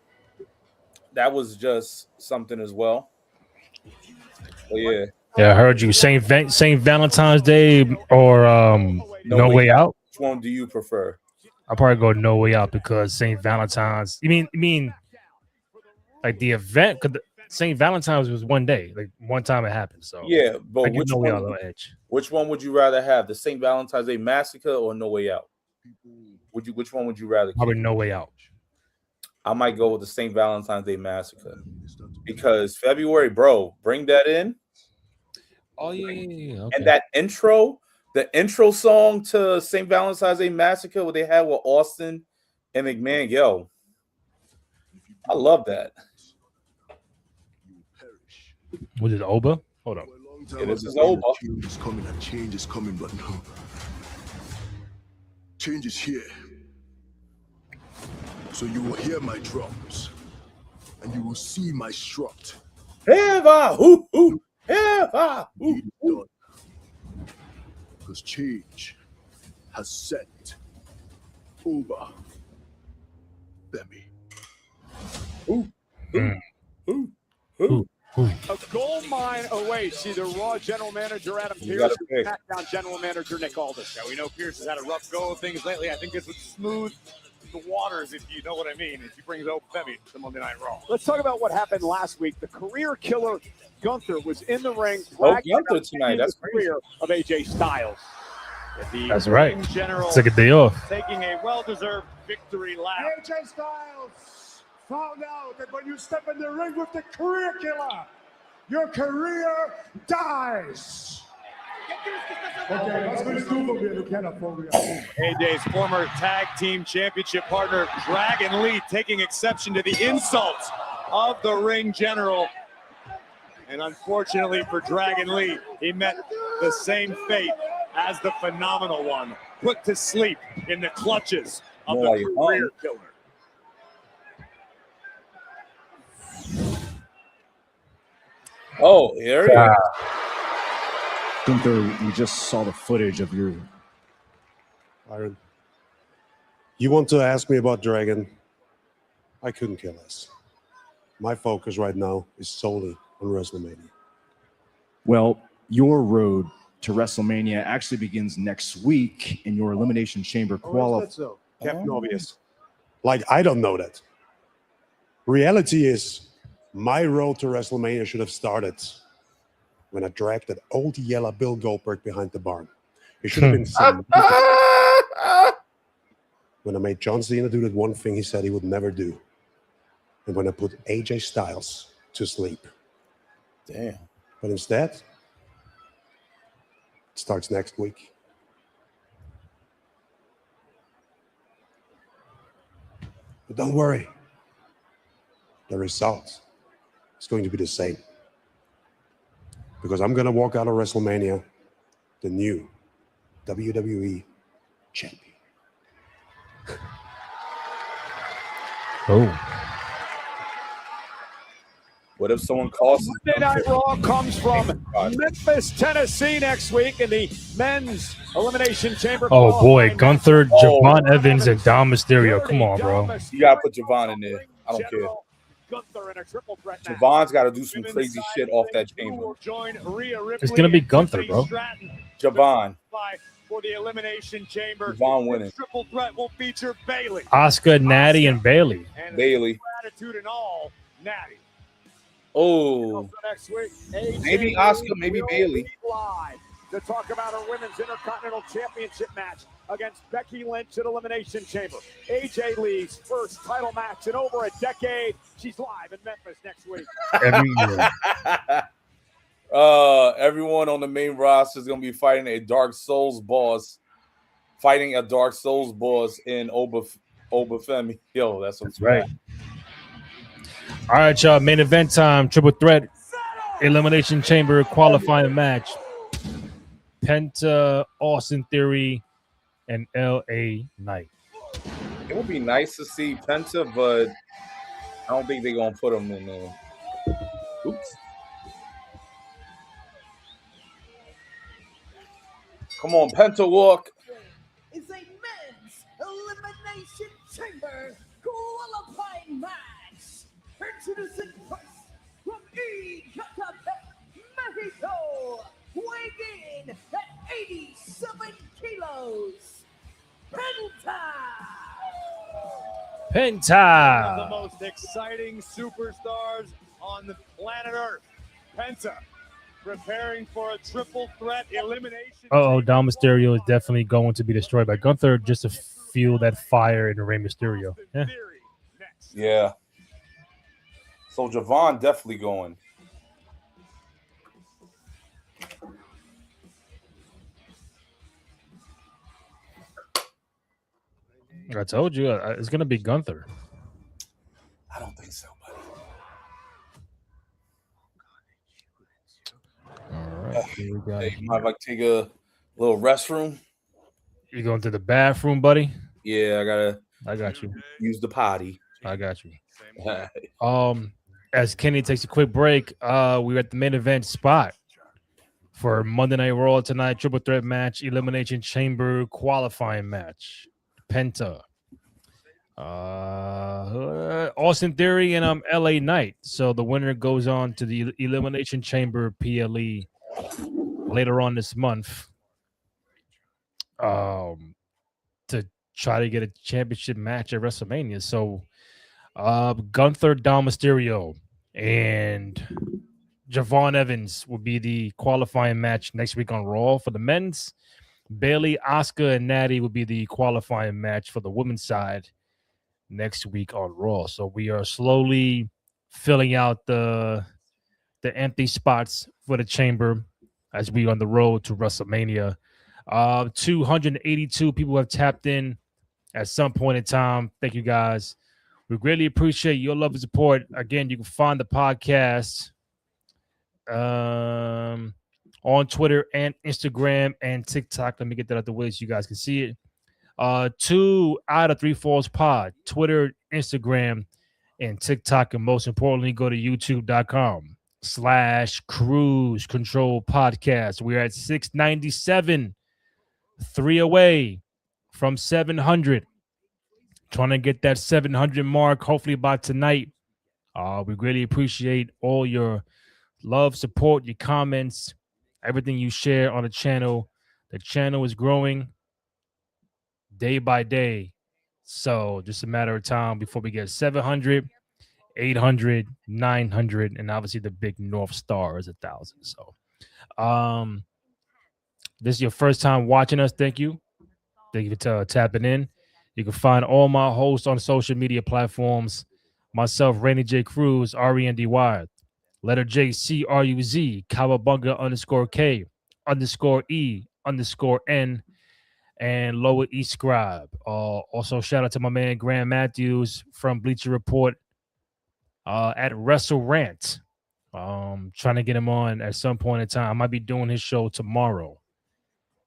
that was just something as well. So yeah. Yeah, I heard you. Saint Valentine's Day or No Way Out. Which one do you prefer? I'll probably go No Way Out because Saint Valentine's. You mean like the event? Because Saint Valentine's was one day, like one time it happened. So yeah, but which one would you rather have? The Saint Valentine's Day Massacre or No Way Out? Which one would you rather? Probably No Way Out. I might go with the Saint Valentine's Day Massacre because February, bro, bring that in. Oh yeah. Okay. And that intro, the intro song to St. Valentine's Day Massacre, what they had with Austin and McMahon, yo, I love that. Was it Oba? Hold on. Yeah, this is Oba. Change is coming and change is coming, but no. Change is here. So you will hear my drums and you will see my strut. Eva, hoo, hoo. Eva, hoo, hoo. Because change has set over Bemi. A gold mine awaits. Either Raw General Manager Adam You Pearce gotta or pick. SmackDown General Manager Nick Aldis. Yeah, we know Pierce has had a rough go of things lately. I think this would smooth the waters, if you know what I mean, if he brings over Femi to Monday Night Raw. Let's talk about what happened last week. The career killer Gunther was in the ring. Oh, bragging Gunther about tonight. ending That's the career of AJ Styles. That's right. Ring General Took a day off. taking a well-deserved victory lap. AJ Styles found out that when you step in the ring with the career killer, your career dies. AJ's former tag team championship partner, Dragon Lee, taking exception to the insults of the Ring General. And unfortunately for Dragon Lee, he met the same fate as the Phenomenal One, put to sleep in the clutches of the career killer. Oh, here he is. Gunther, we just saw the footage of your. Byron, you want to ask me about Dragon? I couldn't care less. My focus right now is solely on WrestleMania. Well, your road to WrestleMania actually begins next week in your Elimination Chamber Is that so? Captain Obvious. Like, I don't know that. Reality is, my road to WrestleMania should have started when I dragged that old yellow Bill Goldberg behind the barn. It should have been when I made John Cena do that one thing he said he would never do. And when I put AJ Styles to sleep. Damn. But instead, it starts next week. But don't worry. The result is going to be the same. Because I'm going to walk out of WrestleMania the new WWE champion. Oh. What if someone calls? Monday Night Raw comes from Memphis, Tennessee next week in the men's Elimination Chamber. Oh boy, Gunther, Javon Evans, and Dom Mysterio. Come on, bro. You gotta put Javon in there. I don't care. Gunther in a triple threat match. Javon's got to do some crazy shit off that chamber. It's gonna be Gunther, bro. Javon. For the elimination chamber, Javon winning. Triple threat will feature Bailey, Oscar, Natty, and Bailey. and Bailey. attitude and all, Natty. Oh, Next week, AJ maybe Oscar, Lee maybe will Bailey. be live to talk about her women's Intercontinental Championship match against Becky Lynch at Elimination Chamber. AJ Lee's first title match in over a decade. She's live in Memphis next week. Every year. Everyone on the main roster is gonna be fighting a Dark Souls boss, in Obafemi. Yo, that's right. All right, y'all. Main event time. Triple threat elimination chamber qualifying match. Penta, Austin Theory, and LA Knight. It would be nice to see Penta, but I don't think they're gonna put him in there. Oops. Come on, Penta walk. Is a men's elimination chamber qualifying match. Introducing first from Ecatepec, Mexico, weighing in at 87 kilos, Penta. One of the Penta. most exciting superstars on the planet Earth. Penta preparing for a triple threat elimination. Dom Mysterio is definitely going to be destroyed by Gunther just to fuel that fire in Rey Mysterio. Yeah. Yeah. So Javon definitely going. I told you it's going to be Gunther. I don't think so, buddy. All right. Here we got Hey, you might like take a little restroom? You going to the bathroom, buddy? Yeah, I got you. Use the potty. I got you. As Kenny takes a quick break, we're at the main event spot for Monday Night RAW tonight. Triple threat match, elimination chamber qualifying match. Penta, Austin Theory, and LA Knight. So the winner goes on to the elimination chamber PLE later on this month. To try to get a championship match at WrestleMania. So Gunther, Dom Mysterio, and Javon Evans will be the qualifying match next week on Raw for the men's. Bailey, Oscar, and Natty will be the qualifying match for the women's side next week on Raw. So we are slowly filling out the empty spots for the chamber as we on the road to WrestleMania. 282 people have tapped in at some point in time. Thank you guys. We greatly appreciate your love and support. Again, you can find the podcast on Twitter and Instagram and TikTok. Let me get that out the way so you guys can see it. 2 out of 3 Falls Pod, Twitter, Instagram, and TikTok. And most importantly, go to youtube.com/Cruise Control Podcast. We're at 697, 3 away from 700. Trying to get that 700 mark, hopefully by tonight. We really appreciate all your love, support, your comments, everything you share on the channel. The channel is growing day by day. So just a matter of time before we get 700, 800, 900, and obviously the big North Star is 1,000. So this is your first time watching us. Thank you. Thank you for tapping in. You can find all my hosts on social media platforms. Myself, Randy J. Cruz, RENDY, letter J, CRUZ, Kawabunga _K_E_N, and Lower East Scribe. Also, shout out to my man, Graham Matthews from Bleacher Report at Wrestle Rant. Trying to get him on at some point in time. I might be doing his show tomorrow.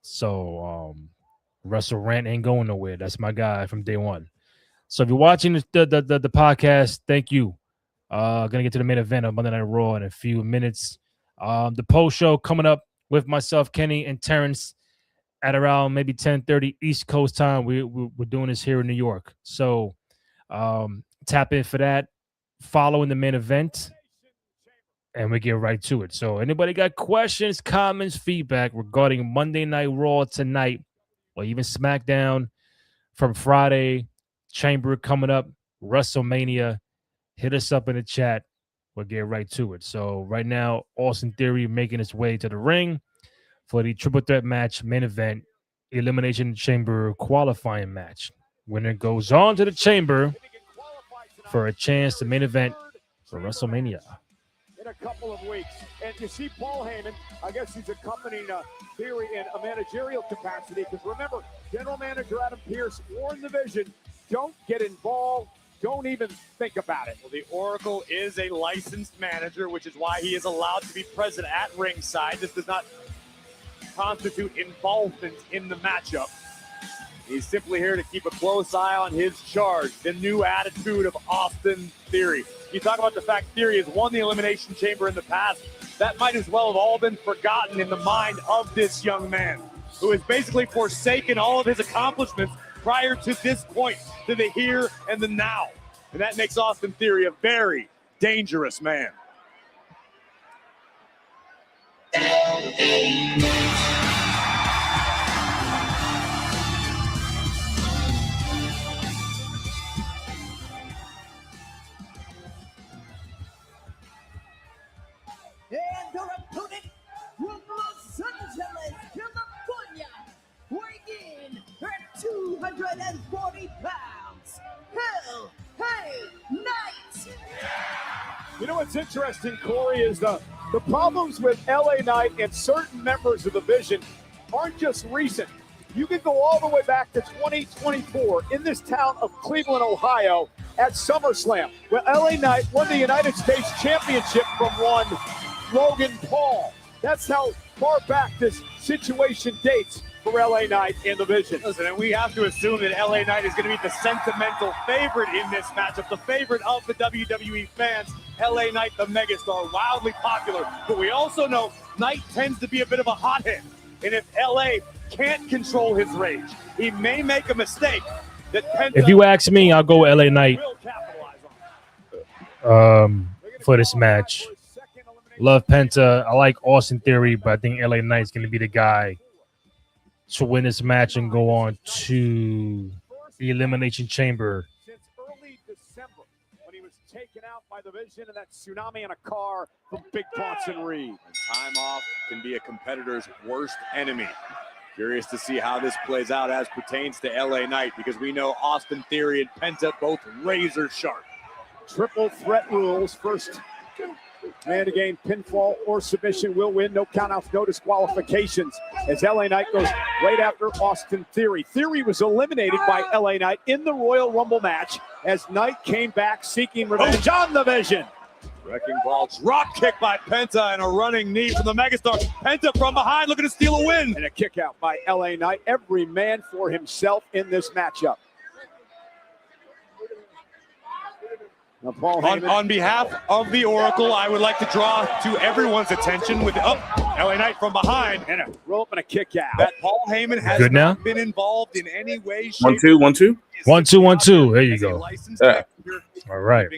So, Wrestle Rant ain't going nowhere. That's my guy from day one. So if you're watching the podcast, thank you. Gonna get to the main event of Monday Night Raw in a few minutes. The post show coming up with myself, Kenny, and Terrence at around maybe 10:30 East Coast time. We're doing this here in New York. So tap in for that. following the main event, and we get right to it. So, anybody got questions, comments, feedback regarding Monday Night Raw tonight, or even SmackDown from Friday, Chamber coming up, WrestleMania, hit us up in the chat. We'll get right to it. So, right now, Austin Theory making his way to the ring for the triple threat match, main event, Elimination Chamber qualifying match. Winner goes on to the Chamber for a chance to main event for WrestleMania. In a couple of weeks. And you see Paul Heyman, I guess he's accompanying Theory in a managerial capacity, because remember, General Manager Adam Pearce warned the Vision, don't get involved, don't even think about it. Well, the Oracle is a licensed manager, which is why he is allowed to be present at ringside. This does not constitute involvement in the matchup. He's simply here to keep a close eye on his charge, the new attitude of Austin Theory. You talk about the fact Theory has won the Elimination Chamber in the past. That might as well have all been forgotten in the mind of this young man, who has basically forsaken all of his accomplishments prior to this point, to the here and the now. And that makes Austin Theory a very dangerous man. And their opponent from Los Angeles, California, weighing in at 240 pounds, Hell Hey Knight. You know what's interesting, Corey, is the problems with LA Knight and certain members of the Vision aren't just recent. You can go all the way back to 2024 in this town of Cleveland, Ohio, at SummerSlam, where LA Knight won the United States Championship from one Logan Paul. That's how far back this situation dates for LA Knight in the Vision. Listen, and we have to assume that LA Knight is going to be the sentimental favorite in this matchup, the favorite of the WWE fans. LA Knight, the megastar, wildly popular, but we also know Knight tends to be a bit of a hothead. And if LA can't control his rage, he may make a mistake that Penta. If you ask me, I'll go with LA Knight for this match. Love Penta. I like Austin Theory, but I think LA Knight's going to be the guy to win this match and go on to the Elimination Chamber. Since early December, when he was taken out by the Vision and that tsunami in a car from Big Bronson Reed. And time off can be a competitor's worst enemy. Curious to see how this plays out as pertains to LA Knight, because we know Austin Theory and Penta both razor sharp. Triple threat rules. First man to gain pinfall or submission will win. No countouts, no disqualifications. As LA Knight goes right after Austin Theory. Theory was eliminated by LA Knight in the Royal Rumble match as Knight came back seeking revenge on the Vision. Wrecking ball drop kick by Penta and a running knee from the megastar. Penta from behind looking to steal a win. And a kick out by LA Knight. Every man for himself in this matchup. On behalf of the Oracle, I would like to draw to everyone's attention with LA Knight from behind. And a rope and a kick out. That Paul Heyman has Good now? not been involved in any way, shape, 1 2 1 2 1 2 1 2. There you go. Yeah. All right.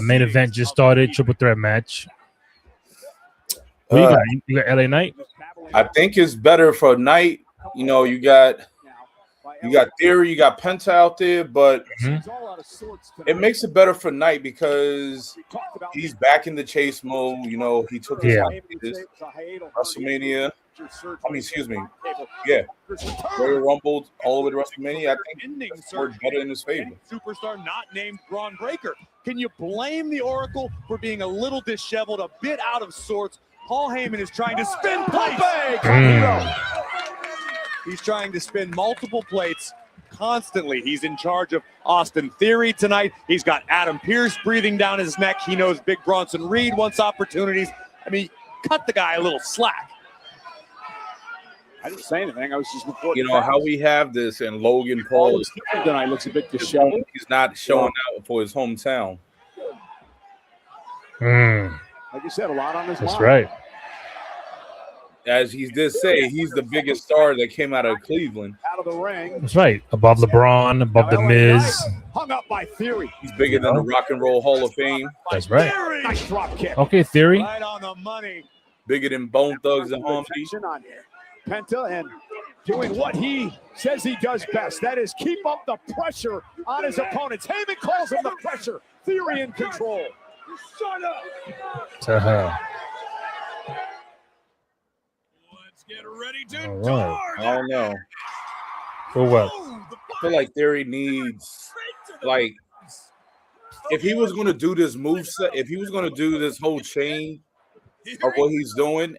Main event just started. Triple threat match. What you got? You got LA Knight? I think it's better for Knight. You know, you got Theory, you got Penta out there, but it makes it better for Knight because he's back in the chase mode. You know, he took his time to this WrestleMania. I mean, excuse me. Yeah. Royal Rumble all the way to WrestleMania. I think it's worked better in his favor. Superstar not named Braun Breaker. Can you blame the Oracle for being a little disheveled, a bit out of sorts? Paul Heyman is trying to spin plates. He's trying to spin multiple plates constantly. He's in charge of Austin Theory tonight. He's got Adam Pearce breathing down his neck. He knows Big Bronson Reed wants opportunities. I mean, cut the guy a little slack. I didn't say anything. I was just reporting. You know how we have this, and Logan Paul tonight looks a bit disheveled. He's not showing out for his hometown. Like you said, a lot on his mind. That's right. as he did say, he's the biggest star that came out of Cleveland. Out of the ring. That's right. Above LeBron, above the Miz. Hung up by Theory. He's bigger than the Rock and Roll Hall of Fame. That's right. Nice drop kick. Okay, Theory. Right on the money. Bigger than Bone Thugs and Harmony. On Penta and doing what he says he does best. That is keep up the pressure on his opponents. Heyman calls him the pressure. Theory in control. Shut up. Uh-huh. Let's get ready to All right. I don't know. For what? I feel like Theory needs, like, if he was going to do this moveset, if he was going to do this whole chain of what he's doing,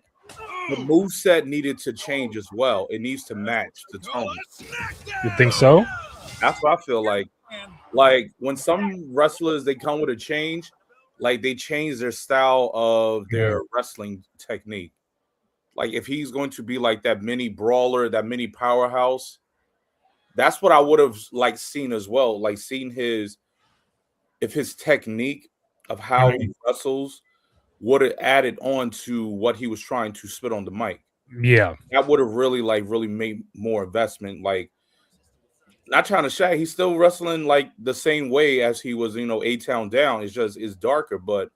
the moveset needed to change as well. It needs to match the tone. You think so? That's what I feel like. Like, when some wrestlers, they come with a change, like, they change their style of their wrestling technique. Like, if he's going to be like that mini brawler, that mini powerhouse, that's what I would have like seen as well. Like, seen his technique of how he wrestles would have added on to what he was trying to spit on the mic. Yeah. That would have really made more investment. Like, not trying to shy, he's still wrestling like the same way as he was, A-Town Down. It's darker, but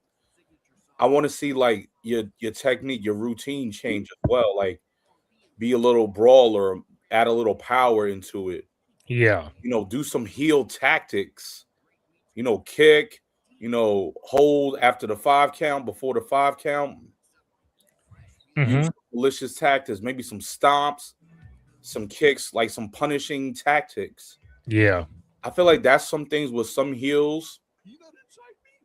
I want to see like your technique, your routine change as well. Like, be a little brawler, add a little power into it. Yeah. Do some heel tactics. Kick, hold after the 5 count, before the 5 count. Use malicious tactics, maybe some stomps, some kicks, like some punishing tactics. Yeah. I feel like that's some things with some heels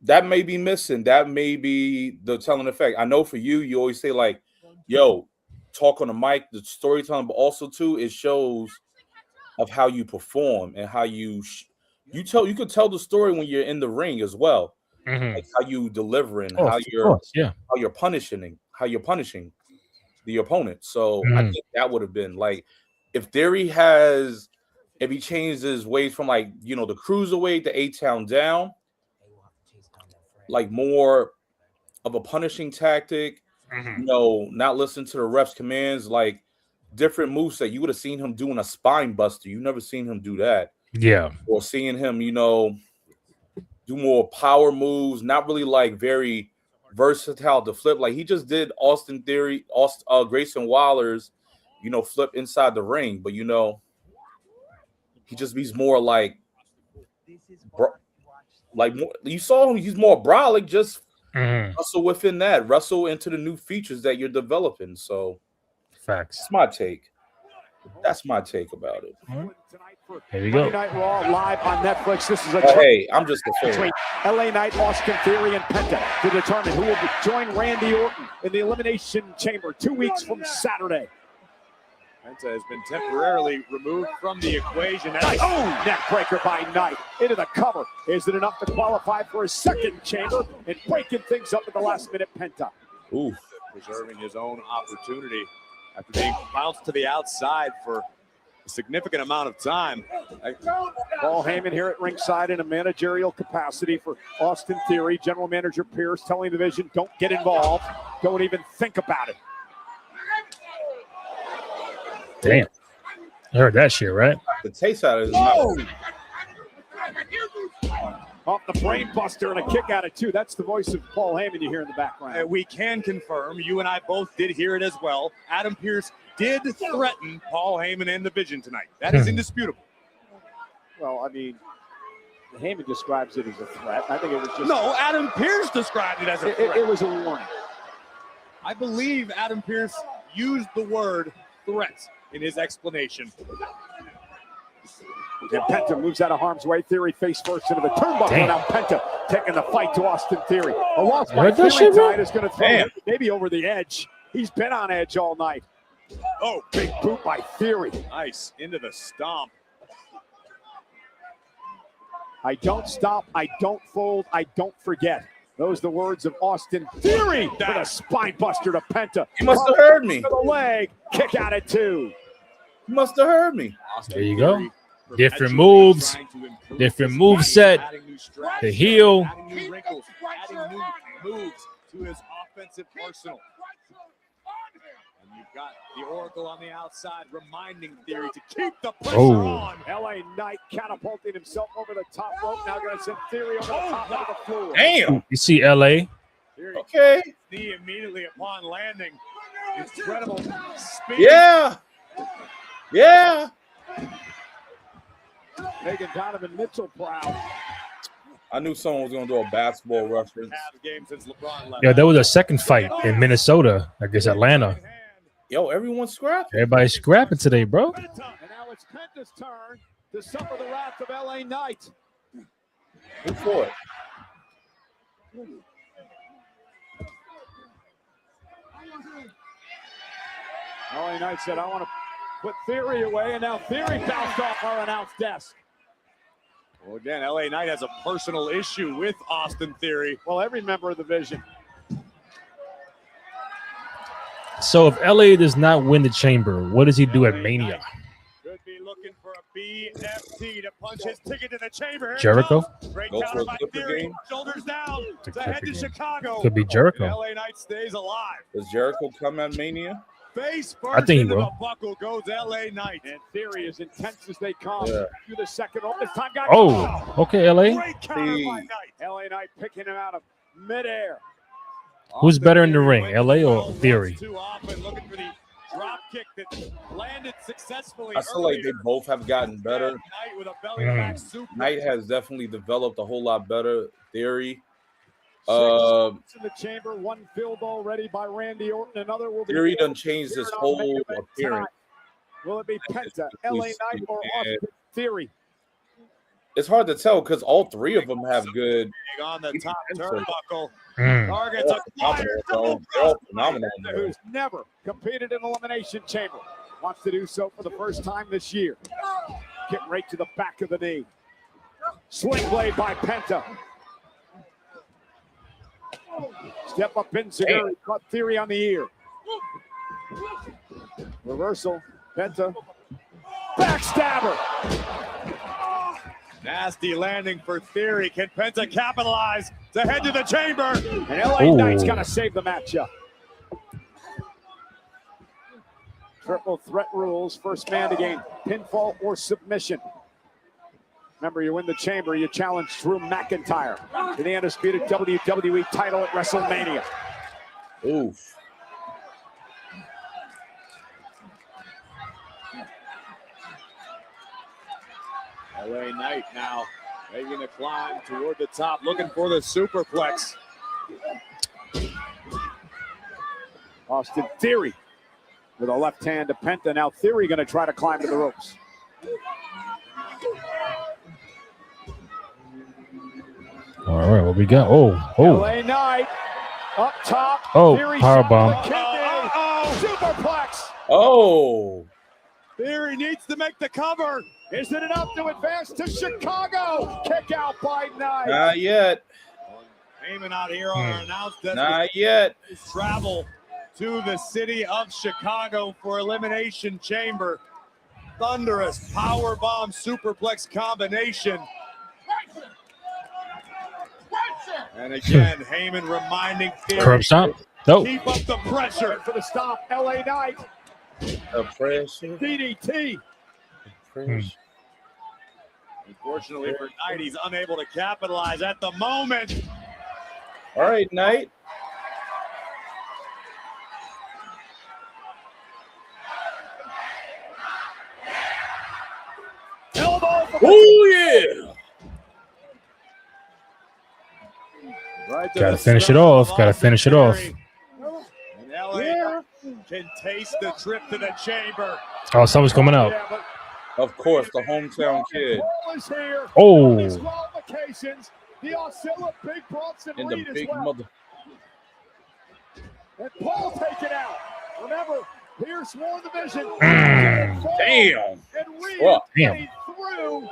that may be missing. That may be the telling effect. I know for you always say like, yo, talk on the mic, the storytelling, but also too, it shows of how you perform and how you could tell the story when you're in the ring as well. Like how you delivering, how you're punishing the opponent. So I think that would have been like, if Theory if he changes his ways from like, the cruiserweight to A-Town Down, like more of a punishing tactic, not listen to the ref's commands, like different moveset. You would have seen him doing a spine buster. You never seen him do that. Yeah. Or seeing him, do more power moves, not really like very versatile to flip. Like he just did Grayson Waller's, flip inside the ring. But, he just he's more like you saw him, he's more brolic, just wrestle within that, wrestle into the new features that you're developing. So facts. That's my take. That's my take about it. Here we go. Monday Night Raw live on Netflix. This is a hey, I'm just a fan. Between LA Knight, Austin Theory, and Penta to determine who will join Randy Orton in the Elimination Chamber 2 weeks from Saturday. Penta has been temporarily removed from the equation. Neck breaker by Knight into the cover. Is it enough to qualify for a second chamber and breaking things up at the last minute? Penta. Ooh, preserving his own opportunity after being bounced to the outside for a significant amount of time. Paul Heyman here at ringside in a managerial capacity for Austin Theory. General Manager Pierce telling the division, don't get involved. Don't even think about it. Damn. I heard that shit, right? The taste out of his mouth. Off the brain buster and a kick out of two. That's the voice of Paul Heyman you hear in the background. We can confirm, you and I both did hear it as well. Adam Pearce did threaten Paul Heyman and the Vision tonight. That is indisputable. Well, I mean, Heyman describes it as a threat. I think it was just... No, Adam Pearce described it as a threat. It was a warning. I believe Adam Pearce used the word threat in his explanation. And Penta moves out of harm's way. Theory face first into the turnbuckle. Now Penta taking the fight to Austin Theory. A loss by Theory tonight is going to throw him maybe over the edge. He's been on edge all night. Oh, big boot by Theory. Nice, into the stomp. I don't stop, I don't fold, I don't forget. Those are the words of Austin Theory with a spine buster to Penta. You must have heard me. To the leg, kick out at two. You must have heard me. There you go. Different moves, different move set. The heel. Adding new wrinkles, adding new moves to his offensive arsenal. And You've got the Oracle on the outside reminding Theory to keep the pressure Oh. on. LA Knight catapulting himself over the top rope. Now going to send Theory over the top of the floor. Damn. You see LA? Theory Okay. knee immediately upon landing. Incredible speed. Yeah. Yeah. Making Donovan Mitchell proud. I knew someone was gonna do a basketball reference. Game since LeBron left. Yeah, there was a second fight in Minnesota against Atlanta. Yo, everyone's scrapping. Everybody's scrapping today, bro. And now it's Penta's turn to suffer the wrath of LA Knight. Who for it? LA Knight said, I want to put Theory away, and now Theory bounced off our announce desk. Well, again, LA Knight has a personal issue with Austin Theory. Well, every member of the Vision. So if LA does not win the chamber, what does he do at Mania? Could be looking for a BFT to punch his ticket to the chamber. Here it Jericho? comes. Great Go for counter a by Clipper Theory. game? Shoulders down The to head Clipper to game. Chicago. Could be Jericho. And LA Knight stays alive. Does Jericho come at Mania? Face I first think he into will. the buckle goes LA Knight. And Theory as intense as they come. Yeah. To the second. Oh, this time got Oh, okay, LA. Great counter by Knight. LA Knight picking him out of midair. Who's better in the ring, LA or Theory? Too often looking for the drop kick that landed successfully. I feel like they earlier. both have gotten better. Knight with a belly back super. Knight has definitely developed a whole lot better. Theory. Six in the chamber, one filled already by Randy Orton. Another will be. Theory done changed his Here on whole main event appearance. tonight. Will it be Penta, LA Knight, or Austin Theory? It's hard to tell because all three of them have good. On the top Entrance. turnbuckle. Mm. Targets a Phenomenal, fire bro. double They're all phenomenal. who's never competed in Elimination Chamber. Wants to do so for the first time this year. Get right to the back of the knee. Swing blade by Penta. Step up in Segura. Caught Theory on the ear. Reversal. Penta. Backstabber. Nasty landing for Theory. Can Penta capitalize to head to the chamber? And LA Knight's got to save the matchup. Triple threat rules. First man to gain pinfall or submission. Remember, you win the chamber, you challenge Drew McIntyre to the undisputed WWE title at WrestleMania. Oof. LA Knight now making a climb toward the top, looking for the superplex. Austin Theory with a left hand to Penta. Now Theory going to try to climb to the ropes. All right, what we got? Oh. LA Knight up top. Oh, Theory powerbomb. shot to the kidney. Superplex. Oh. Theory needs to make the cover. Is it enough to advance to Chicago? Kick out by Knight. Not yet. Heyman out here on our announce desk. Not yet. Travel to the city of Chicago for Elimination Chamber. Thunderous powerbomb superplex combination. And again, Heyman reminding Theory. Curb stomp. Nope. Keep up the pressure for the stop. LA Knight. The pressure. DDT. Pressure. Unfortunately for Knight, he's unable to capitalize at the moment. All right, Knight. Elbow. Oh, yeah. Right to Gotta the finish it stomach off. of Gotta Austin finish it off. Theory. And LA can taste the trip to the chamber. Oh, someone's coming out. Yeah, but Of course, the hometown kid. Paul is here. Oh. Disqualifications. The Oscilla, Big Bronson And the Reed as big well. mother. And Paul taken out. Remember, Pierce won the vision. Damn. And Reed Well, damn. made through.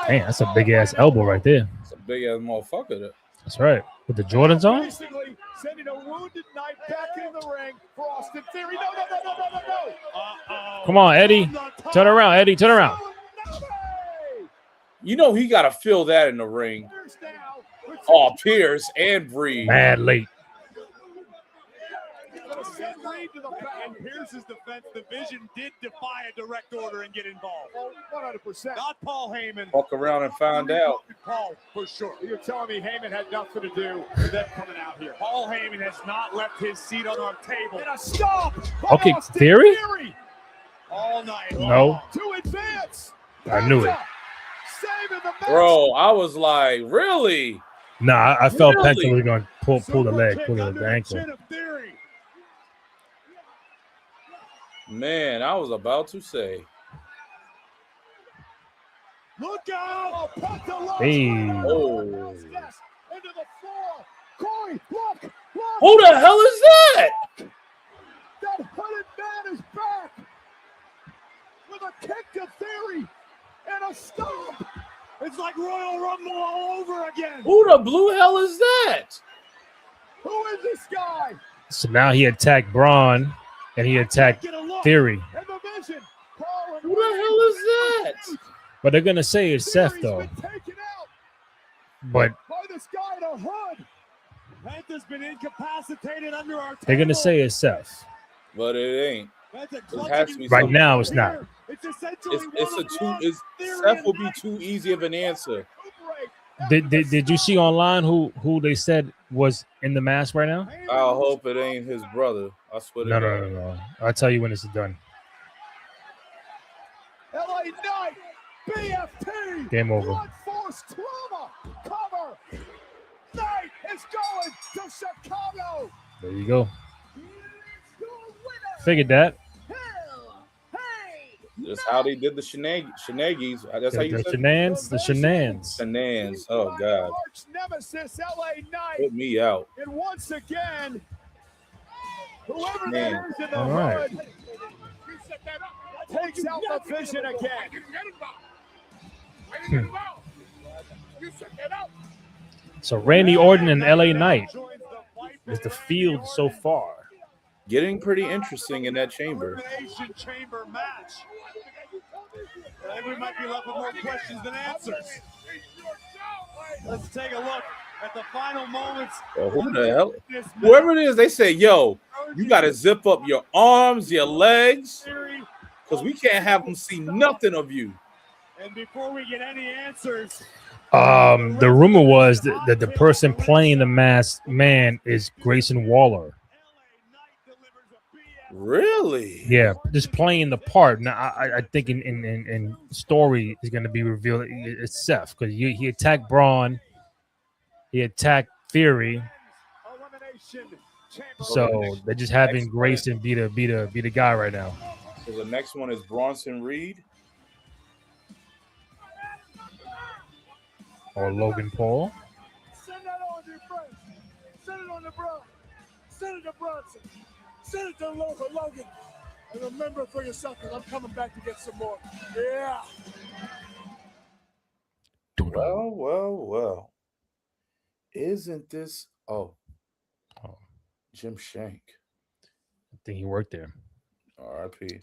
Damn, that's a big ass elbow right there. It's a big ass motherfucker. There. That's right. With the Jordans on? Basically sending a wounded Knight back in the ring for Austin Theory. No. Come on, Eddie. Turn around, Eddie. Turn around. You know he got to feel that in the ring. Oh, Pierce and Breed. Mad late. to the back. In Pierce's defense, the Vision did defy a direct order and get involved. Oh, 100%. Not Paul Heyman. Walk around and find out. Paul, for sure. You're telling me Heyman had nothing to do with them coming out here. Paul Heyman has not left his seat on our table. And a stop. Okay, Theory? All night. No. To advance. I knew it. Saving the match. Bro, I was like, really? Nah, I felt Really? Penta was going to pull the leg, pull the ankle. Man, I was about to say. Look out! Penta Hey. Oh. into the floor. Corey, look! Who the hell is that? That hooded man is back with a kick to Theory and a stomp. It's like Royal Rumble all over again. Who the blue hell is that? Who is this guy? So now he attacked Braun and he attacked Theory. And the Vision. Paul and Who the hell is that? But they're gonna say it's Seth though. taken out But by this guy in a hood. Penta's been incapacitated under our they're gonna table. say it's Seth. But it ain't. Penta It clutching has to be Right something. now it's not. It's essentially Seth will be too easy of an answer. Did you see online who they said was in the mask right now? I hope it ain't his brother. I swear to No, God. no. I'll tell you when it's done. LA Knight, BFT. Game over. Blood Force Trauma. Cover. Knight is going to Chicago. There you go. Figured that. That's how they did the shenanigans. That's how you The said shenanigans. The shenanigans. Shenanigans. Oh God. Arch nemesis, LA Knight. Put me out. And once again, whoever Man. that is in the All right. hood takes out the Vision again. So Randy Orton and LA Knight is the field so far. Getting pretty interesting in that chamber. Elimination chamber match. I think we might be left with more questions than answers. Let's take a look at the final moments. Well, who the hell? Whoever it is, they say, yo, you got to zip up your arms, your legs, because we can't have them see nothing of you. And before we get any answers, The rumor was that the person playing the masked man is Grayson Waller. Really? Yeah, just playing the part. Now, I think in story is going to be revealed it's Seth because he attacked Braun, he attacked Theory, so they're just having Grayson be the guy right now. So the next one is Bronson Reed. Or Logan Paul. Send that on to your friends. Send it on to Braun. Send it to Bronson. Send it to Logan. And remember for yourself, because I'm coming back to get some more. Yeah. Well. Isn't this? Oh. Jim Shank. I think he worked there. R.I.P.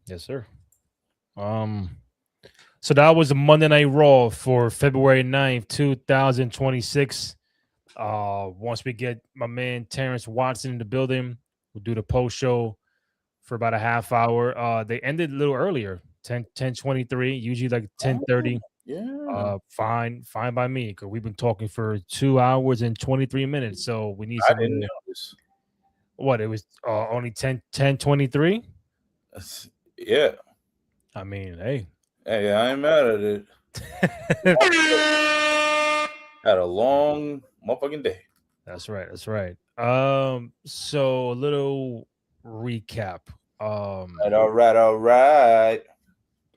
Yes, sir. So that was a Monday Night Raw for February 9th, 2026. Once we get my man Terrence Watson in the building, we'll do the post show for about a half hour. They ended a little earlier, 10:23, usually like 10:30. Yeah. Fine by me, because we've been talking for 2 hours and 23 minutes. So we need I some. didn't notice. What, it was only 10:23? Yeah. I mean, hey. Hey, I ain't mad at it. Had a long motherfucking day. That's right. So a little recap. All right.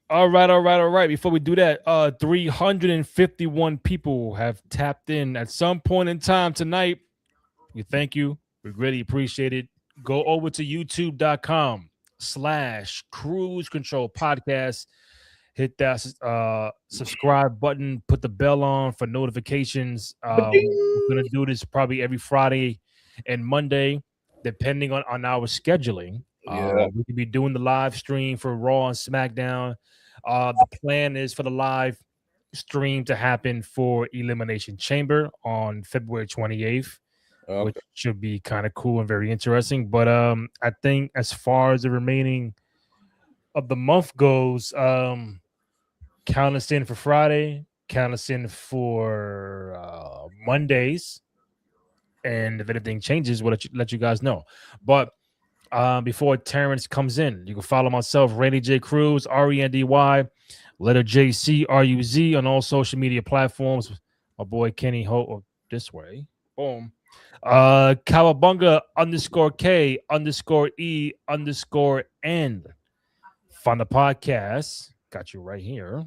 All right. Before we do that, 351 people have tapped in at some point in time tonight. We thank you. We really appreciate it. Go over to youtube.com/Cruise Control Podcast. Hit that subscribe button. Put the bell on for notifications. We're going to do this probably every Friday and Monday, depending on our scheduling. We could be doing the live stream for Raw and SmackDown. The plan is for the live stream to happen for Elimination Chamber on February 28th. which should be kind of cool and very interesting. But I think as far as the remaining of the month goes, count us in for Friday, count us in for Mondays, and if anything changes, we'll let you guys know. But before Terrence comes in, you can follow myself, Randy J. Cruz, Rendy, letter JCRUZ on all social media platforms. My boy Kenny Ho, this way. Boom. Kawabunga _K_E_N. Find the podcast. Got you right here.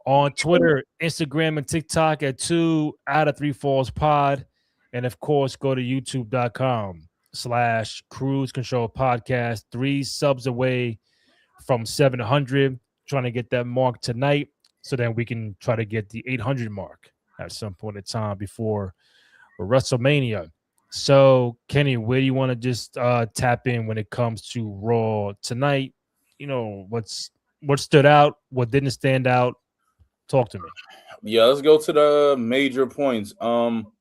On Twitter, Instagram, and TikTok at 2 out of 3 Falls Pod. And of course, go to youtube.com/Cruise Control Podcast. 3 subs away from 700. Trying to get that mark tonight so then we can try to get the 800 mark at some point in time before WrestleMania. So, Kenny, where do you want to just tap in when it comes to Raw tonight? You know, what stood out, what didn't stand out? Talk to me. Yeah, let's go to the major points. I'll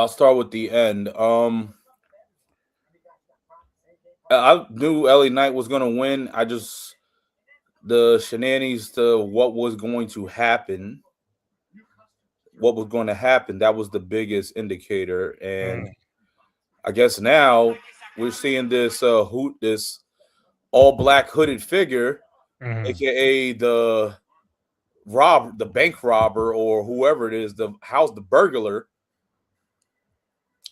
start with the end. I knew LA Knight was going to win. The shenanigans to what was going to happen. What was going to happen, that was the biggest indicator. And I guess now we're seeing this this all black hooded figure, aka the bank robber or whoever it is, the burglar,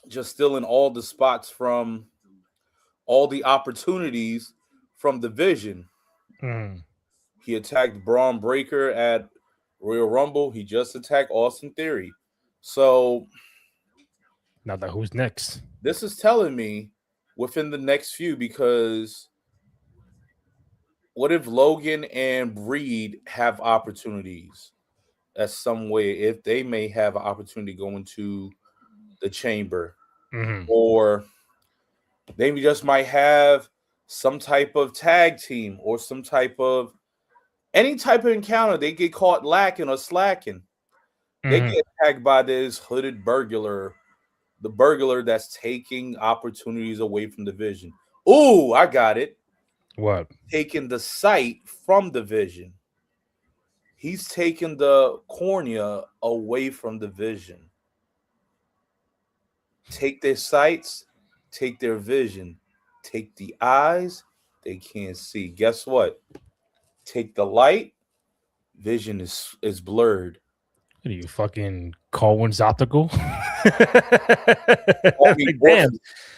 just stealing all the spots from all the opportunities from the Vision. He attacked Braun Breaker at Royal Rumble. He just attacked Austin Theory. So now that who's next? This is telling me within the next few, because what if Logan and Reed have opportunities at some way, if they may have an opportunity going to the Chamber, or they just might have some type of tag team or some type of any type of encounter. They get caught lacking or slacking. They get attacked by this hooded burglar, the burglar that's taking opportunities away from the Vision. Ooh, I got it. What? Taking the sight from the Vision. He's taking the cornea away from the Vision. Take their sights, take their vision, take the eyes, they can't see. Guess what? Take the light, vision is blurred. What are you, fucking Colwyn's optical?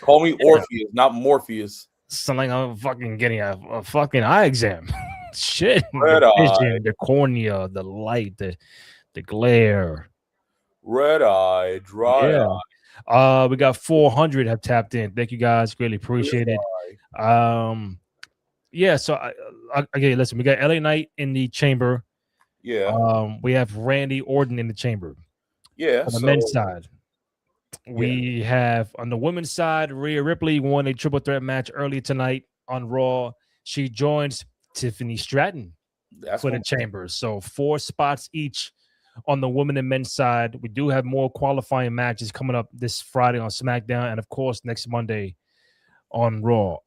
Call me Orpheus, not Morpheus. Sound like I'm fucking getting a fucking eye exam. Shit. Red the eye. vision, the cornea, the light, the glare. Red eye, dry eye. We got 400 have tapped in. Thank you guys. Greatly appreciate it. Yeah, so okay, listen, we got LA Knight in the Chamber. Yeah. We have Randy Orton in the Chamber. Yeah. On the men's side. We have on the women's side, Rhea Ripley won a triple threat match earlier tonight on Raw. She joins Tiffany Stratton for the Chamber. So 4 spots each on the women and men's side. We do have more qualifying matches coming up this Friday on SmackDown, and of course next Monday on Raw.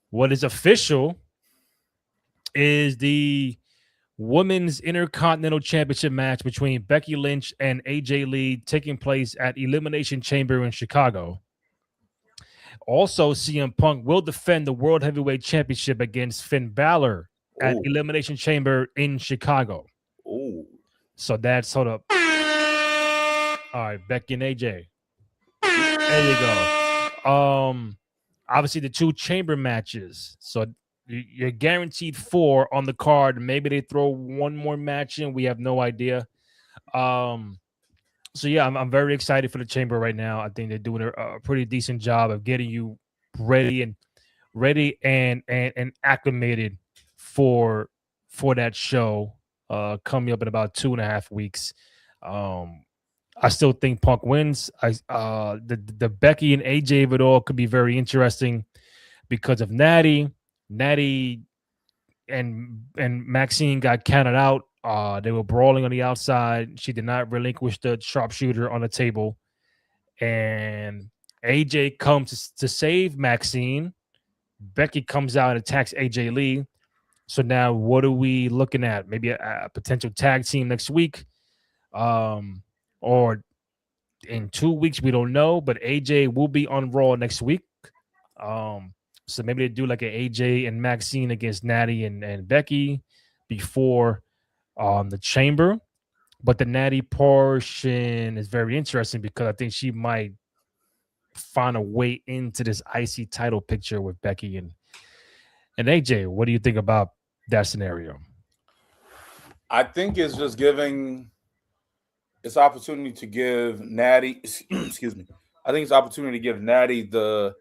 What is official is the Women's Intercontinental Championship match between Becky Lynch and AJ Lee taking place at Elimination Chamber in Chicago. Also, CM Punk will defend the World Heavyweight Championship against Finn Balor at Elimination Chamber in Chicago. So that's sort of all right, Becky and AJ. There you go. Obviously the 2 chamber matches. So you're guaranteed 4 on the card. Maybe they throw one more match in. We have no idea. So yeah, I'm very excited for the Chamber right now. I think they're doing a pretty decent job of getting you ready and acclimated for that show coming up in about 2.5 weeks. I still think Punk wins. The Becky and AJ of it all could be very interesting because of Natty and Maxine got counted out They were brawling on the outside. She did not relinquish the sharpshooter on the table. And AJ comes to save Maxine. Becky comes out and attacks AJ Lee. So now what are we looking at? Maybe a potential tag team next week. Or in 2 weeks, we don't know. But AJ will be on Raw next week. So maybe they do like an AJ and Maxine against Natty and Becky before the Chamber. But the Natty portion is very interesting because I think she might find a way into this IC title picture with Becky and AJ. What do you think about that scenario? I think it's just giving it's opportunity to give Natty excuse me. I think it's opportunity to give Natty the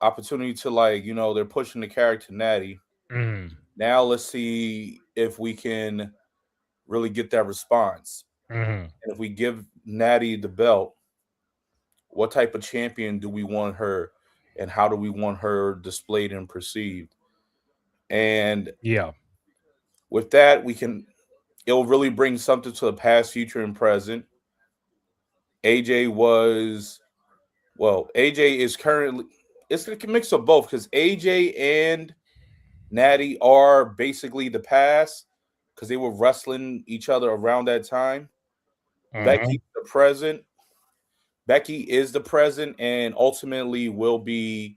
opportunity to, like, you know, they're pushing the character Natty. Now let's see if we can really get that response. And if we give Natty the belt, what type of champion do we want her, and how do we want her displayed and perceived? And yeah, with that, it'll really bring something to the past, future, and present. AJ is currently, it's a mix of both because AJ and Natty are basically the past because they were wrestling each other around that time. Becky the present. Becky is the present and ultimately will be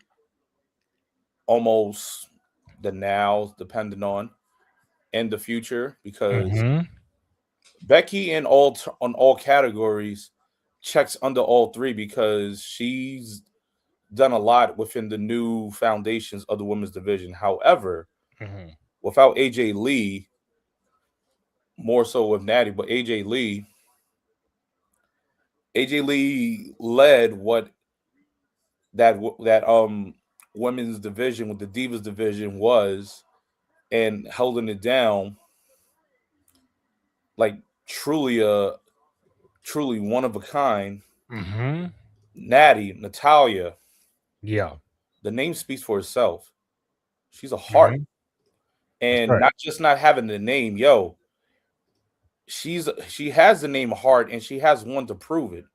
almost the now, depending on, and the future, because Becky on all categories checks under all three because she's done a lot within the new foundations of the women's division. However, without AJ Lee, more so with Natty, but AJ Lee led what that women's division with the Divas division was, and holding it down like truly one of a kind. Natty, Natalia. Yeah. The name speaks for itself. She's a heart. And right. not having the name, she has the name Heart, and she has one to prove it.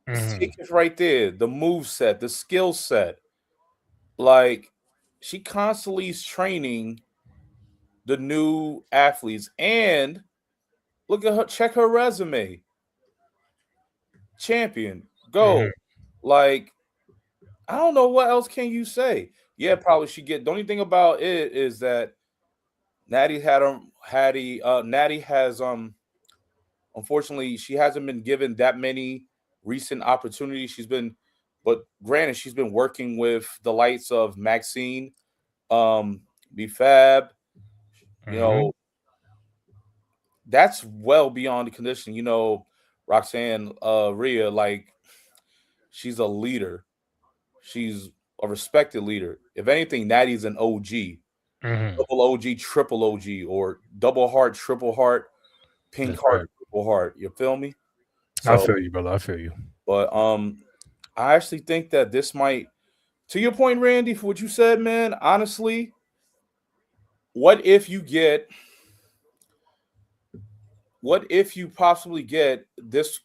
Take it right there. The move set, the skill set. Like, she constantly is training the new athletes. And look at her, check her resume. Champion, go. Like, I don't know what else can you say. Yeah, probably she get. The only thing about it is that Natty Natty has unfortunately she hasn't been given that many recent opportunities. But granted, she's been working with the likes of Maxine, B-Fab, you know, that's well beyond the condition. You know, Roxanne Rhea, like, she's a leader. She's a respected leader. If anything, Natty's an OG. Double OG, triple OG, or double heart, triple heart, pink heart, triple heart. You feel me? I feel you, brother. I feel you. But I actually think that this might, to your point, Randy, for what you said, man, honestly, what if you possibly get this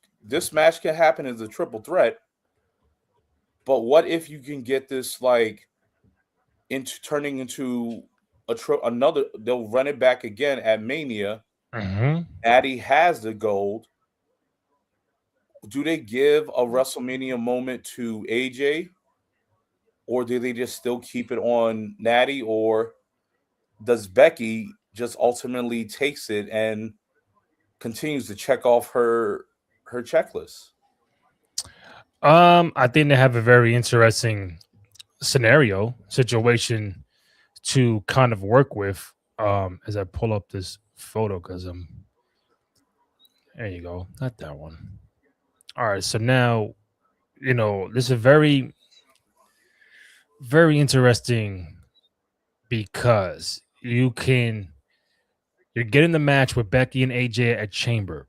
match can happen as a triple threat, but what if you can get this like turning into another, they'll run it back again at Mania. Natty has the gold. Do they give a WrestleMania moment to AJ, or do they just still keep it on Natty, or does Becky just ultimately takes it and continues to check off her checklist? I think they have a very interesting situation to kind of work with. As I pull up this photo, because there you go, not that one. All right, so now, you know, this is very, very interesting because you're getting the match with Becky and AJ at Chamber.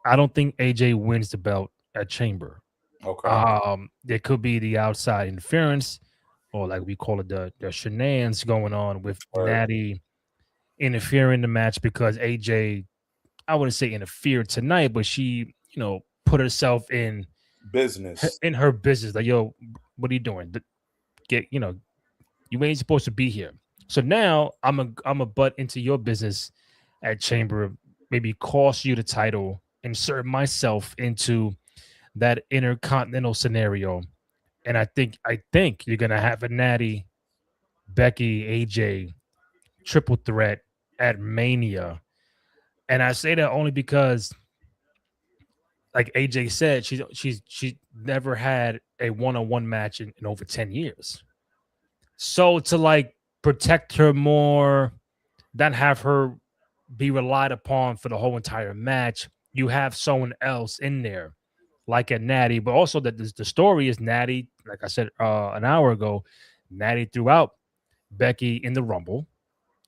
I don't think AJ wins the belt at Chamber. Okay. There could be the outside interference, or like we call it, the shenanigans going on with Natty interfere in the match because AJ, I wouldn't say interfered tonight, but she, put herself in business. her business. Like, yo, what are you doing? You ain't supposed to be here. So now I'm a butt into your business at Chamber, maybe cost you the title, insert myself into that intercontinental scenario. And I think you're gonna have a Natty, Becky, AJ triple threat at Mania. And I say that only because, like AJ said, she's never had a one-on-one match in over 10 years. So to like protect her more, than have her be relied upon for the whole entire match, you have someone else in there, like a Natty, but also that the story is Natty, like I said an hour ago, Natty threw out Becky in the Rumble.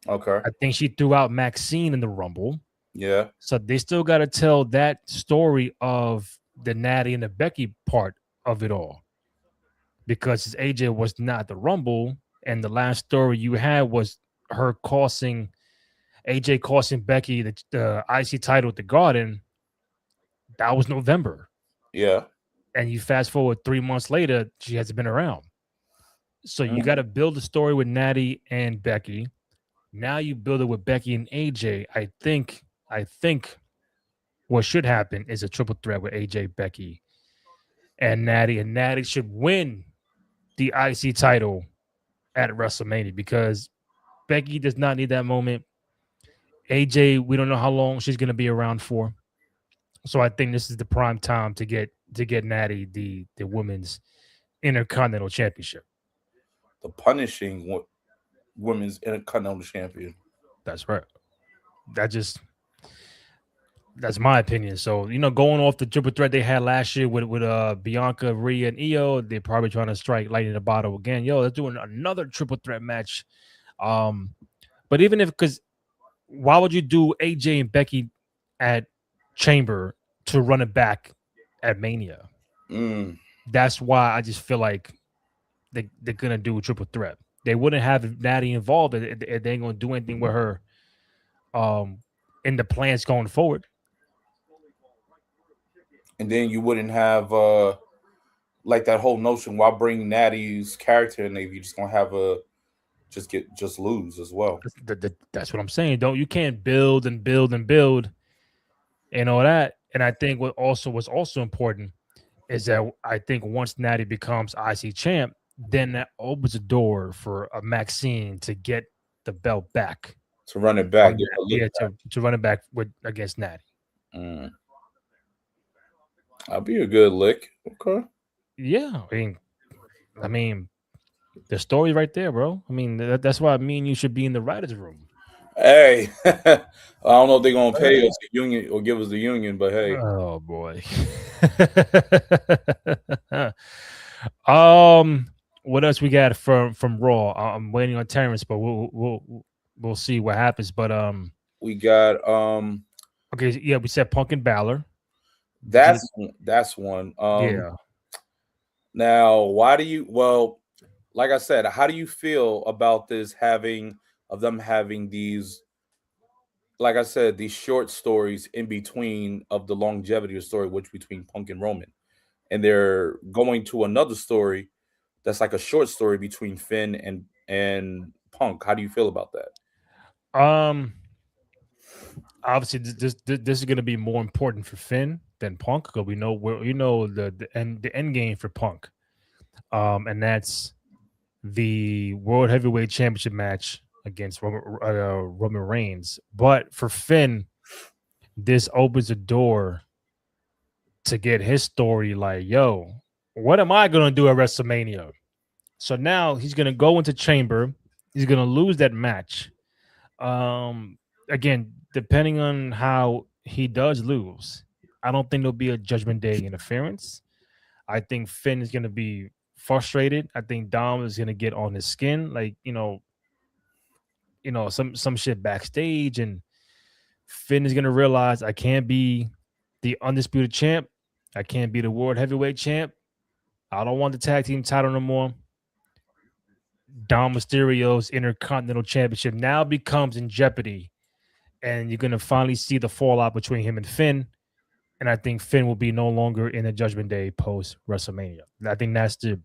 Okay. I think she threw out Maxine in the Rumble. Yeah. So they still got to tell that story of the Natty and the Becky part of it all. Because AJ was not the Rumble, and the last story you had was her costing AJ costing Becky the IC title at the Garden. That was November. Yeah. And you fast forward 3 months later, she hasn't been around. So you got to build a story with Natty and Becky. Now you build it with Becky and AJ. I think what should happen is a triple threat with AJ, Becky, and Natty should win the IC title at WrestleMania because Becky does not need that moment. AJ, we don't know how long she's going to be around for. So I think this is the prime time to get Natty the women's Intercontinental Championship. The punishing women's Intercontinental Champion. That's right. That's my opinion. So, going off the triple threat they had last year with Bianca, Rhea, and Io, they're probably trying to strike lightning in the bottle again. Yo, they're doing another triple threat match. But even because why would you do AJ and Becky at Chamber to run it back at Mania? That's why I just feel like they're gonna do a triple threat. They wouldn't have Natty involved. They ain't gonna do anything with her in the plans going forward. And then you wouldn't have like that whole notion. Why bring Natty's character in if you're just gonna have just lose as well? That's what I'm saying. You can't build and build and build and all that. And I think was also important is that I think once Natty becomes IC champ, then that opens a door for a Maxine to get the belt back. To run it back. To run it back against Natty. That'll be a good lick. Okay. Yeah. I mean, the story right there, bro. I mean, that's why me and you should be in the writers' room. Hey, I don't know if they're gonna pay us the union or give us the union, but hey. Oh boy. What else we got from Raw? I'm waiting on Terrence, but we'll see what happens. But we got okay, yeah, we said Punk and Balor. That's one. Yeah. Now, like I said, how do you feel about this having these, like I said, these short stories in between of the longevity of the story, which between Punk and Roman, and they're going to another story that's like a short story between Finn and Punk. How do you feel about that? Obviously, this is going to be more important for Finn than Punk because we know the end game for Punk, and that's the World Heavyweight Championship match against Roman Reigns. But for Finn, this opens a door to get his story. Like, yo, what am I going to do at WrestleMania? So now he's going to go into Chamber. He's going to lose that match. Again, depending on how he does lose, I don't think there'll be a Judgment Day interference. I think Finn is going to be frustrated. I think Dom is going to get on his skin, like, some shit backstage, and Finn is going to realize I can't be the undisputed champ. I can't be the World Heavyweight champ. I don't want the tag team title no more. Dom Mysterio's Intercontinental Championship now becomes in jeopardy, and you're going to finally see the fallout between him and Finn. And I think Finn will be no longer in the Judgment Day post WrestleMania. I think that's the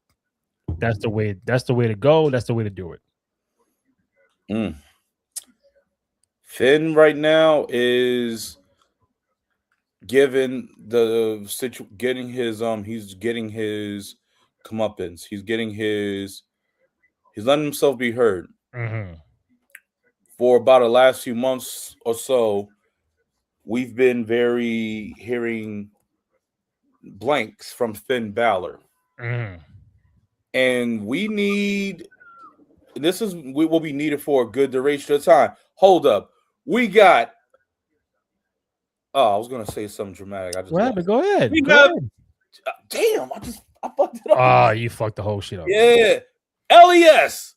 way to go. That's the way to do it. Finn right now is getting his comeuppance. He's letting himself be heard. For about the last few months or so, we've been hearing blanks from Finn Balor. And this is what we needed for a good duration of time. Hold up. We got I was gonna say something dramatic. Go ahead. Damn, I fucked it up. You fucked the whole shit up. Yeah. LES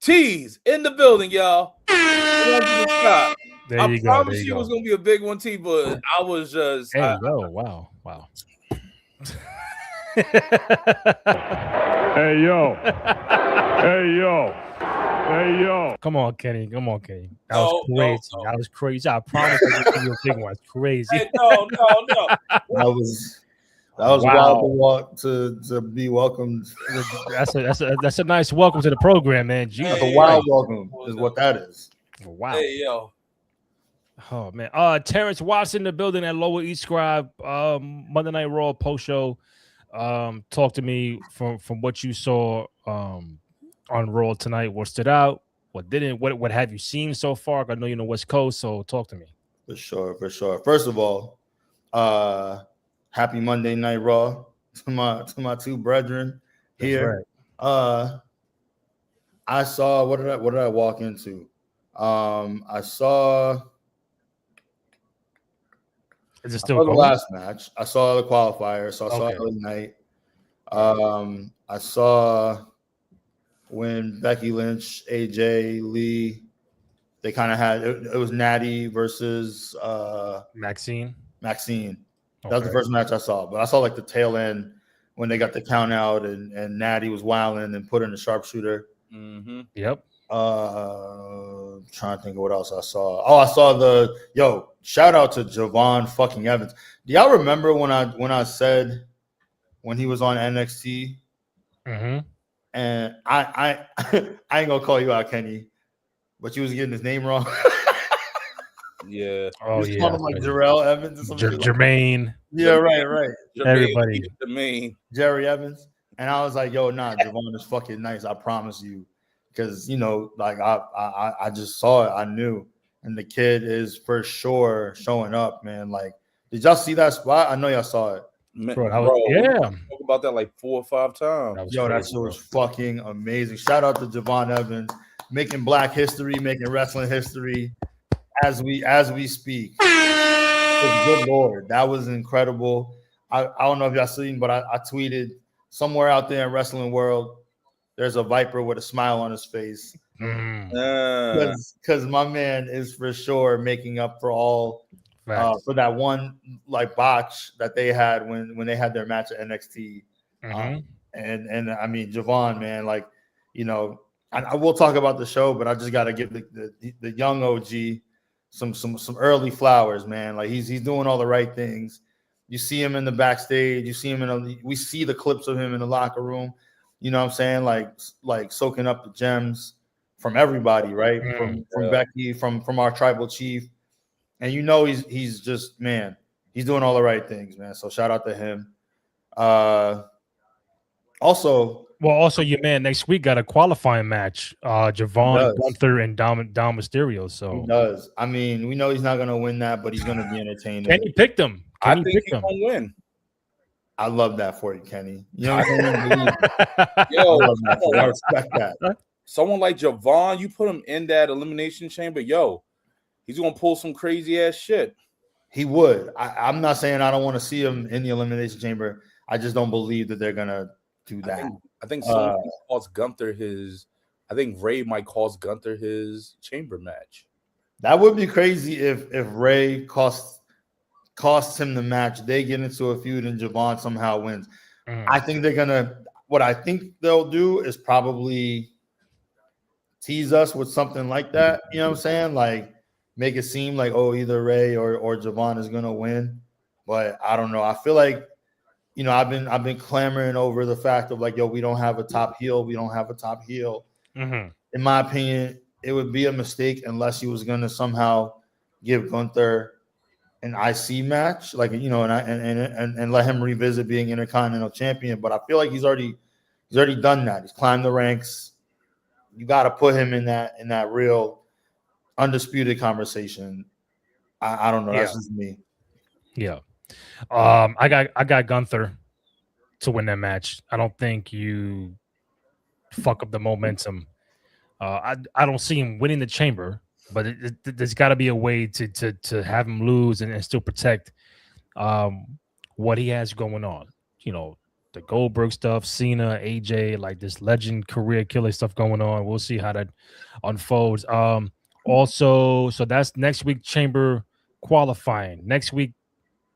T's in the building, y'all. I promise you it was gonna be a big one, T, but I was just wow. Hey yo. Come on, Kenny. That was crazy. I promise I give you a big one. It's crazy. Hey, no. That was wild to be welcomed. That's a nice welcome to the program, man. That's a wild welcome is what that is. Wow. Hey yo. Oh man. Terrence Watson in the building at Lower East Scribe. Monday Night Raw post show. Talk to me from what you saw on Raw tonight. What stood out? What didn't? What have you seen so far? I know you're in the West Coast, so talk to me. For sure. First of all, happy Monday Night Raw to my two brethren here. Right. I saw what did I walk into? I saw. Is it still the last match? I saw the qualifier, so I saw LA Knight. I saw when Becky Lynch, AJ Lee, they kind of had it was Natty versus Maxine. That was the first match I saw, but I saw like the tail end when they got the count out and Natty was wilding and put in the sharpshooter. Yep. Trying to think of what else I saw. Oh, I saw shout out to Javon fucking Evans. Do y'all remember when I said when he was on NXT? And I ain't gonna call you out, Kenny, but you was getting his name wrong. Yeah. Oh yeah. Calling him like Jarrell Evans or something. Jermaine. Yeah, right. Everybody. Jerry Evans. And I was like, yo, nah, Javon is fucking nice. I promise you. Because, like I just saw it. I knew. And the kid is for sure showing up, man. Like, did y'all see that spot? I know y'all saw it. Bro, yeah. Talk about that like 4 or 5 times. That shit was fucking amazing. Shout out to Javon Evans, making Black history, making wrestling history as we speak. Good Lord, that was incredible. I don't know if y'all seen, but I tweeted somewhere out there in wrestling world, there's a viper with a smile on his face. Because my man is for sure making up for all for that one like botch that they had when they had their match at NXT. And I mean Javon, man, like I will talk about the show, but I just got to give the young OG some early flowers, man. Like he's doing all the right things. You see him in the backstage. You see him we see the clips of him in the locker room. You know what I'm saying? Like soaking up the gems from everybody, right? From Becky, from our tribal chief. And he's just, man, he's doing all the right things, man. So shout out to him. Also your man next week got a qualifying match. Javon, Gunther, and Dom Mysterio. So he does. I mean, we know he's not gonna win that, but he's gonna be entertaining. Kenny picked him. I think he's gonna win. I love that for you, Kenny. You know what I'm saying? Yo, I respect that. Someone like Javon, you put him in that elimination chamber, he's gonna pull some crazy ass shit. He would. I'm not saying I don't want to see him in the elimination chamber. I just don't believe that they're gonna do that. I think someone calls Gunther his. I think Ray might cause Gunther his chamber match. That would be crazy if Ray costs him the match. They get into a feud and Javon somehow wins. I think they're gonna. What I think they'll do is probably tease us with something like that. You know what I'm saying? Like make it seem like, oh, either Ray or Javon is gonna win. But I don't know. I feel like, you know, I've been clamoring over the fact of like, yo, we don't have a top heel. We don't have a top heel. Mm-hmm. In my opinion, it would be a mistake unless he was gonna somehow give Gunther an IC match, like, you know, and let him revisit being Intercontinental Champion. But I feel like he's already done that. He's climbed the ranks. You got to put him in that real undisputed conversation. I don't know. That's just me. Yeah. I got Gunther to win that match. I don't think you fuck up the momentum. I don't see him winning the chamber, but there's got to be a way to have him lose and still protect what he has going on. You know, the Goldberg stuff, Cena, AJ, like this legend career killer stuff going on. We'll see how that unfolds. Also, so that's next week chamber qualifying. Next week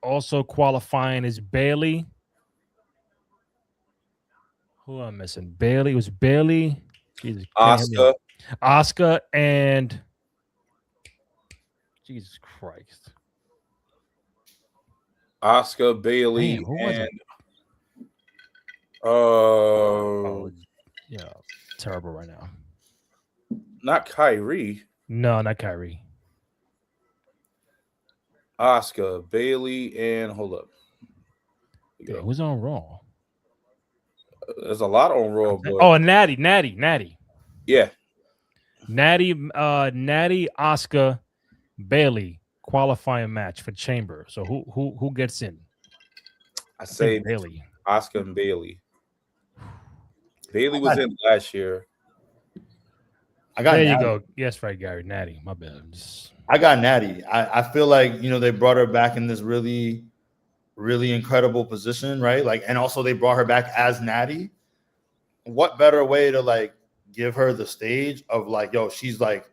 also qualifying is Bailey. Who am I missing? Bailey. It was Bailey. Jesus, Asuka and Jesus Christ. Asuka, Bailey, and yeah, terrible right now. Not Kyrie. No, not Kyrie. Asuka, Bailey, and hold up. Yeah, who's on Raw? There's a lot on Raw. But... Oh, Natty. Yeah. Natty, Asuka, Bailey qualifying match for Chamber. So who gets in? I say Bailey. Asuka and Bailey. Bailey was in last year. There you go. Yes, right, Gary. Natty. My bad. I got Natty. I feel like, you know, they brought her back in this really, really incredible position, right? Like, and also they brought her back as Natty. What better way to like give her the stage of like, yo, she's like,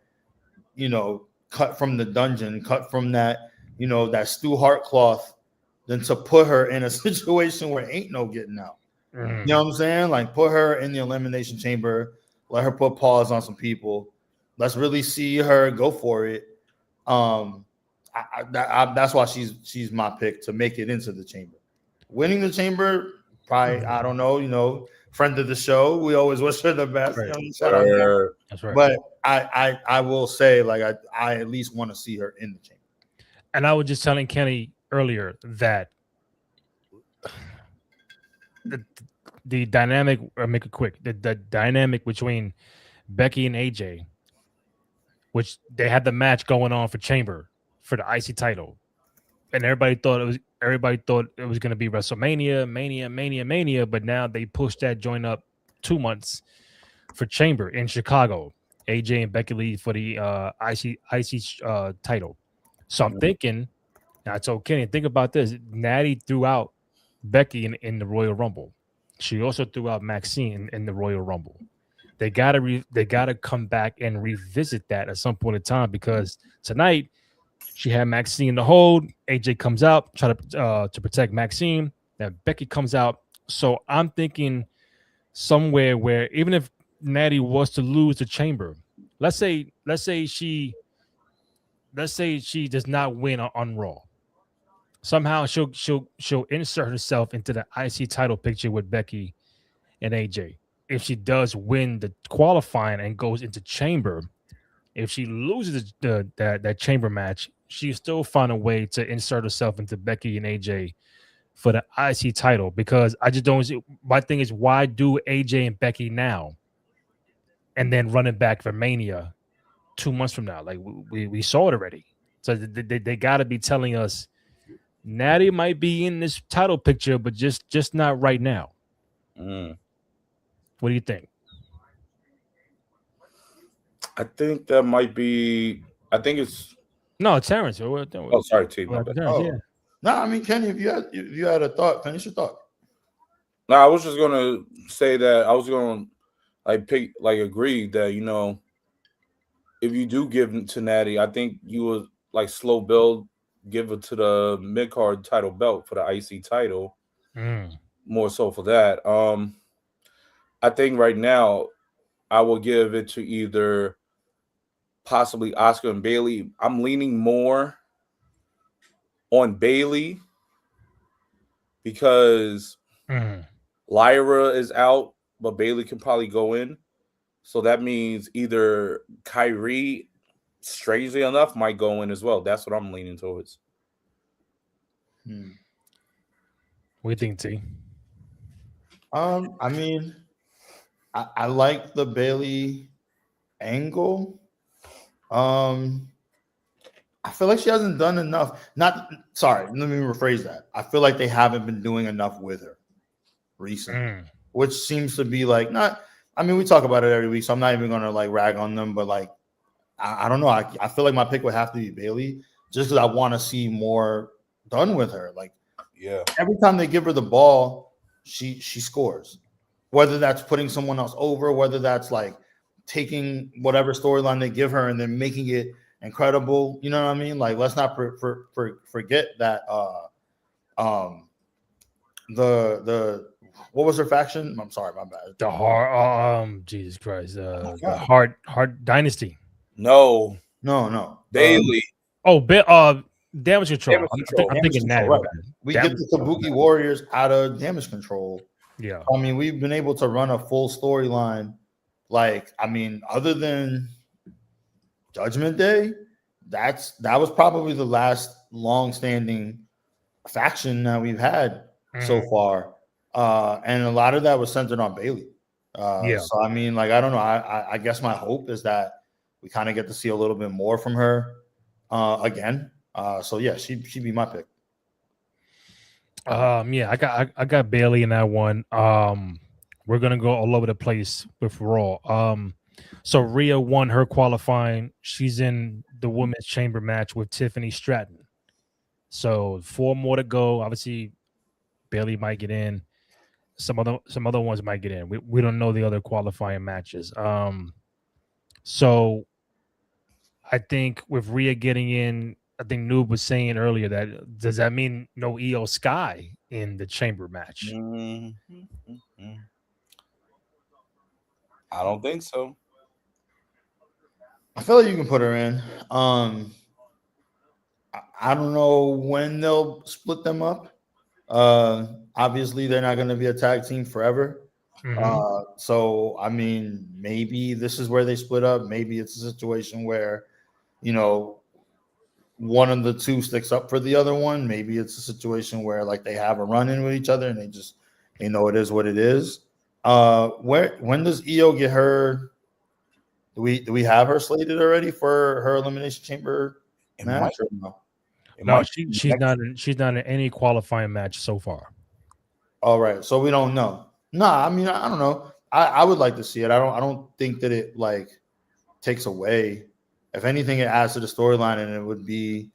you know, cut from the dungeon, cut from that, you know, that Stu Hart cloth, than to put her in a situation where ain't no getting out. Mm-hmm. You know what I'm saying? Like put her in the Elimination Chamber, let her put paws on some people. Let's really see her go for it. That's why she's my pick to make it into the chamber. Winning the chamber, probably, I don't know, you know, friend of the show. We always wish her the best. Right. You know, that's right. But I will say, like, I at least want to see her in the chamber. And I was just telling Kenny earlier that the dynamic, or make it quick, the dynamic between Becky and AJ, which they had the match going on for Chamber for the IC title, and everybody thought it was going to be WrestleMania, Mania, but now they pushed that joint up 2 months for Chamber in Chicago. AJ and Becky Lee for the IC title. So I'm thinking, I told Kenny, think about this: Natty threw out Becky in the Royal Rumble. She also threw out Maxine in the Royal Rumble. They gotta come back and revisit that at some point in time, because tonight she had Maxine in the hold. AJ comes out, try to protect Maxine. Then Becky comes out. So I'm thinking somewhere where even if Natty was to lose the chamber, let's say she does not win on Raw. Somehow she'll insert herself into the IC title picture with Becky and AJ. If she does win the qualifying and goes into chamber, if she loses that chamber match, she still find a way to insert herself into Becky and AJ for the IC title. Because I just don't see, my thing is, why do AJ and Becky now and then run it back for Mania 2 months from now? Like we saw it already. So they got to be telling us Natty might be in this title picture, but just not right now. What do you think? I think that might be. I think it's Terrence. Oh, sorry, T. Yeah. No, I mean, Kenny, if you had a thought, finish your thought. No, I was just gonna say that I was gonna agree that, you know, if you do give it to Natty, I think you would like slow build, give it to the mid card title belt for the IC title, more so for that. I think right now I will give it to either possibly Oscar and Bailey. I'm leaning more on Bailey because Lyra is out, but Bailey can probably go in. So that means either Kyrie, strangely enough, might go in as well. That's what I'm leaning towards. What do you think, T? I mean, I like the Bailey angle. I feel like she hasn't done enough. Let me rephrase that. I feel like they haven't been doing enough with her recently, which seems to be like not. I mean, we talk about it every week, so I'm not even gonna like rag on them. But like, I don't know. I feel like my pick would have to be Bailey, just because I want to see more done with her. Like, yeah, every time they give her the ball, she scores. Whether that's putting someone else over, whether that's like taking whatever storyline they give her and then making it incredible. You know what I mean? Like, let's not forget that the what was her faction? I'm sorry, my bad. The Hart, Jesus Christ, the Hart Dynasty. No. Bailey. Damage Control. I'm thinking that. Right. We get the Kabuki Warriors out of Damage Control. Yeah. I mean, we've been able to run a full storyline. Like, I mean, other than Judgment Day, that was probably the last long-standing faction that we've had so far. And a lot of that was centered on Bailey. So, I mean, like, I don't know. I guess my hope is that we kind of get to see a little bit more from her again. So, yeah, she'd be my pick. Yeah, I got Bailey in that one. We're gonna go all over the place with Raw. So Rhea won her qualifying. She's in the women's chamber match with Tiffany Stratton. So 4 more to go. Obviously, Bailey might get in. Some other ones might get in. We don't know the other qualifying matches. So I think with Rhea getting in, I think Noob was saying earlier that does that mean no Io Sky in the chamber match? I don't think so. I feel like you can put her in. I don't know when they'll split them up. Obviously, they're not going to be a tag team forever. So, I mean, maybe this is where they split up. Maybe it's a situation where, you know, one of the two sticks up for the other one. Maybe it's a situation where like they have a run-in with each other and they know it is what it is. When does Io get her? Do we have her slated already for her Elimination Chamber match? No, she's not in any qualifying match so far. All right, so we don't know. Nah, I mean, I don't know. I would like to see it. I don't think that it like takes away. If anything, it adds to the storyline, and it would be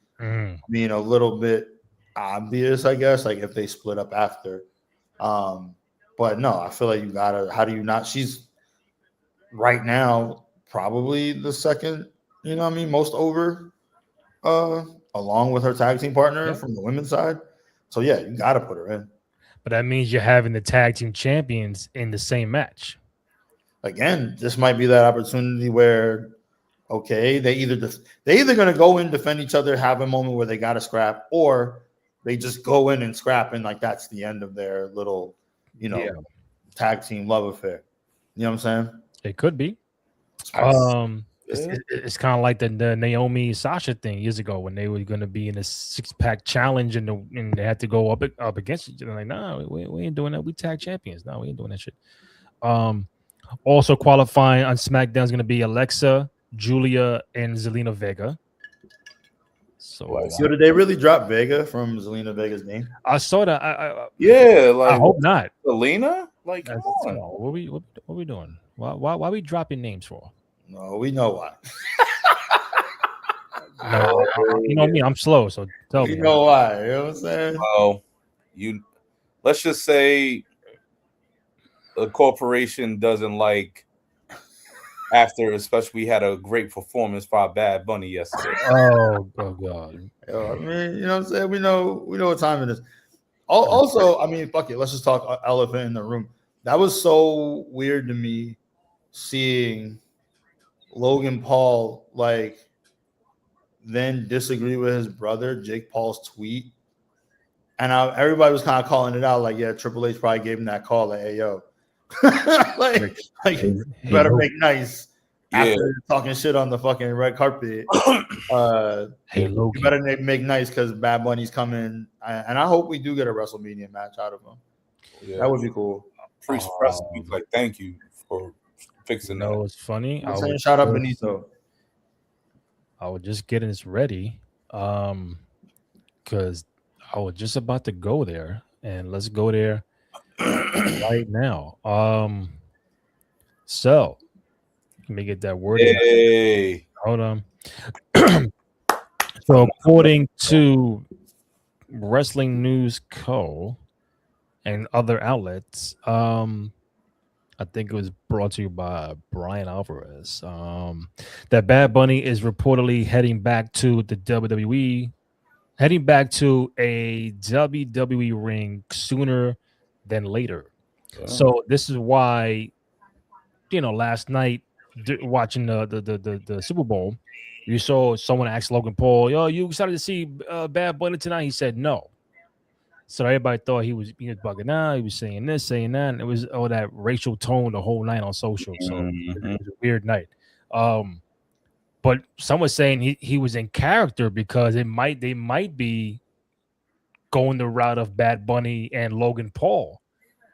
being a little bit obvious, I guess, like if they split up after. But no, I feel like you gotta. How do you not? She's right now probably the second, you know what I mean, most over, along with her tag team partner from the women's side. So yeah, you gotta put her in. But that means you're having the tag team champions in the same match. Again, this might be that opportunity where, okay, they either going to go in, defend each other, have a moment where they got to scrap, or they just go in and scrap, and like that's the end of their little, tag team love affair. You know what I'm saying? It could be. It's kind of like the Naomi Sasha thing years ago when they were going to be in a 6-pack challenge and they had to go up against each other. Like, no, we ain't doing that. We tag champions. No, we ain't doing that shit. Also qualifying on SmackDown is going to be Alexa, Julia, and Zelina Vega. So did they really drop Vega from Zelina Vega's name? I saw that. I hope not. Zelina, like, come on. What we doing? Why we dropping names for? No, we know why. No, you know me. I'm slow, so tell me. You know why? You know what I'm saying? Well, let's just say a corporation doesn't like after, especially we had a great performance by Bad Bunny yesterday. Oh God. I mean, you know what I'm saying? We know what time it is. Also, I mean, fuck it. Let's just talk elephant in the room. That was so weird to me seeing Logan Paul like then disagree with his brother Jake Paul's tweet, and everybody was kind of calling it out, like, yeah, Triple H probably gave him that call, like, hey, yo, like better make nice after talking shit on the fucking red carpet. You better make nice because Bad Bunny's coming, and I hope we do get a WrestleMania match out of him. Yeah. That would be cool. Priest Press, like, thank you for fixing that. It's funny. Shout out Benito. I was just getting this ready, because I was just about to go there, and let's go there right now. So let me get that word. Hey. Hold on. So according to Wrestling News Co. and other outlets, I think it was brought to you by Brian Alvarez, that Bad Bunny is reportedly heading back to the WWE, heading back to a WWE ring sooner than later. Oh. So this is why, last night watching the Super Bowl, you saw someone ask Logan Paul, "Yo, you excited to see Bad Bunny tonight?" He said no. So everybody thought he was bugging out. He was saying this, saying that. And it was all that racial tone the whole night on social. So it was a weird night. But some was saying he was in character because they might be going the route of Bad Bunny and Logan Paul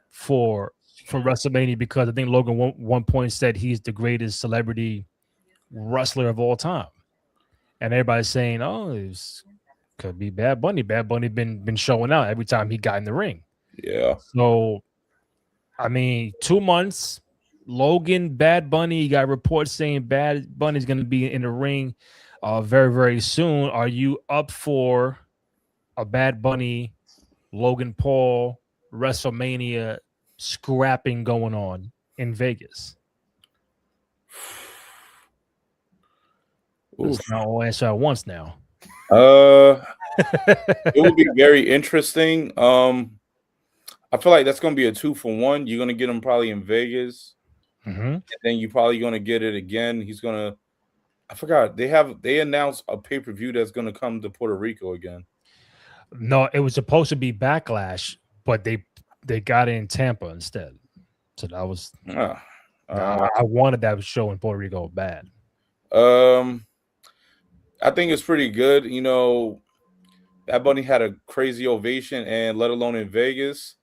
for WrestleMania, because I think Logan one point said he's the greatest celebrity wrestler of all time, and everybody's saying, "Oh, it could be Bad Bunny." Bad Bunny been showing out every time he got in the ring. Yeah. So, I mean, 2 months, Logan, Bad Bunny. You got reports saying Bad Bunny's going to be in the ring very, very soon. Are you up for a Bad Bunny, Logan Paul, WrestleMania scrapping going on in Vegas? It's not all answer at once now. It would be very interesting. I feel like that's going to be a 2-for-1. You're going to get him probably in Vegas, and then you're probably going to get it again. He's going to, I forgot, they announced a pay-per-view that's going to come to Puerto Rico again. No, it was supposed to be Backlash, but they got it in Tampa instead. So that was I wanted that show in Puerto Rico bad. I think it's pretty good. Bad Bunny had a crazy ovation, and let alone in Vegas.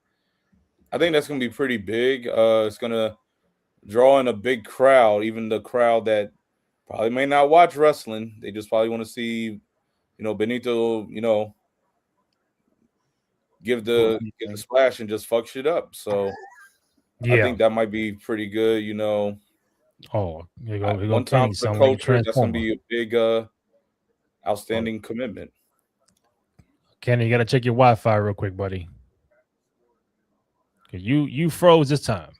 I think that's going to be pretty big. It's going to draw in a big crowd, even the crowd that probably may not watch wrestling. They just probably want to see, Benito, give the splash and just fuck shit up. So I think that might be pretty good. Oh, one time for the culture, that's going to be a big, outstanding commitment. Kenny, you got to check your Wi-Fi real quick, buddy. You froze this time.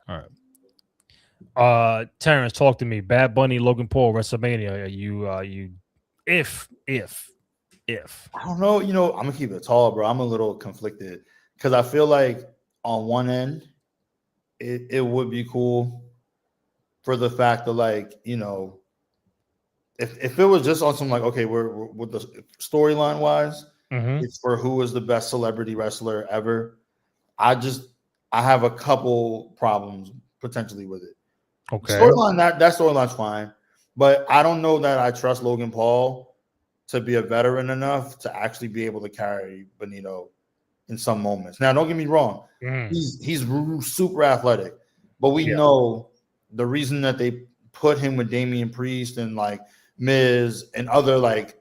All right. Terrence, talk to me. Bad Bunny, Logan Paul, WrestleMania. Are you if I don't know, I'm gonna keep it tall, bro. I'm a little conflicted because I feel like on one end it would be cool for the fact that, like, if it was just on some, like, okay, we're with the storyline wise, it's for who is the best celebrity wrestler ever. I have a couple problems potentially with it. Okay. Storyline, that storyline's fine, but I don't know that I trust Logan Paul to be a veteran enough to actually be able to carry Benito in some moments. Now, don't get me wrong. He's super athletic, but we know the reason that they put him with Damian Priest and, like, Miz and other, like,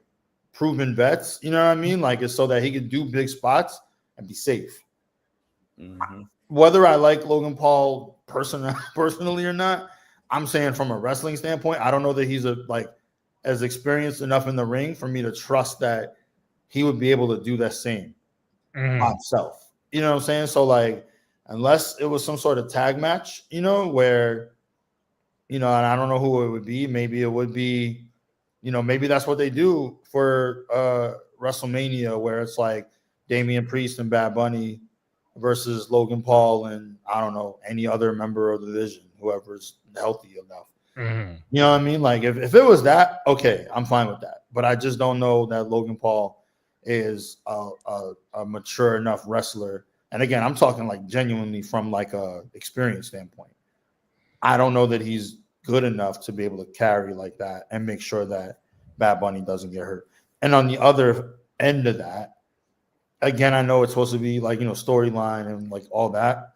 proven vets, you know what I mean? Like, it's so that he could do big spots and be safe. Whether I like Logan Paul personally or not, I'm saying from a wrestling standpoint, I don't know that he's as experienced enough in the ring for me to trust that he would be able to do that same by himself. You know what I'm saying? So, like, unless it was some sort of tag match, where, and I don't know who it would be. Maybe it would be, maybe that's what they do for WrestleMania, where it's like Damian Priest and Bad Bunny versus Logan Paul and, I don't know, any other member of the division, whoever's healthy enough. Mm-hmm. You know what I mean? Like if it was that, okay, I'm fine with that. But I just don't know that Logan Paul is a mature enough wrestler. And again, I'm talking like genuinely from like a experience standpoint. I don't know that he's good enough to be able to carry like that and make sure that Bad Bunny doesn't get hurt. And on the other end of that, again, I know it's supposed to be like, you know, storyline and like all that.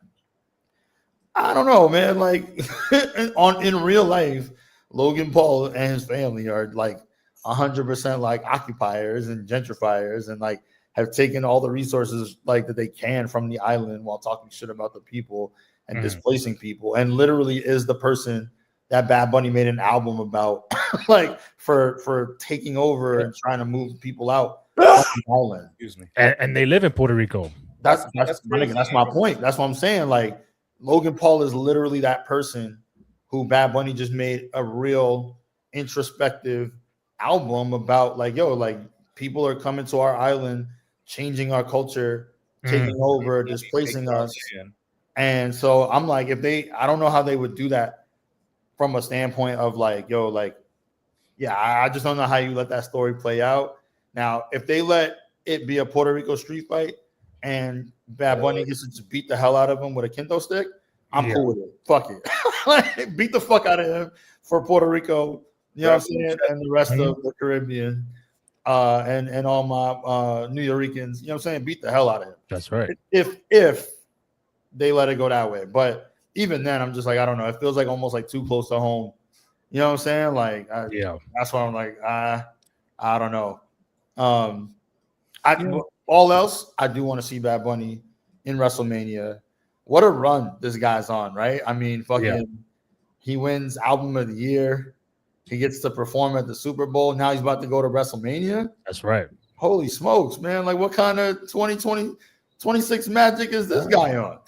I don't know, man. Like in real life, Logan Paul and his family are like 100% like occupiers and gentrifiers and like have taken all the resources like that they can from the island while talking shit about the people and displacing people, and literally is the person that Bad Bunny made an album about, like for taking over and trying to move people out from the island. Excuse me. And they live in Puerto Rico. That's my point. That's what I'm saying. Like Logan Paul is literally that person who Bad Bunny just made a real introspective album about, like, yo, like people are coming to our island, changing our culture, taking over, displacing us. And so I'm like, I don't know how they would do that from a standpoint of like, yo, like, yeah, I just don't know how you let that story play out. Now, if they let it be a Puerto Rico street fight and Bad Bunny gets to just beat the hell out of him with a kendo stick, I'm cool with it. Fuck it. Like, beat the fuck out of him for Puerto Rico, you know what I'm saying, and the rest of the Caribbean, and all my New Yorkers, you know what I'm saying, beat the hell out of him. That's right. If they let it go that way. But even then, I'm just like, I don't know. It feels like almost like too close to home. You know what I'm saying? Like, that's why I'm like, I don't know. All else, I do want to see Bad Bunny in WrestleMania. What a run this guy's on, right? I mean, he wins Album of the Year. He gets to perform at the Super Bowl. Now he's about to go to WrestleMania. That's right. Holy smokes, man. Like, what kind of 2026 magic is this guy on?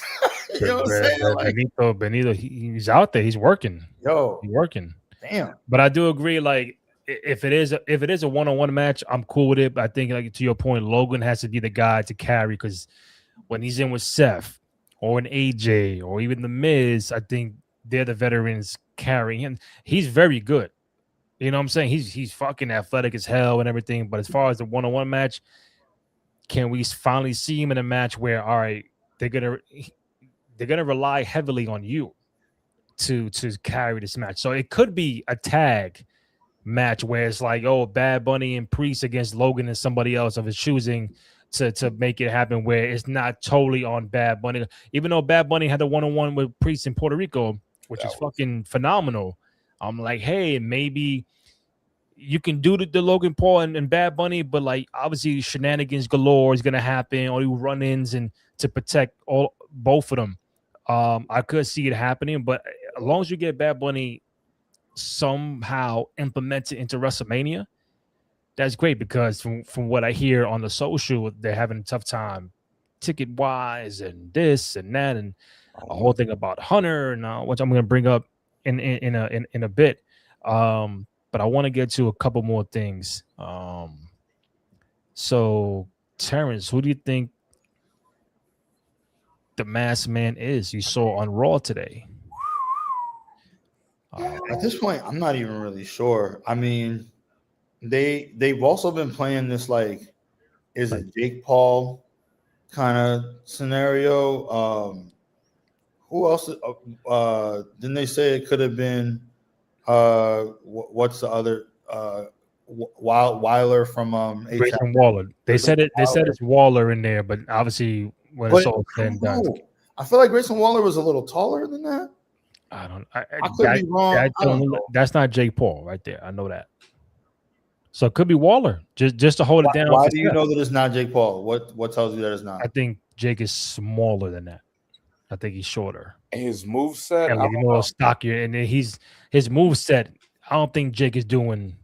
You know what I'm saying? Like, Benito, he's out there. He's working. He's working. Damn. But I do agree, like, if it is a one-on-one match, I'm cool with it. But I think, like, to your point, Logan has to be the guy to carry, because when he's in with Seth or an AJ or even the Miz, I think they're the veterans carrying him. He's very good. You know what I'm saying? He's fucking athletic as hell and everything. But as far as the one-on-one match, can we finally see him in a match where, all right, they're gonna rely heavily on you to carry this match? So it could be a tag match where it's like, oh, Bad Bunny and Priest against Logan and somebody else of his choosing to make it happen, where it's not totally on Bad Bunny. Even though Bad Bunny had the one-on-one with Priest in Puerto Rico, which is fucking phenomenal. I'm like, hey, maybe you can do the Logan Paul and Bad Bunny, but like obviously shenanigans galore is gonna happen, or you run-ins and to protect both of them. I could see it happening, but as long as you get Bad Bunny somehow implemented into WrestleMania, that's great, because from what I hear on the social, they're having a tough time ticket wise and this and that, and a whole thing about Hunter, and which I'm going to bring up in a bit. But I want to get to a couple more things. So Terrence, who do you think the Masked Man is you saw on Raw today? At this point, I'm not even really sure. I mean, they've also been playing this, like, is it Jake Paul kind of scenario? Who else? Didn't they say it could have been what's the other Weiler from Grayson Waller? They said it. They said it's Waller in there, but obviously when it's all said and done, I feel like Grayson Waller was a little taller than that. I could be wrong. I don't know. That's not Jake Paul right there. I know that. So it could be Waller, just to hold it down. Why do you know that it's not Jake Paul? What tells you that it's not? I think Jake is smaller than that. I think he's shorter. His moveset, like, a little stockier, and then his moveset. I don't think Jake is doing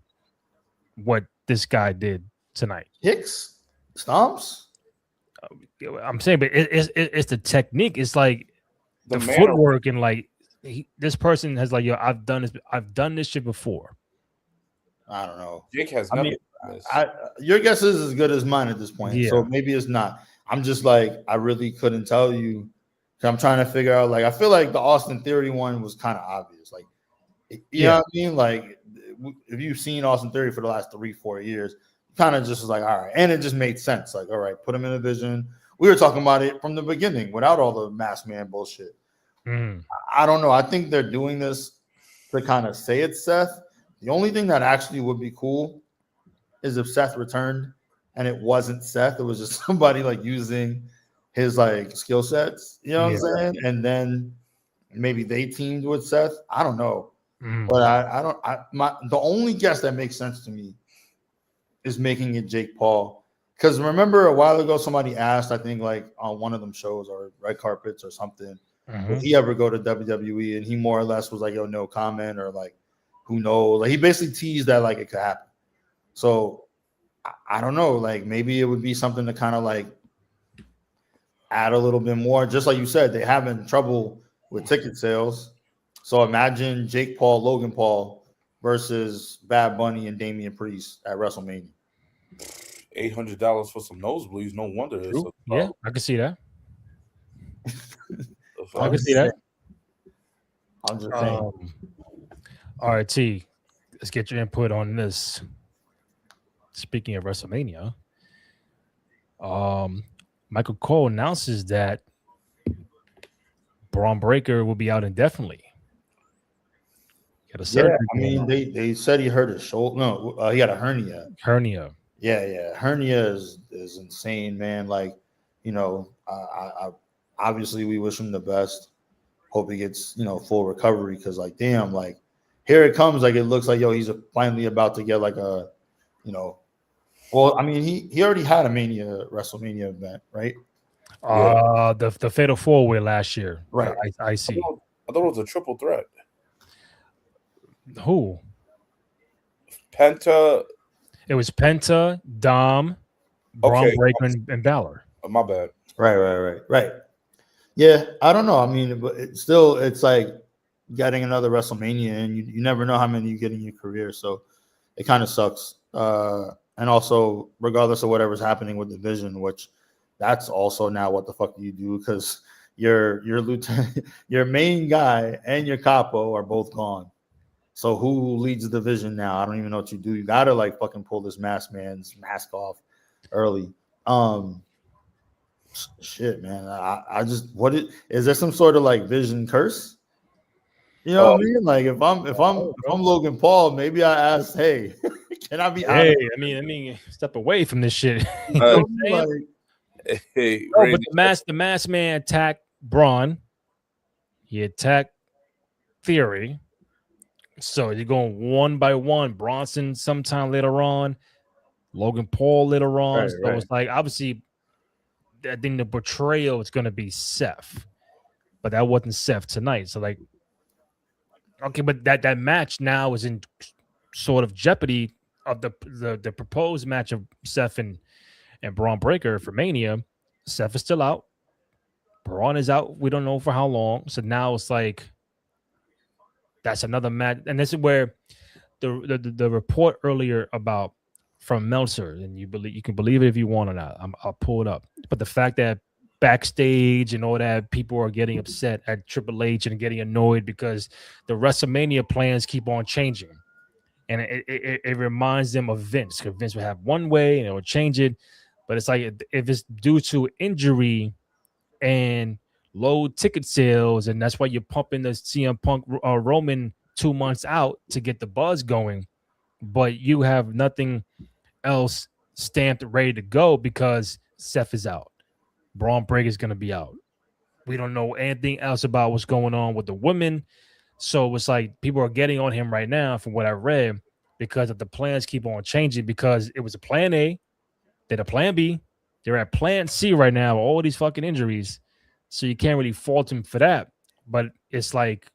what this guy did tonight. Kicks, stomps. I'm saying, but it's the technique. It's like the footwork, and like this person has like, yo, I've done this shit before. I don't know. Jake has. Your guess is as good as mine at this point. Yeah. So maybe it's not. I'm just like, I really couldn't tell you So I'm trying to figure out, like, I feel like the Austin Theory one was kind of obvious. Like, you know what I mean? Like, if you've seen Austin Theory for the last 3-4 years, kind of just was like, all right. And it just made sense. Like, all right, put him in a division. We were talking about it from the beginning without all the masked man bullshit. I don't know. I think they're doing this to kind of say it's Seth. The only thing that actually would be cool is if Seth returned and it wasn't Seth. It was just somebody like using his like skill sets, you know what I'm saying? And then maybe they teamed with Seth. I don't know. But the only guess that makes sense to me is making it Jake Paul. Because remember a while ago, somebody asked, I think like on one of them shows or Red Carpets or something, would he ever go to WWE? And he more or less was like, yo, no comment, or like, who knows? Like, he basically teased that like it could happen. So I don't know. Like, maybe it would be something to kind of like add a little bit more. Just like you said, they having trouble with ticket sales. So imagine Jake Paul, Logan Paul versus Bad Bunny and Damian Priest at WrestleMania. $800 for some nosebleeds. No wonder. Yeah, I can see that. I can see that. I'm just saying. All right, T, let's get your input on this. Speaking of WrestleMania, Michael Cole announces that Braun Breaker will be out indefinitely. Yeah, I mean, they said he hurt his shoulder. No, he had a hernia. Yeah. Hernia is insane, man. Like, you know, I obviously we wish him the best. Hope he gets, you know, full recovery, because like, damn, like here it comes. Like, it looks like, yo, he's finally about to get like a, you know, well, I mean, he already had a WrestleMania event, right? The Fatal 4-Way last year. Right. I see. I thought it was a triple threat. Who? Penta. It was Penta, Dom, Braun Breaker, and Balor. Oh, my bad. Right. Yeah, I don't know. I mean, but it's like getting another WrestleMania, and you never know how many you get in your career. So it kind of sucks. And also, regardless of whatever's happening with the division, which that's also now what the fuck do you do? Because your lieutenant, your main guy, and your capo are both gone. So who leads the division now? I don't even know what you do. You gotta like fucking pull this masked man's mask off early. Shit, man. I just is there some sort of like vision curse? You know what I mean? Like if I'm Logan Paul, maybe I ask, hey, can I be out? Hey, I mean, step away from this shit. You know what I'm saying? Hey, but the masked man attacked Braun. He attacked Theory. So you're going one by one. Bronson sometime later on, Logan Paul later on. It's like, obviously, I think the betrayal is going to be Seth, but that wasn't Seth tonight. So like, okay, but that match now is in sort of jeopardy of the proposed match of Seth and Braun Breaker for Mania. Seth is still out. Braun is out. We don't know for how long. So now it's like, that's another match, and this is where the report earlier about from Meltzer, and you can believe it if you want or not. I'll pull it up. But the fact that backstage and all that, people are getting upset at Triple H and getting annoyed because the WrestleMania plans keep on changing, and it reminds them of Vince, because Vince would have one way and it would change it, but it's like if it's due to injury and low ticket sales, and that's why you're pumping the CM Punk Roman 2 months out to get the buzz going, but you have nothing else stamped ready to go because Seth is out, Braun Breaker is going to be out. We don't know anything else about what's going on with the women, so it's like people are getting on him right now from what I read, because of the plans keep on changing, because it was a plan A, then a plan B, they're at plan C right now, all these fucking injuries. So you can't really fault him for that, but it's like,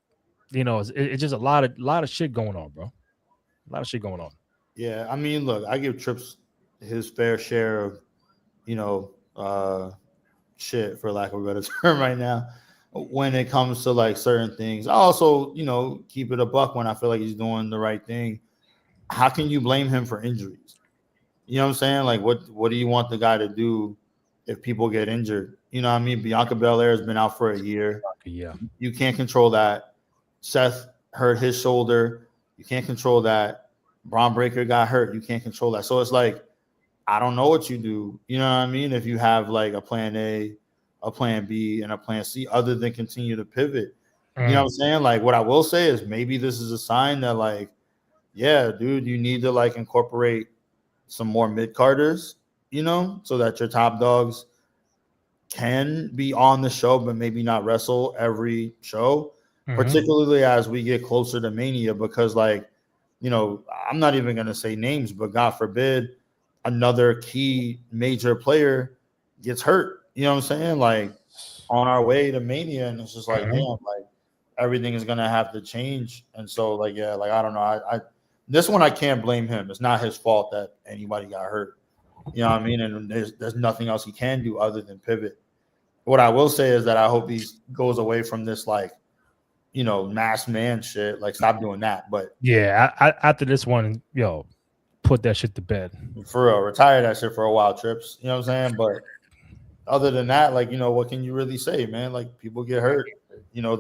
you know, it's just a lot of shit going on, bro. A lot of shit going on. Yeah, I mean, look, I give Trips his fair share of, you know, shit, for lack of a better term, right now. When it comes to like certain things, I also, you know, keep it a buck when I feel like he's doing the right thing. How can you blame him for injuries? You know what I'm saying? Like, what do you want the guy to do if people get injured? You know what I mean? Bianca Belair has been out for a year. Yeah. You can't control that. Seth hurt his shoulder. You can't control that. Braun Breaker got hurt. You can't control that. So it's like, I don't know what you do. You know what I mean? If you have like a plan A, a plan B, and a plan C, other than continue to pivot. You know what I'm saying? Like, what I will say is maybe this is a sign that, like, yeah, dude, you need to like incorporate some more mid-carders, you know, so that your top dogs can be on the show, but maybe not wrestle every show, particularly as we get closer to Mania, because, like, you know, I'm not even going to say names, but God forbid another key major player gets hurt. You know what I'm saying? Like, on our way to Mania, and it's just like, damn, like, everything is going to have to change. And so, like, yeah, like, I don't know. I this one, I can't blame him. It's not his fault that anybody got hurt. You know what I mean? And there's nothing else he can do other than pivot. What I will say is that I hope he goes away from this, like, you know, masked man shit. Like, stop doing that. But yeah, after this one, yo, put that shit to bed. For real, retire that shit for a while, Trips. You know what I'm saying? But other than that, like, you know, what can you really say, man? Like, people get hurt. You know,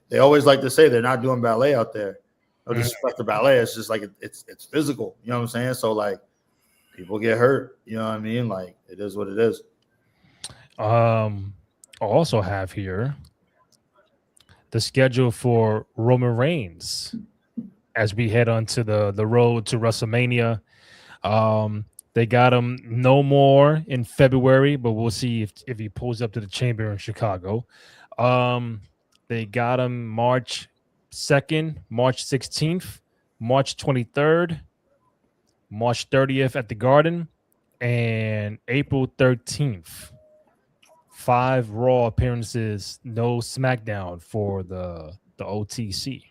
they always like to say they're not doing ballet out there. No disrespect to ballet. It's just like it's physical. You know what I'm saying? So, like, people get hurt. You know what I mean? Like, it is what it is. I also have here the schedule for Roman Reigns as we head onto the road to WrestleMania. They got him no more in February, but we'll see if he pulls up to the Chamber in Chicago. They got him March 2nd, March 16th, March 23rd, March 30th at the Garden, and April 13th. 5 Raw appearances, no SmackDown for the OTC.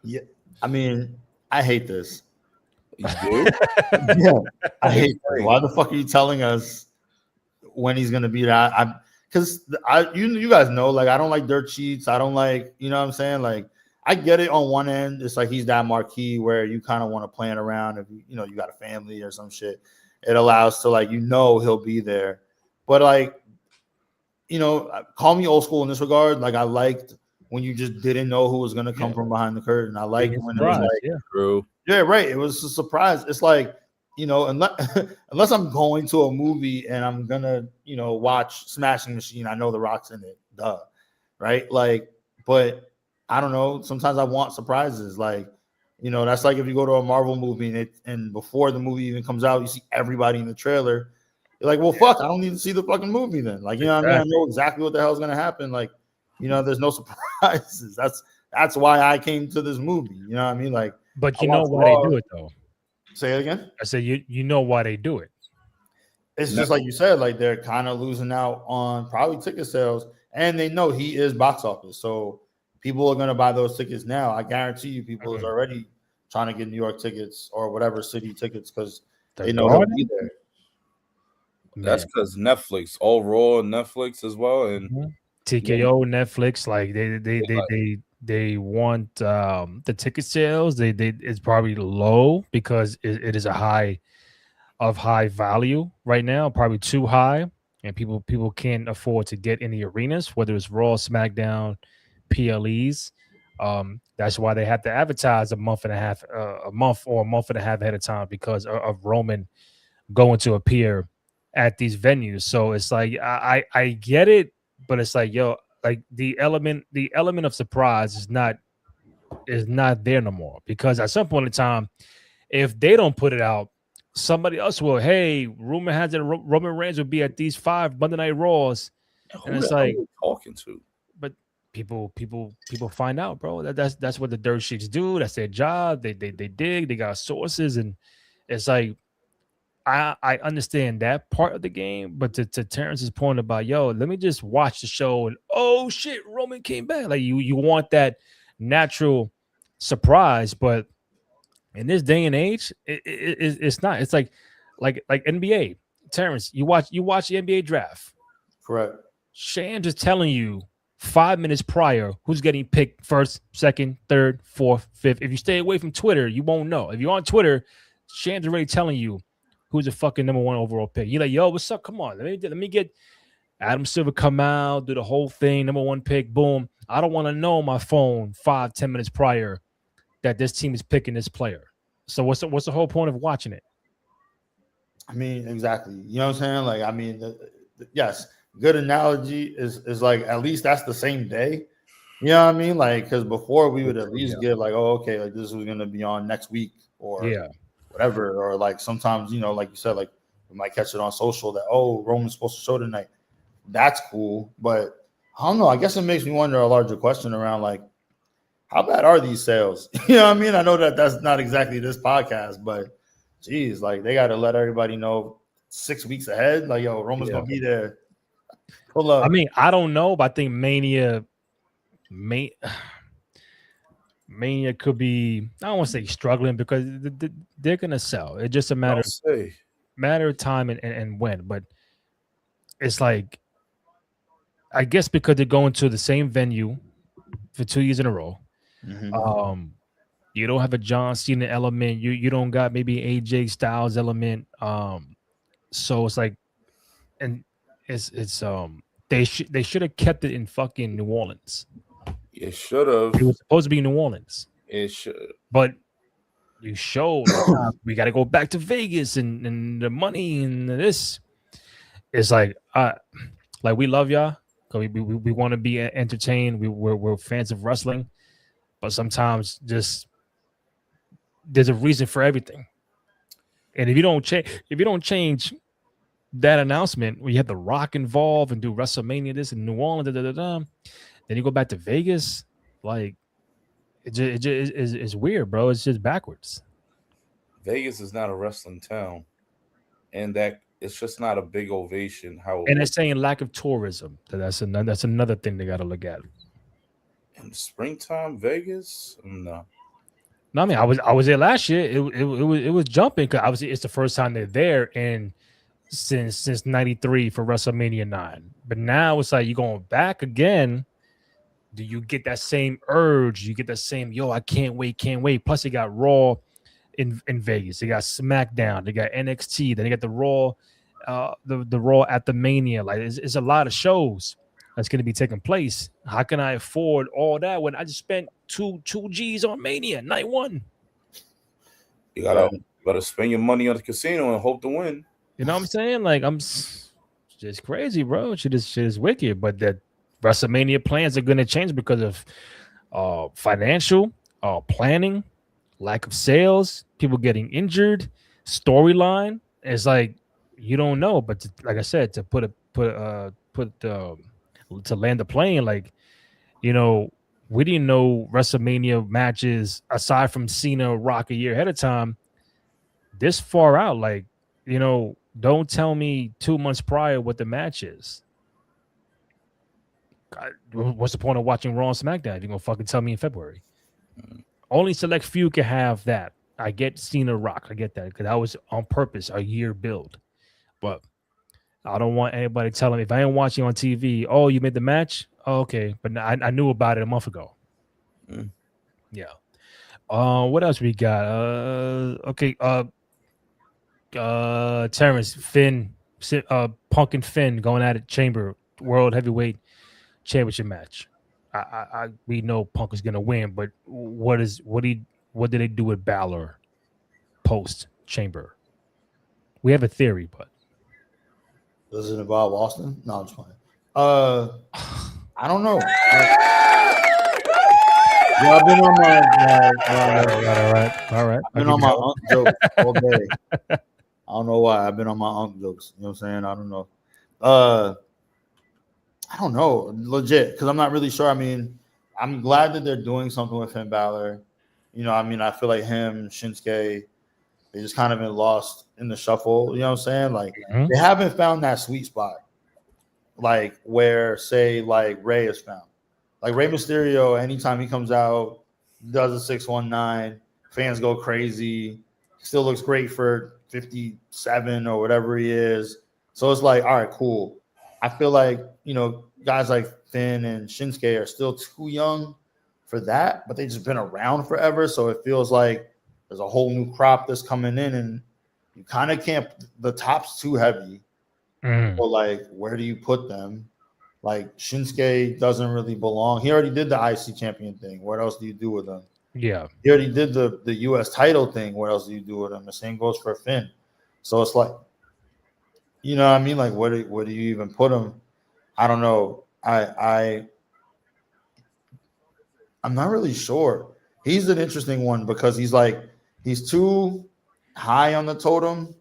Yeah, I mean, I hate this. You do? Yeah, I hate this. Why the fuck are you telling us when he's gonna be that? Because you guys know, like, I don't like dirt sheets. I don't like, you know what I'm saying? Like, I get it on one end. It's like he's that marquee where you kind of want to plan around if you know you got a family or some shit. It allows to, like, you know, he'll be there. But, like, you know, call me old school in this regard. Like, I liked when you just didn't know who was gonna come from behind the curtain. I liked when it was like, true. Yeah, right. It was a surprise. It's like, you know, unless I'm going to a movie and I'm gonna, you know, watch Smashing Machine, I know The Rock's in it, duh, right? Like, but I don't know. Sometimes I want surprises. Like, you know, that's like if you go to a Marvel movie and before the movie even comes out, you see everybody in the trailer. You're like, well, fuck, I don't need to see the fucking movie then. Like, you know what I mean? I know exactly what the hell is gonna happen. Like, you know, there's no surprises. That's why I came to this movie. You know what I mean? Like, but you know why they do it though. Say it again. I said you know why they do it. It's just like you said, like, they're kind of losing out on probably ticket sales, and they know he is box office, so people are going to buy those tickets now. I guarantee you, people is already trying to get New York tickets or whatever city tickets because they know he'll be there. That's because Netflix, all Raw Netflix as well, and TKO Netflix, like they want the ticket sales. It's probably low because it is a high value right now, probably too high, and people can't afford to get in the arenas, whether it's Raw, SmackDown, PLEs. That's why they have to advertise a month and a half ahead of time because of Roman going to appear at these venues. So it's like I get it, but it's like, yo, like the element of surprise is not there no more, because at some point in time, if they don't put it out, somebody else will. Hey, rumor has it Roman Reigns will be at these 5 Monday Night Raws, and it's like, talking to. But people find out, bro. That's what the dirt sheets do. That's their job. They dig. They got sources, and it's like, I understand that part of the game, but to Terrence's point about, yo, let me just watch the show and, oh shit, Roman came back. Like, you want that natural surprise, but in this day and age, it's not. It's like NBA. Terrence, you watch the NBA draft. Correct. Shams is telling you 5 minutes prior who's getting picked first, second, third, fourth, fifth. If you stay away from Twitter, you won't know. If you're on Twitter, Shams already telling you who's the fucking number 1 overall pick. You're like, yo, what's up? Come on, let me get Adam Silver come out, do the whole thing, number 1 pick, boom. I don't want to know on my phone 5-10 minutes prior that this team is picking this player. So what's the whole point of watching it? I mean, exactly. You know what I'm saying? Like, I mean, yes, good analogy is like at least that's the same day. You know what I mean? Like, because before we would at least get like, oh, okay, like this is going to be on next week or whatever, or like sometimes, you know, like you said, like we might catch it on social that, oh, Roman's supposed to show tonight. That's cool, but I don't know. I guess it makes me wonder a larger question around like, how bad are these sales? You know what I mean? I know that that's not exactly this podcast, but geez, like they got to let everybody know 6 weeks ahead. Like, yo, Roman's gonna be there. Pull up. I mean, I don't know, but I think Mania could be, I don't want to say struggling because they're gonna sell. It's just a matter of time and when. But it's like, I guess because they're going to the same venue for 2 years in a row. Mm-hmm. You don't have a John Cena element. You don't got maybe AJ Styles element. So it's like, and it's they should have kept it in fucking New Orleans. It should have. It was supposed to be New Orleans. It should. But you showed we got to go back to Vegas and the money and this. It's like we love y'all. We want to be entertained. We're fans of wrestling, but sometimes just there's a reason for everything. And if you don't change that announcement where you have The Rock involved and do WrestleMania this in New Orleans, then you go back to Vegas, like it's weird, bro. It's just backwards. Vegas is not a wrestling town, and that it's just not a big ovation. And they're saying lack of tourism. That's another thing they got to look at. In the springtime, Vegas, no. No, I mean, I was there last year. It was jumping because obviously it's the first time they're there and since '93 for WrestleMania 9. But now it's like you're going back again. Do you get that same urge? You get that same, yo, I can't wait. Plus, you got Raw in Vegas. They got SmackDown. They got NXT. Then they got the Raw, the Raw at the Mania. Like it's a lot of shows that's going to be taking place. How can I afford all that when I just spent two G's on Mania night 1? You gotta spend your money on the casino and hope to win. You know what I'm saying? Like it's just crazy, bro. Shit is wicked. But that WrestleMania plans are going to change because of financial planning, lack of sales, people getting injured, storyline. It's like you don't know. But like I said, to to land the plane, like, you know, we didn't know WrestleMania matches aside from Cena, Rock a year ahead of time. This far out, like, you know, don't tell me 2 months prior what the match is. God, what's the point of watching Raw and SmackDown if you're gonna fucking tell me in February? Only select few can have that. I get Cena, Rock, I get that because that was on purpose, a year build. But I don't want anybody telling me if I ain't watching on TV. Oh, you made the match? Oh, okay, but I knew about it a month ago. Yeah. What else we got? Okay. Terrence, Finn, Punk and Finn going at it. Chamber World Heavyweight Championship match. We know Punk is gonna win, but what did they do with Balor post Chamber? We have a theory, but does it involve Austin? No, I'm just playing. I don't know. I've been on my all right. I've been on my unk jokes all day. I don't know why. I've been on my unk jokes. You know what I'm saying? I don't know. I don't know, legit, because I'm not really sure. I mean, I'm glad that they're doing something with Finn Balor. You know, I mean, I feel like him, Shinsuke, they just kind of been lost in the shuffle. You know what I'm saying? Like, they haven't found that sweet spot, like where, say, like Rey is found. Like Rey Mysterio, anytime he comes out, does a 619, fans go crazy. Still looks great for 57 or whatever he is. So it's like, all right, cool. I feel like, you know, guys like Finn and Shinsuke are still too young for that, but they've just been around forever. So it feels like there's a whole new crop that's coming in. And, You kind of can't. The top's too heavy. Mm. So like, where do you put them? Like Shinsuke doesn't really belong. He already did the IC champion thing. What else do you do with him? Yeah. He already did the US title thing. What else do you do with him? The same goes for Finn. So it's like, you know what I mean? Like, where do you even put him? I don't know. I'm not really sure. He's an interesting one because he's too high on the totem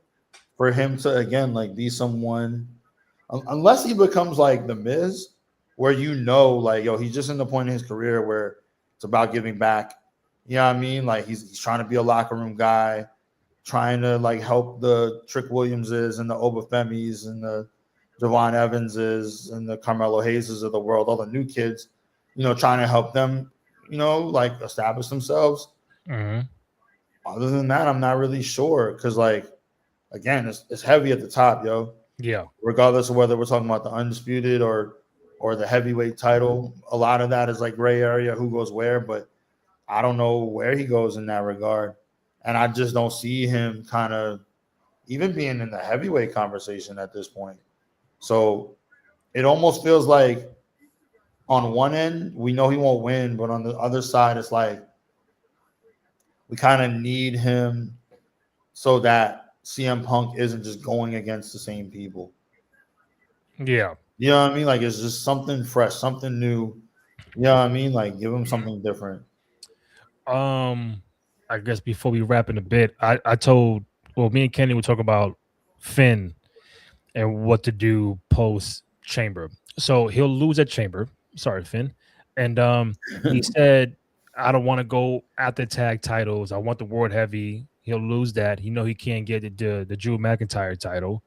for him to again like be someone unless he becomes like the Miz, where like yo, he's just in the point in his career where it's about giving back. You know what I mean? Like he's trying to be a locker room guy, trying to like help the Trick Williamses and the Obafemis and the Javon Evanses and the Carmelo Hayeses of the world, all the new kids, trying to help them, like establish themselves. Mm-hmm. Other than that, I'm not really sure because, like, again, it's heavy at the top, yo. Yeah. Regardless of whether we're talking about the undisputed or the heavyweight title, a lot of that is like gray area, who goes where, but I don't know where he goes in that regard. And I just don't see him kind of even being in the heavyweight conversation at this point. So it almost feels like on one end, we know he won't win, but on the other side, it's like we kind of need him so that CM Punk isn't just going against the same people. Yeah. You know what I mean? Like it's just something fresh, something new. You know what I mean? Like give him something different. I guess before we wrap in a bit, me and Kenny would talk about Finn and what to do post Chamber. So he'll lose at Chamber. Sorry, Finn. And he said, I don't want to go at the tag titles. I want the World Heavy. He'll lose that. He can't get the Drew McIntyre title.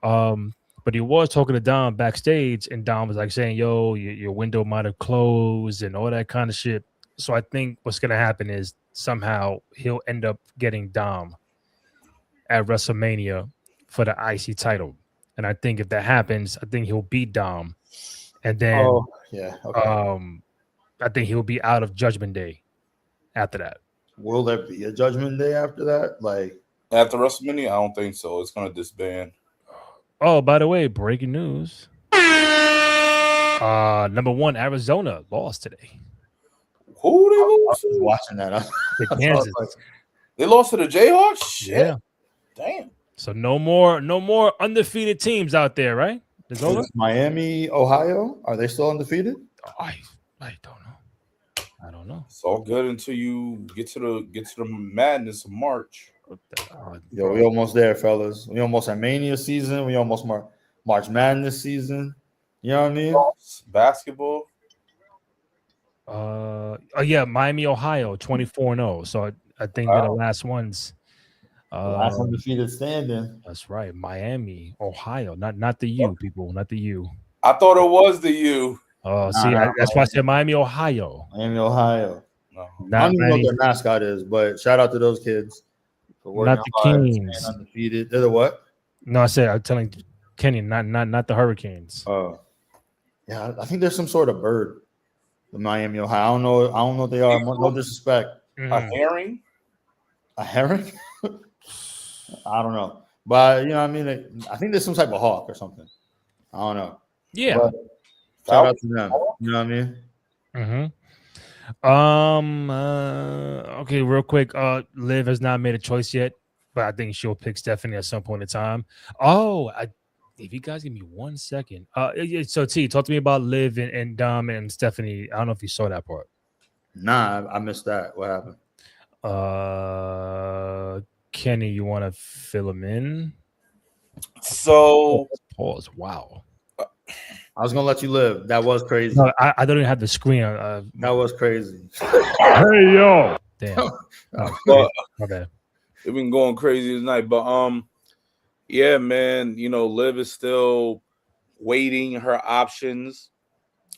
But he was talking to Dom backstage, and Dom was like saying, yo, your window might have closed and all that kind of shit. So I think what's going to happen is somehow he'll end up getting Dom at WrestleMania for the IC title. And I think if that happens, I think he'll beat Dom. And then I think he'll be out of Judgment Day after that. Will there be a Judgment Day after that? Like after WrestleMania? I don't think so. It's going to disband. Oh, by the way, breaking news. Number one, Arizona lost today. Who they I lose? was watching that. Kansas. They lost to the Jayhawks? Shit. Yeah. Damn. So no more undefeated teams out there, right? It's over. Miami, Ohio. Are they still undefeated? I don't know. I don't know. It's all good until you get to the madness of March. Yo, we almost there, fellas. We almost at Mania season. We almost March Madness season. You know what I mean? Basketball. Yeah, Miami, Ohio, 24-0. So I think they're the last ones. Last undefeated standing. That's right. Miami, Ohio. Not the U, people. Not the U. I thought it was the U. Oh, see, that's why I said Miami, Ohio. Miami, Ohio. No. I don't even know what their mascot is, but shout out to those kids. Not the Kings. Undefeated. They're the what? No, I'm telling Kenny, not the Hurricanes. Oh, yeah. I think there's some sort of bird. The Miami, Ohio. I don't know what they are. No disrespect. A herring? A herring? I don't know. But you know what I mean? I think there's some type of hawk or something. I don't know. Yeah. But shout out to them. You know what I mean? Okay, real quick. Liv has not made a choice yet, but I think she'll pick Stephanie at some point in time. If you guys give me 1 second. So T, talk to me about Liv and Dom and Stephanie. I don't know if you saw that part. Nah, I missed that. What happened? Kenny, you want to fill him in? So pause. Wow. I was gonna let you live. That was crazy. No, I don't even have the screen. That was crazy. Hey yo. Damn. But My bad. It's been going crazy tonight. But yeah, man, Liv is still waiting her options.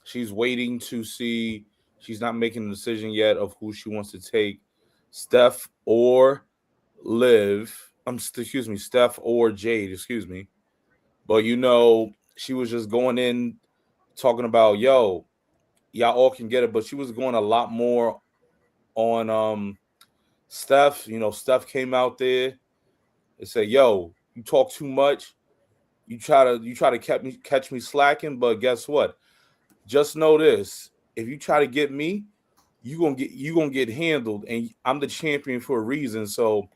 She's waiting to see. She's not making a decision yet of who she wants to take, Steph or Liv. Steph or Jade, excuse me. But she was just going in talking about, yo, y'all all can get it, but she was going a lot more on Steph. Steph came out there They say, "Yo, you talk too much. You try to catch me slacking, but guess what? Just know this: if you try to get me, you gonna get handled, and I'm the champion for a reason." So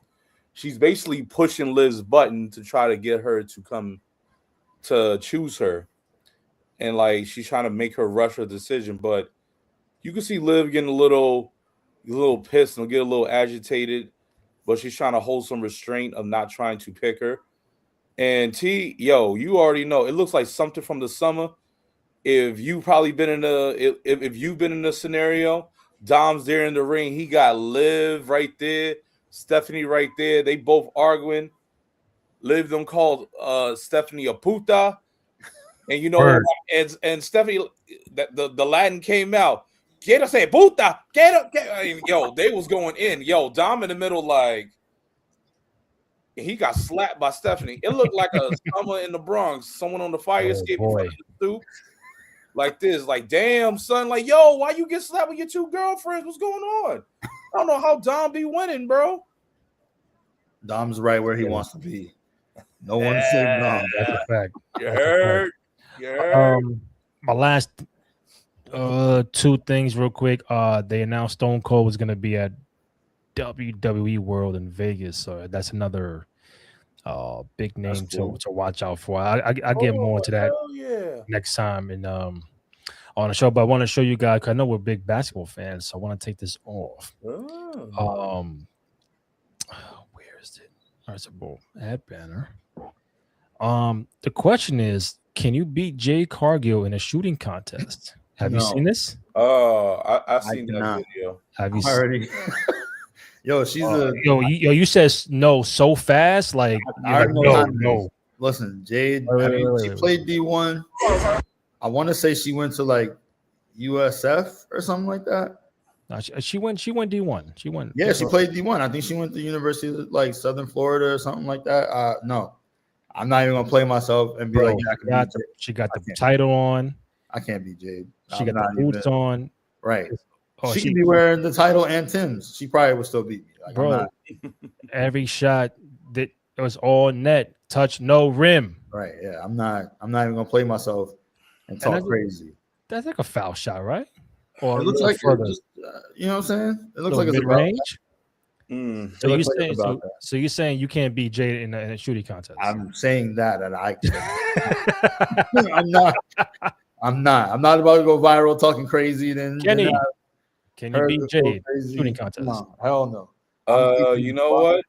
she's basically pushing Liv's button to try to get her to come to choose her, and like she's trying to make her rush her decision. But you can see Liv getting a little pissed and get a little agitated, but she's trying to hold some restraint of not trying to pick her. And T, yo, you already know it looks like something from the summer. If you've been in the scenario, Dom's there in the ring. He got Liv right there, Stephanie right there. They both arguing. Liv them called Stephanie a puta, and you know, and Stephanie, the Latin came out. Get us a puta, get up, yo, they was going in. Yo, Dom in the middle, like he got slapped by Stephanie. It looked like a summer in the Bronx. Someone on the fire escape in front of the stoop. Like this, like, damn, son, like, yo, why you get slapped with your two girlfriends? What's going on? I don't know how Dom be winning, bro. Dom's right where he wants to be. No one said Dom. That's a fact. You heard. My last two things real quick. They announced Stone Cold was gonna be at WWE World in Vegas, so that's another big name to watch out for. I get more into that next time and on the show, but I want to show you guys because I know we're big basketball fans, so I want to take this off. Where is it? There's a bull ad banner. The question is, can you beat Jade Cargill in a shooting contest? Have you seen this? Oh, I've seen that video. Have you already? Yo, she's you said no so fast, like, no. Listen, Jade. She played D1. I want to say she went to like USF or something like that. No, she went D1. She went. Yeah, she played D1. I think she went to University of like Southern Florida or something like that. No, I'm not even gonna play myself and be like, yeah, she got the title on. I can't be Jade. She got the boots on. Right. She could be wearing the title and Tim's. She probably would still beat me. Like, bro, every shot that it was all net, touch, no rim. Right. Yeah. I'm not even gonna play myself and talk crazy. That's like a foul shot, right? Or it looks like just, you know what I'm saying? It looks like it's a range. So you're saying you can't beat Jade in a shooting contest? I'm saying that I I'm not about to go viral talking crazy. Then can you beat Jade shooting contest? No, hell no. You know what?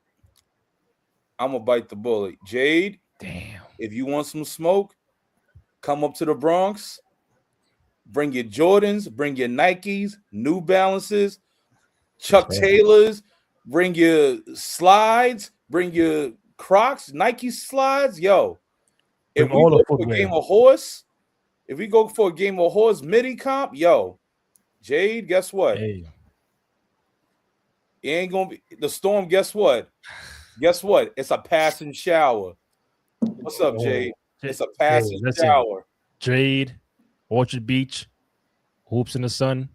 I'm gonna bite the bullet. Jade, damn. If you want some smoke, come up to the Bronx. Bring your Jordans, bring your Nikes, New Balances, Chuck Taylors, bring your slides, bring your Crocs, Nike slides. Yo, if we go for a game of horse, midi comp, yo, Jade, guess what? Hey. It ain't gonna be the storm. Guess what? It's a passing shower. What's up, Jade? It's a passing shower. Jade, Orchard Beach, hoops in the sun.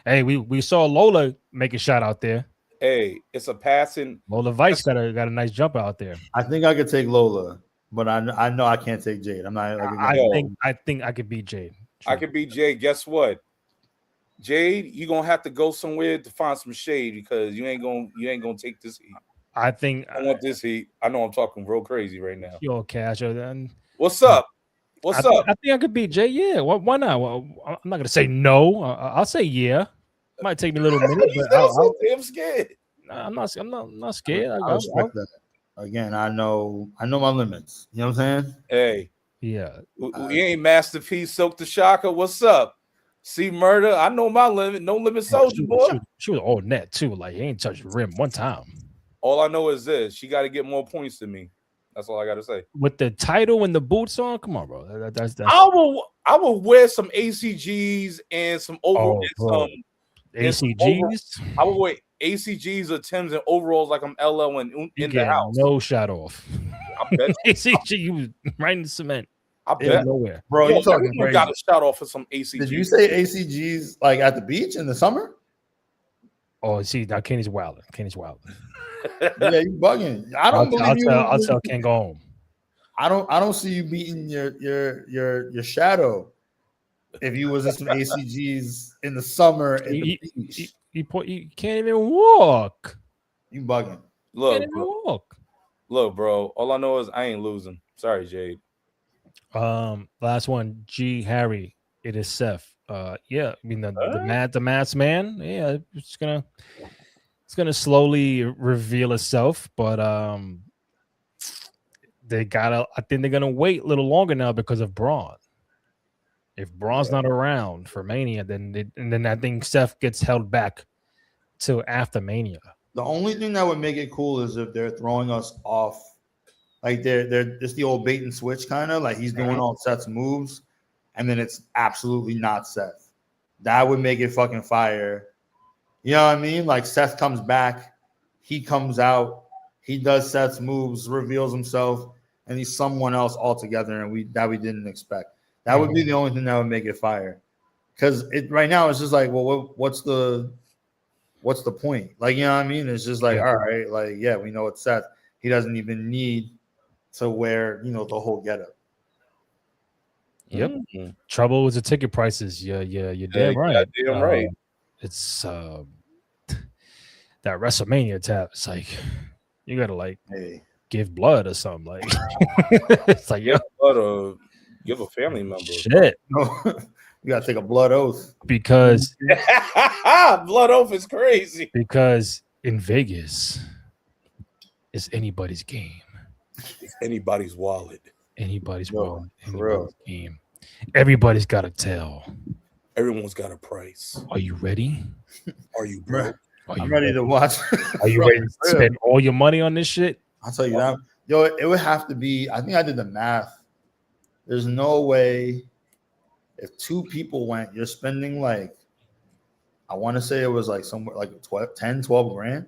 Hey, we saw Lola make a shot out there. Hey, it's a passing. Lola Vice got a nice jump out there. I think I could take Lola, but I know I can't take Jade. I'm not. I think I could beat Jade. I could beat Jade. Guess what? Jade, you're gonna have to go somewhere to find some shade because you ain't gonna take this heat. I think I want this heat. I know I'm talking real crazy right now. Yo, Cash, then what's up? What's up? I think I could beat Jay. Yeah, why not? Well, I'm not gonna say no. I'll say yeah. It might take me a little minute, but I'm scared. I'm not scared. I respect that. Again, I know my limits. You know what I'm saying? Hey, yeah. We ain't Masterpiece, Silk the Shocker. What's up? See Murder. I know my limit. No limit soldier, boy. She was all net too. Like, he ain't touched the rim one time. All I know is this: she got to get more points than me. That's all I got to say. With the title and the boots on, come on, bro. That's I will wear some ACGs and some ACGs. I will wear ACGs or Timbs and overalls like I'm LL in the house. No shot off. I bet ACG, you was right in the cement. I bet nowhere, bro. You talking crazy? Got a shot off for some ACGs. Did you say ACGs like at the beach in the summer? Oh, see, now Kenny's wilding. Kenny's wilding. Yeah, you bugging. I don't believe you. I'll tell Ken go home. I don't see you beating your shadow if you was in some ACGs in the summer at the beach. You can't even walk. You bugging. Look, Can't even walk. Look, bro. All I know is I ain't losing. Sorry, Jade. Last one, G Harry. It is Seth. Yeah, I mean the masked man. Yeah, it's gonna slowly reveal itself, but I think they're gonna wait a little longer now because of Braun. If Braun's not around for Mania, then I think Seth gets held back till after Mania. The only thing that would make it cool is if they're throwing us off, like they're just the old bait and switch kind of like he's doing all Seth's moves, and then it's absolutely not Seth. That would make it fucking fire. You know what I mean? Like Seth comes back, he comes out, he does Seth's moves, reveals himself, and he's someone else altogether, and we didn't expect. That would be the only thing that would make it fire. Because right now it's just like, well, what's the point? Like, you know what I mean? It's just like, all right, like, yeah, we know it's Seth. He doesn't even need to wear, the whole getup. Yep. Trouble with the ticket prices. You're damn right. Damn right. It's that WrestleMania tab. It's like you gotta give blood or something. Like it's like give a family member. Shit. You gotta take a blood oath because blood oath is crazy. Because in Vegas, it's anybody's game. It's anybody's wallet. Anybody's wallet. Anybody's game. Everybody's got a tell. Everyone's got a price. Are you ready? Are you broke? I'm ready to watch. Are you ready to spend all your money on this shit? I'll tell you that. Yo, it would have to be. I think I did the math. There's no way if 2 people went, you're spending like, I want to say it was like somewhere like 12 grand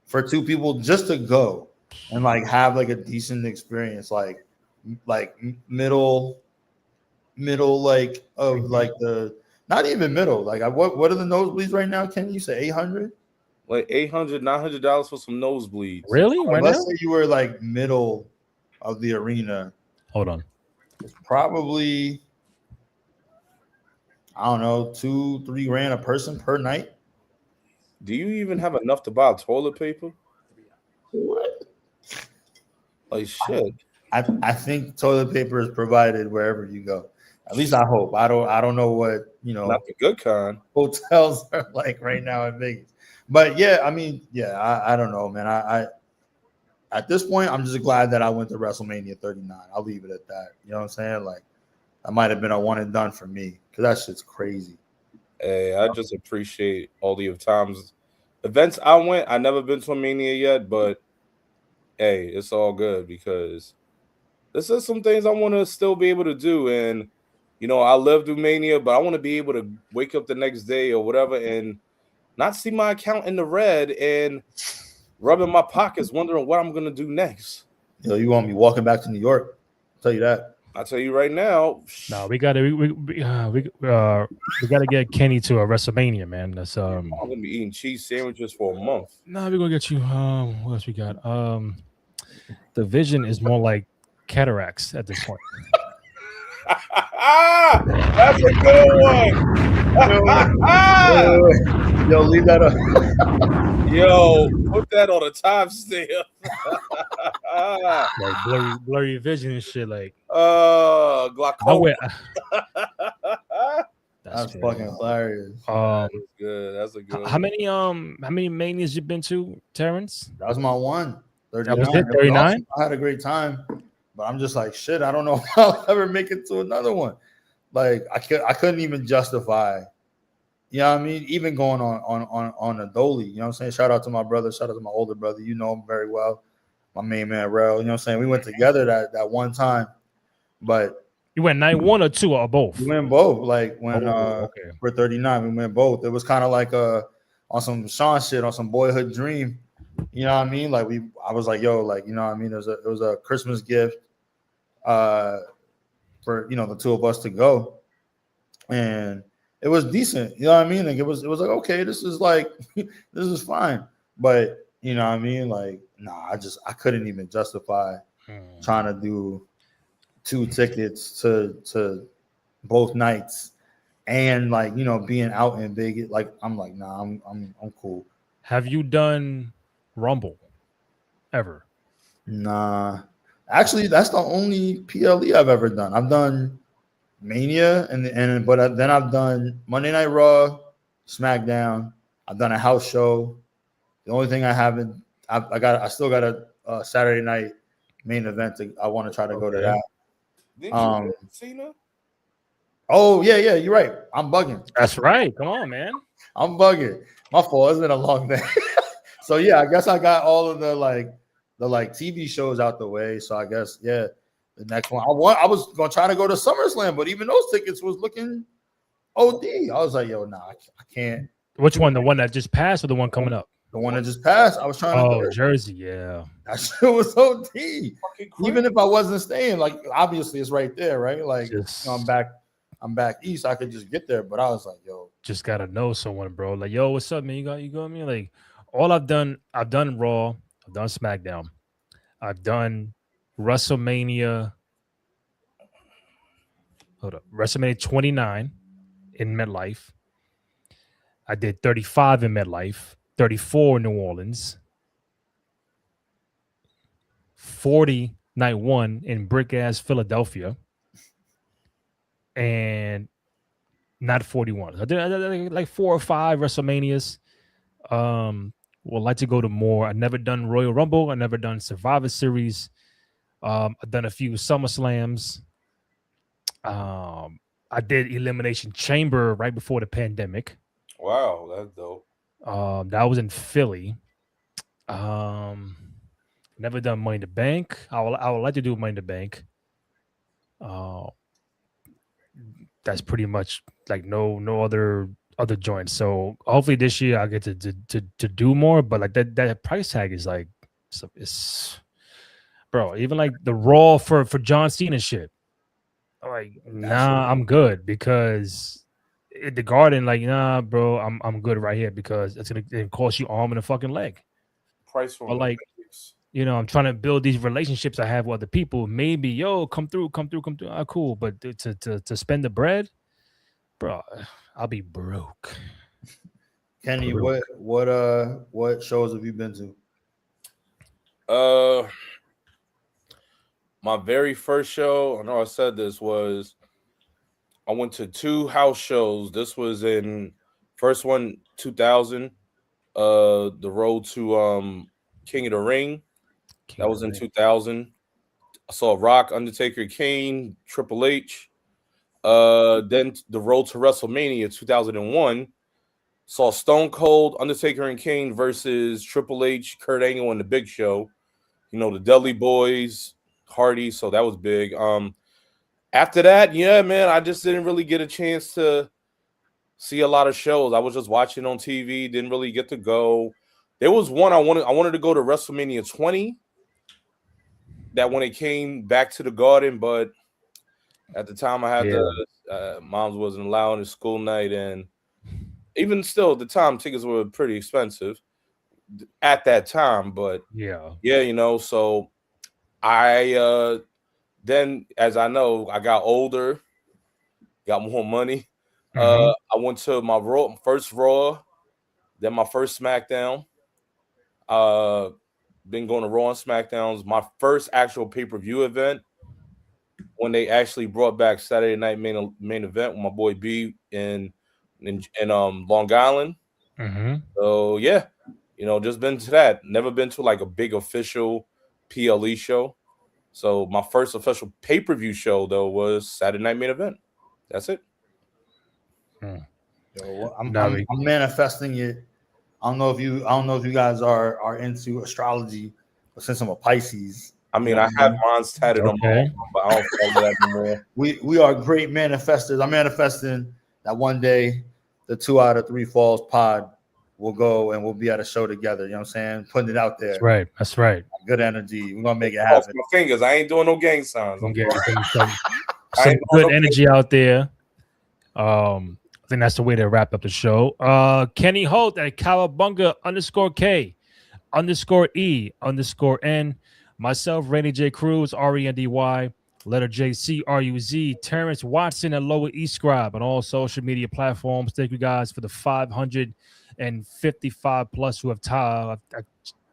for 2 people just to go and like have like a decent experience, like middle like of like the not even middle. Like what are the nosebleeds right now? Can you say 800? Like $800, $900 for some nosebleeds. Really? Right let's say you were like middle of the arena. Hold on. It's probably, I don't know, 2-3 grand a person per night. Do you even have enough to buy toilet paper? What? Like shit. I think toilet paper is provided wherever you go. At least I hope. I don't know what not the good kind hotels are like right now in Vegas. But yeah, I mean, yeah, I don't know, man. I at this point, I'm just glad that I went to WrestleMania 39. I'll leave it at that. You know what I'm saying? Like, that might have been a one and done for me because that shit's crazy. Hey, I just appreciate all the events I went. I never been to a Mania yet, but hey, it's all good because this is some things I want to still be able to do. And I lived through Mania, but I want to be able to wake up the next day or whatever and not see my account in the red and rubbing my pockets, wondering what I'm gonna do next. You want me walking back to New York? I'll tell you that. I'll tell you right now. No, we gotta get Kenny to a WrestleMania, man. That's I'm gonna be eating cheese sandwiches for a month. No, we're gonna get you. What else we got? The vision is more like cataracts at this point. That's a good one. Yo, leave that up. Yo, put that on a timestamp. Like blurry vision and shit. Like glaucoma. That's fucking hilarious. That's good. That's a good. How many manias you been to, Terrence? That was my one. 39. That was it, 39? I had a great time, but I'm just like shit. I don't know if I'll ever make it to another one. Like I couldn't even justify. You know what I mean? Even going on a dolly, you know what I'm saying? Shout out to my brother, shout out to my older brother. You know him very well. My main man, Rel. You know what I'm saying? We went together that one time. But you went night 1 or 2 or both? We went both. Like when we're 39, we went both. It was kind of like on some Sean shit, on some boyhood dream. You know what I mean? Like I was like, yo, like, you know what I mean? It was a Christmas gift for the 2 of us to go. And it was decent. You know what I mean? Like it was like, okay, this is like this is fine. But you know what I mean? Like, nah, I couldn't even justify trying to do 2 tickets to both nights and like, you know, being out in Vegas. Like, I'm like, nah, I'm cool. Have you done Rumble ever? Nah. Actually, that's the only PLE I've ever done. I've done Mania but then I've done Monday Night Raw, SmackDown. I've done a house show. The only thing I haven't, I still got a Saturday night main event. I want to try to go to that. Didn't you Cena? Oh yeah, you're right. I'm bugging. That's right. Come on, man. I'm bugging. My fault. It's been a long day. So yeah, I guess I got all of the TV shows out the way. So I guess the next one I was gonna try to go to SummerSlam, but even those tickets was looking OD. I was like, yo, nah, I can't. Which one? The one that just passed or the one coming up? The one that just passed. I was trying to do Jersey, yeah. That shit was OD. Even if I wasn't staying, like obviously it's right there, right? Like I'm back east. I could just get there, but I was like, yo, just gotta know someone, bro. Like, yo, what's up, man? You got me? Like, all I've done Raw, I've done SmackDown, I've done WrestleMania. Hold up, WrestleMania 29 in MetLife. I did 35 in MetLife, 34 in New Orleans, 40 night 1 in brick ass Philadelphia, and not 41. I did like 4 or 5 WrestleManias. Would like to go to more. I've never done Royal Rumble. I've never done Survivor Series. I've done a few SummerSlams. I did Elimination Chamber right before the pandemic. Wow, that's dope. That was in Philly. Never done Money in the Bank. I would like to do Money in the Bank. That's pretty much like no other joints. So hopefully this year I get to do more. But like that price tag is like, it's bro. Even like the Raw for John Cena shit. Like, nah, I'm good because at the Garden, like, nah, bro, I'm good right here because it's gonna cost you arm and a fucking leg. Price for like, you know, I'm trying to build these relationships I have with other people. Maybe, yo, come through. Ah, cool. But to spend the bread, bro, I'll be broke. Kenny, what shows have you been to? My very first show, I know I said this, was I went to 2 house shows. This was in first one 2000, the road to King of the Ring. That was in 2000. I saw Rock, Undertaker, Kane, Triple H. Then the road to WrestleMania 2001. Saw Stone Cold, Undertaker, and Kane versus Triple H, Kurt Angle, and The Big Show. You know, the Dudley Boys, Hardy, so that was big. After that, yeah, man, I just didn't really get a chance to see a lot of shows. I was just watching on TV, didn't really get to go. There was one I wanted to go to WrestleMania 20. That when it came back to the Garden, but at the time I had moms wasn't allowing a school night, and even still, at the time tickets were pretty expensive at that time. But yeah, you know, so I then, as I know, I got older, got more money. I went to my first Raw, then my first SmackDown. Been going to Raw and SmackDowns. My first actual pay-per-view event when they actually brought back Saturday Night main event with my boy B in Long Island. So yeah, you know, just been to that. Never been to like a big official PLE show. So my first official pay-per-view show though was Saturday Night Main Event. That's it. Yo, I'm manifesting it. I don't know if you guys are into astrology, but since I'm a Pisces, I mean, I have mine's tatted on my arm, but I don't follow that anymore. We are great manifestors. I'm manifesting that one day the 2 out of 3 Falls pod will go and we'll be at a show together. You know what I'm saying? Putting it out there. That's right. Good energy. We're gonna make it happen. My fingers. I ain't doing no gang signs. Some good energy out there. think that's the way to wrap up the show. Kenny Holt at Cowabunga _K_E_N. Myself, Randy J. Cruz, RENDY, letter J CRUZ. Terrence Watson at Lower East Scribe on all social media platforms. Thank you guys for the 555 plus who have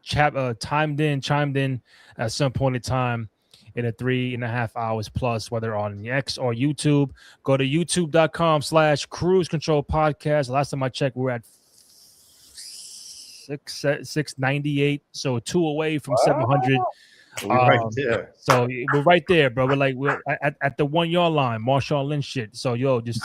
chimed in at some point in time in the 3.5 hours plus, whether on X or YouTube. Go to youtube.com/Cruise Control Podcast. Last time I checked, we're at 698, so 2 away from 700. Right there. So we're right there, bro. We're at the 1 yard line, Marshawn Lynch shit. So yo, just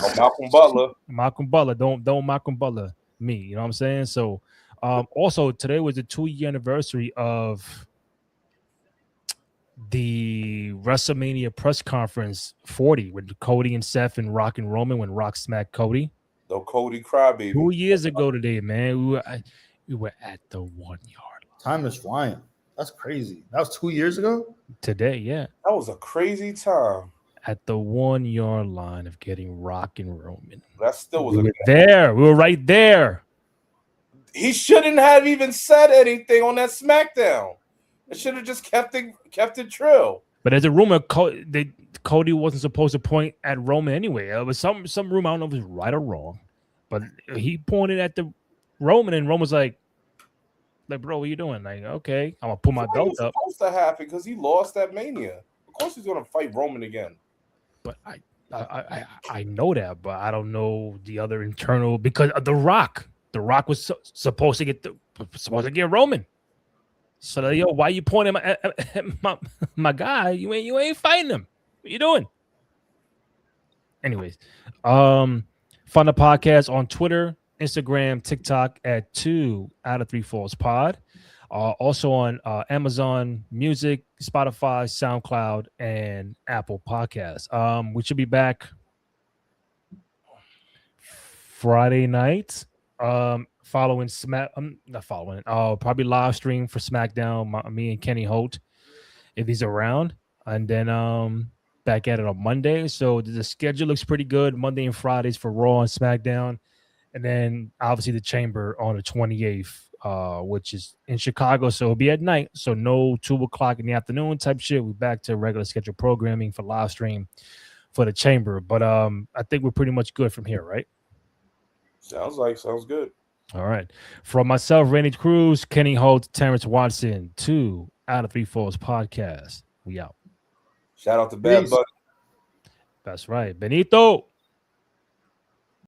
Malcolm Butler, don't Malcolm Butler me. You know what I'm saying? So also today was the 2-year anniversary of the WrestleMania press conference 40 with Cody and Seth and Rock and Roman when Rock smacked Cody. No Cody crybaby. 2 years ago today, man. We were at the 1 yard line. Time is flying. That's crazy. That was 2 years ago? Today, yeah. That was a crazy time. At the 1 yard line of getting Rock and Roman. That still was We were right there. He shouldn't have even said anything on that SmackDown. It should have just kept it trill. But there's a rumor Cody wasn't supposed to point at Roman anyway. It was some rumor. I don't know if it was right or wrong, but he pointed at the Roman, and Roman was like, bro, what are you doing? Like, okay, I'm gonna put my belt up. Supposed to happen because he lost that Mania. Of course, he's gonna fight Roman again. But I know that, but I don't know the other internal because of The Rock. The Rock was supposed to get Roman. So yo, why you pointing at my guy? You ain't fighting him. What you doing? Anyways, find the podcast on Twitter, Instagram, TikTok at 2 out of 3 Falls Pod. Also on Amazon Music, Spotify, SoundCloud, and Apple Podcasts. We should be back Friday night. Following probably live stream for SmackDown. Me and Kenny Holt, if he's around, and then back at it on Monday. So the schedule looks pretty good. Monday and Fridays for Raw and SmackDown, and then obviously the Chamber on the 28th, which is in Chicago. So it'll be at night. So no 2 o'clock in the afternoon type shit. We're back to regular scheduled programming for live stream for the Chamber. But I think we're pretty much good from here, right? Sounds good. All right. From myself, Randy Cruz, Kenny Holt, Terrence Watson, 2 out of 3 Falls Podcast. We out. Shout out to Bad Bunny. That's right. Benito.